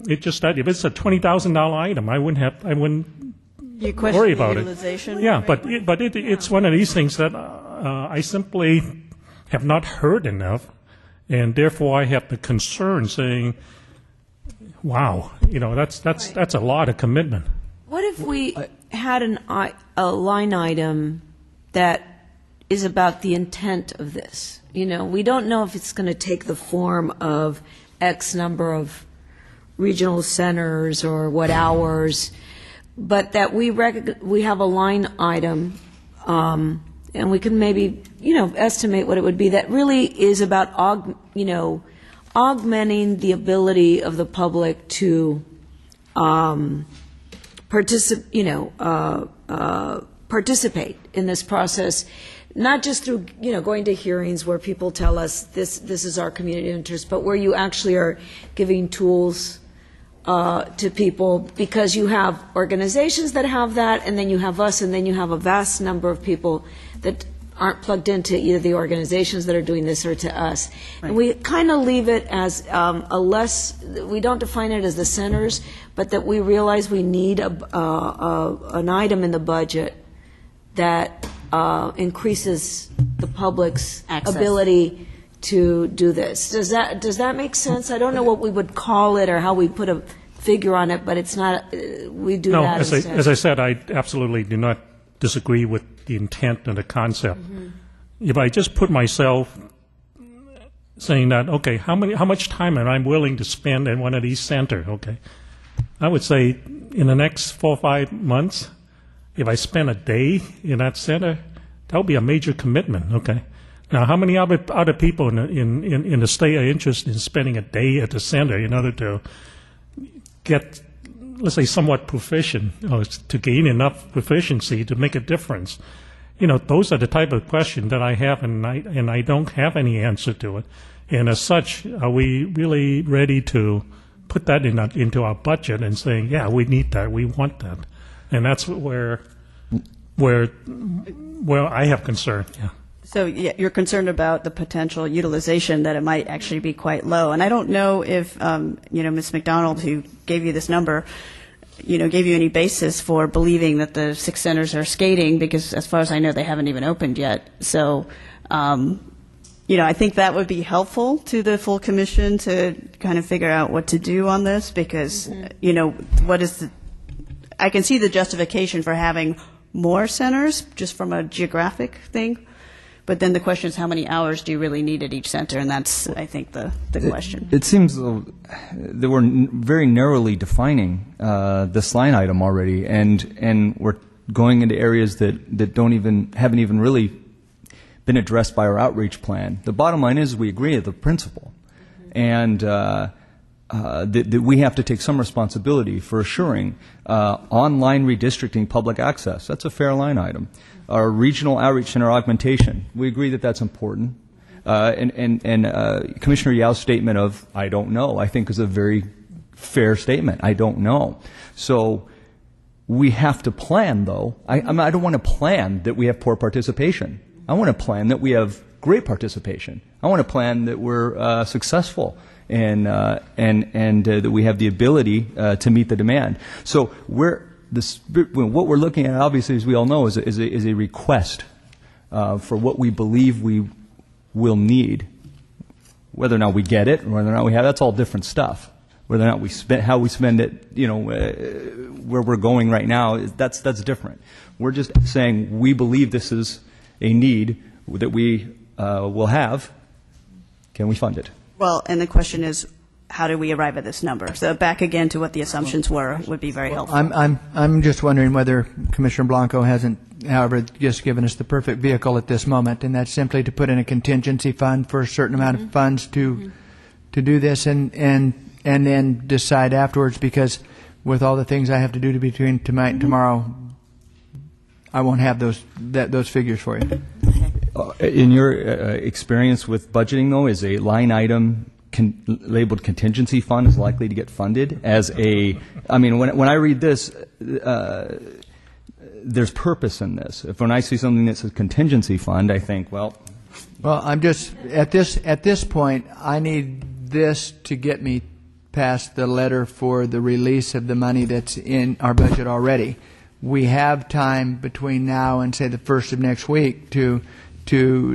It just that if it's a $20,000 item, I wouldn't You question worry the about utilization? it. Yeah, but it's one of these things that I simply have not heard enough, and therefore I have the concern saying, wow, that's a lot of commitment. What if we had a line item that is about the intent of this? We don't know if it's going to take the form of X number of regional centers or what hours, but that we have a line item, and we can maybe, estimate what it would be that really is about, augmenting the ability of the public to participate in this process, not just through going to hearings where people tell us this is our community interest, but where you actually are giving tools to people, because you have organizations that have that, and then you have us, and then you have a vast number of people that aren't plugged into either the organizations that are doing this or to us. Right. And we kind of leave it as we don't define it as the centers, but that we realize we need an item in the budget that increases the public's ability to do this. Does that make sense? I don't know what we would call it or how we put a figure on it, but it's not. We do no, that. No, as I said, I absolutely do not disagree with the intent and the concept. Mm-hmm. If I just put myself saying that, okay, how much time am I willing to spend in one of these centers? Okay, I would say in the next 4 or 5 months, if I spend a day in that center, that would be a major commitment. Okay. Now, how many other people in the state are interested in spending a day at the center in order to get, let's say, somewhat proficient, or to gain enough proficiency to make a difference? Those are the type of questions that I have, and I don't have any answer to it. And as such, are we really ready to put that into our budget and saying, yeah, we need that, we want that? And that's where I have concern. Yeah. So you're concerned about the potential utilization, that it might actually be quite low. And I don't know if, Ms. McDonald, who gave you this number, gave you any basis for believing that the 6 centers are skating, because as far as I know, they haven't even opened yet. So, I think that would be helpful to the full commission to kind of figure out what to do on this, because, I can see the justification for having more centers just from a geographic thing. But then the question is, how many hours do you really need at each center? And that's, I think, the question. It seems that we're very narrowly defining this line item already, and we're going into areas that haven't even really been addressed by our outreach plan. The bottom line is we agree with the principle, and that we have to take some responsibility for assuring online redistricting public access. That's a fair line item. Our regional outreach center augmentation, we agree that that's important. And Commissioner Yao's statement of, I don't know, I think is a very fair statement. I don't know. So we have to plan, though. I don't want to plan that we have poor participation. I want to plan that we have great participation. I want to plan that we're successful and that we have the ability to meet the demand. So what we're looking at, obviously, as we all know, is a request for what we believe we will need. Whether or not we get it, or whether or not we have, that's all different stuff. Whether or not we spend, how we spend it, where we're going right now, that's different. We're just saying we believe this is a need that we will have. Can we fund it? Well, and the question is, how do we arrive at this number? So back again to what the assumptions were would be very helpful. I'm just wondering whether Commissioner Blanco hasn't, however, just given us the perfect vehicle at this moment, and that's simply to put in a contingency fund for a certain amount of funds to do this, and then decide afterwards, because with all the things I have to do between tonight and tomorrow, I won't have those figures for you. In your experience with budgeting, though, is a line item labeled contingency fund is likely to get funded as a, I mean, when I read this, there's purpose in this. When I see something that says contingency fund, I think, well, Well, I'm just, at this point, I need this to get me past the letter for the release of the money that's in our budget already. We have time between now and, say, the first of next week to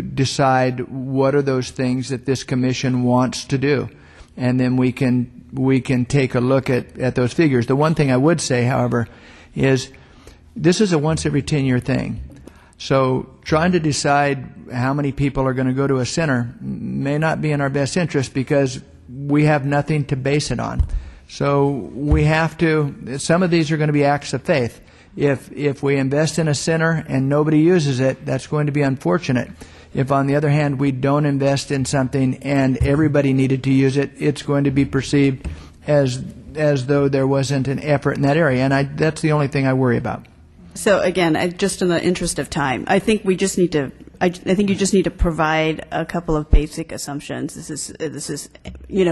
decide what are those things that this commission wants to do. And then we can take a look at those figures. The one thing I would say, however, is this is a once every 10-year thing. So trying to decide how many people are going to go to a center may not be in our best interest because we have nothing to base it on. So we have to, some of these are going to be acts of faith. If we invest in a center and nobody uses it, that's going to be unfortunate. If, on the other hand, we don't invest in something and everybody needed to use it, it's going to be perceived as though there wasn't an effort in that area. And that's the only thing I worry about. So again, just in the interest of time, I think we just need to. I think you just need to provide a couple of basic assumptions. This is,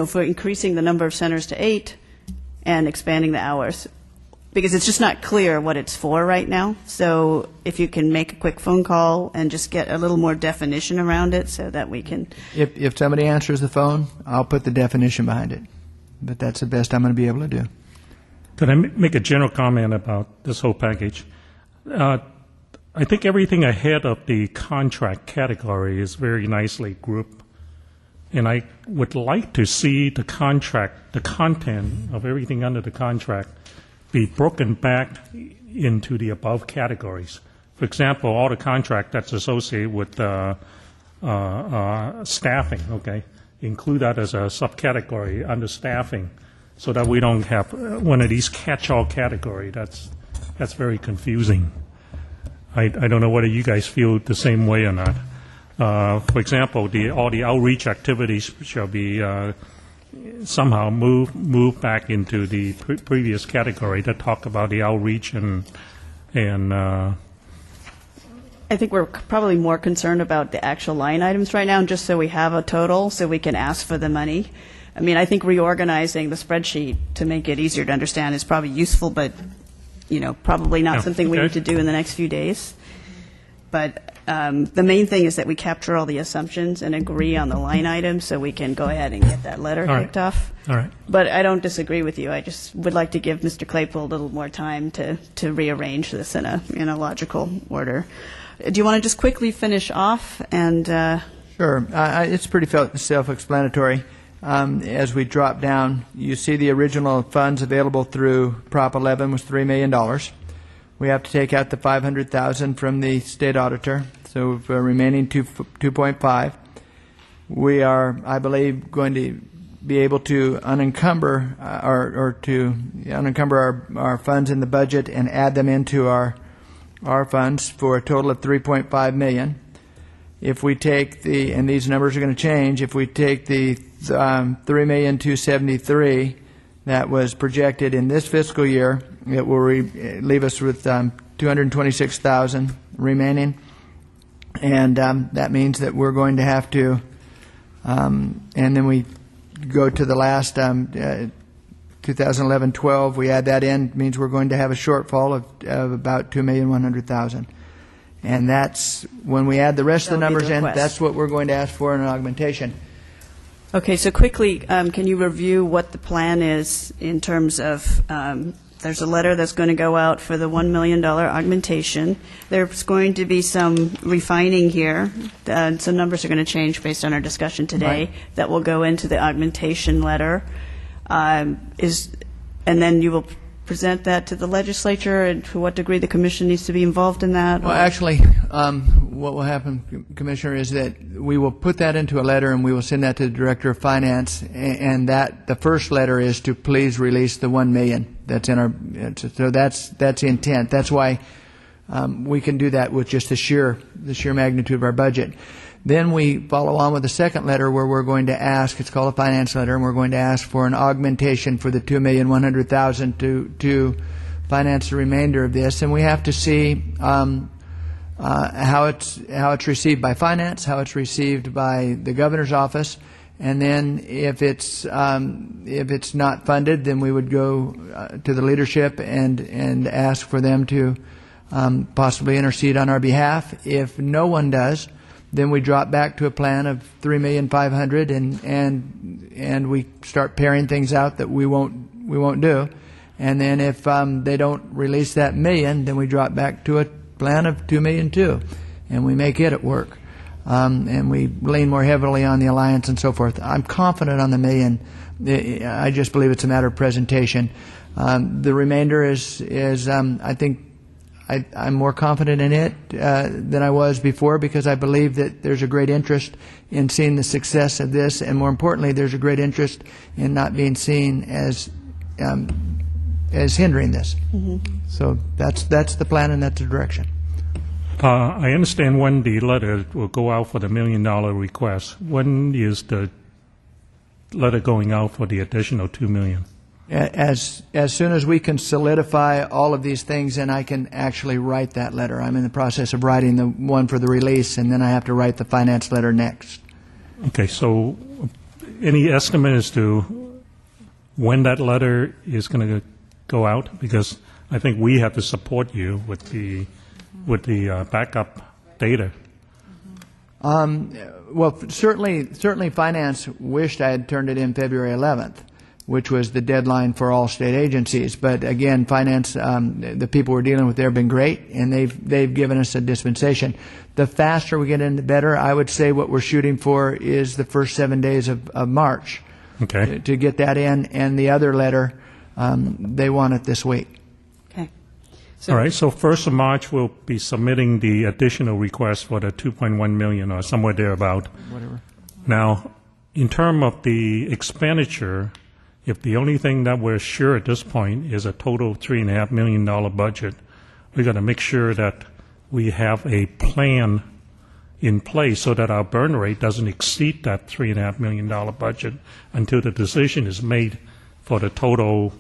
for increasing the number of centers to 8 and expanding the hours, because it's just not clear what it's for right now. So if you can make a quick phone call and just get a little more definition around it, so that we can. If somebody answers the phone, I'll put the definition behind it. But that's the best I'm going to be able to do. Could I make a general comment about this whole package? I think everything ahead of the contract category is very nicely grouped. And I would like to see the contract, the content of everything under the contract, be broken back into the above categories. For example, all the contract that's associated with staffing, okay, include that as a subcategory under staffing, so that we don't have one of these catch-all category. That's very confusing. I don't know whether you guys feel the same way or not. For example, all the outreach activities shall be somehow move back into the previous category that talk about the outreach and I think we're probably more concerned about the actual line items right now, and just so we have a total so we can ask for the money. I mean, I think reorganizing the spreadsheet to make it easier to understand is probably useful, but probably not something we need to do in the next few days. But the main thing is that we capture all the assumptions and agree on the line items so we can go ahead and get that letter kicked off. All right. But I don't disagree with you. I just would like to give Mr. Claypool a little more time to rearrange this in a logical order. Do you want to just quickly finish off? And Sure. It's pretty self-explanatory. As we drop down, you see the original funds available through Prop 11 was $3 million. We have to take out the $500,000 from the state auditor, so remaining 2.5. We are, I believe, going to be able to unencumber our funds in the budget and add them into our funds for a total of $3.5 million. If we take and these numbers are going to change, if we take the $3,273,000 that was projected in this fiscal year, it will leave us with $226,000 remaining, and that means that we're going to have to, and then we go to the last 2011-12. We add that in, means we're going to have a shortfall of about $2,100,000. And that's, when we add the rest of the numbers in, that's what we're going to ask for in an augmentation. Okay, so quickly, can you review what the plan is in terms of, there's a letter that's going to go out for the $1 million augmentation. There's going to be some refining here. Some numbers are going to change based on our discussion today. Right. That will go into the augmentation letter. And then you will present that to the legislature, and to what degree the commission needs to be involved in that? Well, actually, what will happen, Commissioner, is that we will put that into a letter and we will send that to the Director of Finance, and that the first letter is to please release the $1 million that's in our. So that's the intent. That's why we can do that with just the sheer magnitude of our budget. Then we follow on with a second letter where we're going to ask, it's called a finance letter, and we're going to ask for an augmentation for the $2,100,000 to finance the remainder of this. And we have to see how it's received by finance, how it's received by the governor's office, and then if it's not funded, then we would go to the leadership and ask for them to possibly intercede on our behalf. If no one does, then we drop back to a plan of $3,500,000, and we start paring things out that we won't do. And then if they don't release that million, then we drop back to a plan of $2,200,000, and we make it at work. And we lean more heavily on the alliance and so forth. I'm confident on the million. I just believe it's a matter of presentation. The remainder is I think I'm more confident in it than I was before, because I believe that there's a great interest in seeing the success of this, and more importantly, there's a great interest in not being seen as hindering this. Mm-hmm. So that's the plan and that's the direction. I understand when the letter will go out for the $1 million request. When is the letter going out for the additional $2 million? As soon as we can solidify all of these things, and I can actually write that letter. I'm in the process of writing the one for the release, and then I have to write the finance letter next. Okay, so any estimate as to when that letter is going to go out? Because I think we have to support you with the backup data. Well, certainly finance wished I had turned it in February 11th, which was the deadline for all state agencies. But again, finance, the people we're dealing with there have been great, and they've given us a dispensation. The faster we get in, the better. I would say what we're shooting for is the first 7 days of March. Okay. To get that in, and the other letter, they want it this week. Okay. All right, so 1st of March, we'll be submitting the additional request for the $2.1 million or somewhere thereabout. Whatever. Now, in terms of the expenditure, if the only thing that we're sure at this point is a total $3.5 million budget, we've got to make sure that we have a plan in place so that our burn rate doesn't exceed that $3.5 million budget until the decision is made for the total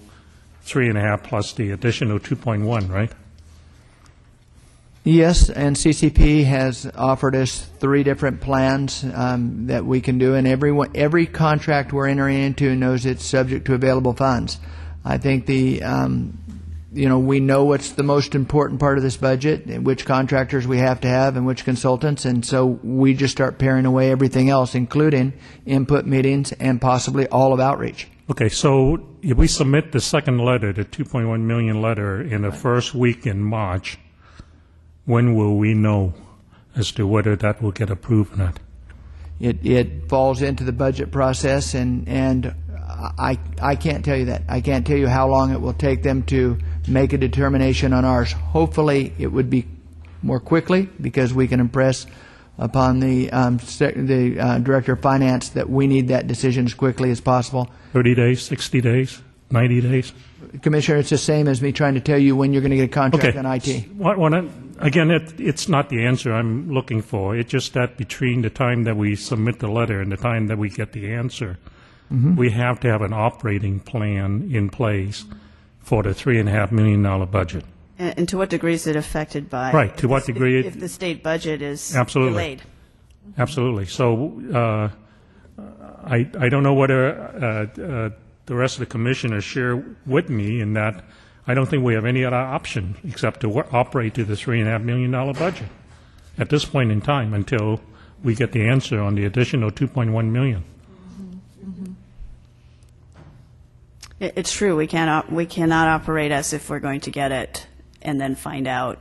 3.5 plus the additional 2.1, right? Yes, and CCP has offered us 3 different plans that we can do, and every contract we're entering into knows it's subject to available funds. I think we know what's the most important part of this budget, and which contractors we have to have and which consultants, and so we just start paring away everything else, including input meetings and possibly all of outreach. Okay, so if we submit the second letter, the $2.1 million letter, in the first week in March, when will we know as to whether that will get approved or not? It falls into the budget process, and I can't tell you that. I can't tell you how long it will take them to make a determination on ours. Hopefully, it would be more quickly, because we can impress upon the Director of Finance that we need that decision as quickly as possible. 30 days, 60 days, 90 days? Commissioner, it's the same as me trying to tell you when you're going to get a contract on IT. Again, it's not the answer I'm looking for. It's just that between the time that we submit the letter and the time that we get the answer, we have to have an operating plan in place for the $3.5 million budget. And to what degree is it affected by? Right, to what degree? If the state budget is delayed. Absolutely. So I don't know whether the rest of the commissioners share with me in that I don't think we have any other option except to operate to the $3.5 million budget at this point in time until we get the answer on the additional $2.1 million. It's true. We cannot operate as if we're going to get it and then find out,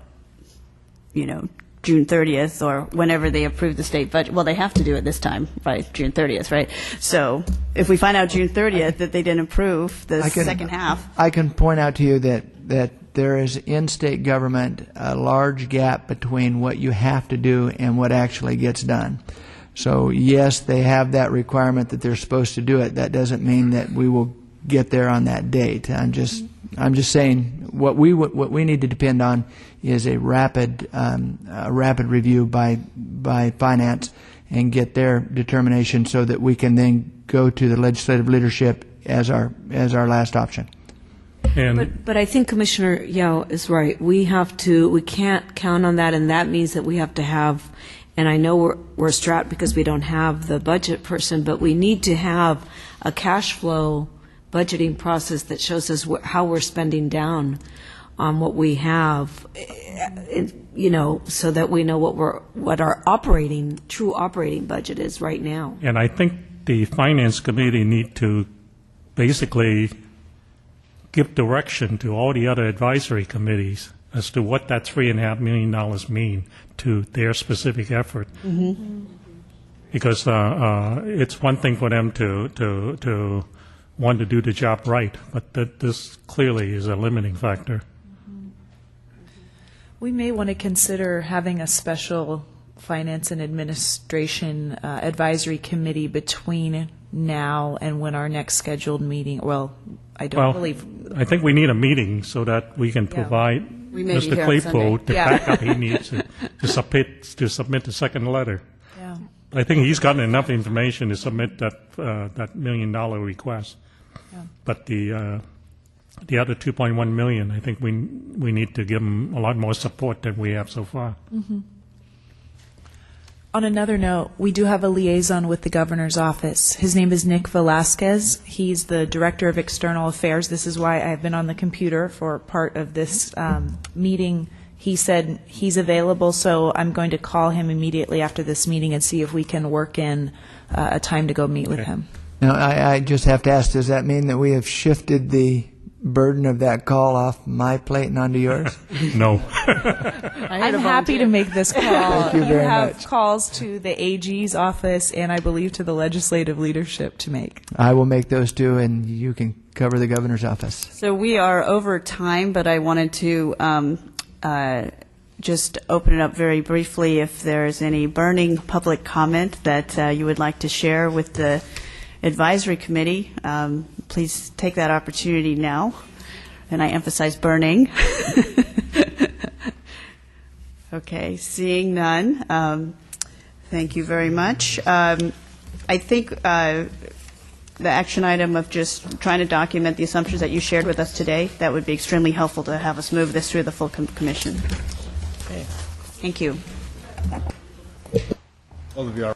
June 30th or whenever they approve the state budget. Well, they have to do it this time by June 30th, right? So if we find out June 30th that they didn't approve the second half. I can point out to you that there is in state government a large gap between what you have to do and what actually gets done. So yes, they have that requirement that they're supposed to do it. That doesn't mean that we will get there on that date. I'm just saying what we need to depend on is a rapid review by finance and get their determination so that we can then go to the legislative leadership as our last option. But I think Commissioner Yao is right. We can't count on that, and that means that we have to have, and I know we're strapped because we don't have the budget person, but we need to have a cash flow budgeting process that shows us how we're spending down on what we have, so that we know what our true operating budget is right now. And I think the Finance Committee need to basically give direction to all the other advisory committees as to what that $3.5 million mean to their specific effort. Mm-hmm. Because it's one thing for them to want to do the job right, but this clearly is a limiting factor. We may want to consider having a special Finance and Administration Advisory Committee between now and when our next scheduled meeting, I think we need a meeting so that we can provide Mr. Claypool the backup he needs to submit the second letter. Yeah. I think he's gotten enough information to submit that $1 million request. Yeah. But the other 2.1 million, I think we need to give him a lot more support than we have so far. Mm-hmm. On another note, we do have a liaison with the governor's office. His name is Nick Velasquez. He's the director of external affairs. This is why I've been on the computer for part of this meeting. He said he's available, so I'm going to call him immediately after this meeting and see if we can work in a time to go meet with him. Now, I just have to ask, does that mean that we have shifted the burden of that call off my plate and onto yours? No. I'm happy to make this call. Thank you very have much. calls to the AG's office and I believe to the legislative leadership to make. I will make those too, and you can cover the governor's office. So we are over time, but I wanted to just open it up very briefly if there's any burning public comment that you would like to share with the advisory committee. Please take that opportunity now, and I emphasize burning. Okay, seeing none, thank you very much. I think the action item of just trying to document the assumptions that you shared with us today, that would be extremely helpful to have us move this through the full commission. Okay. Thank you. All of you are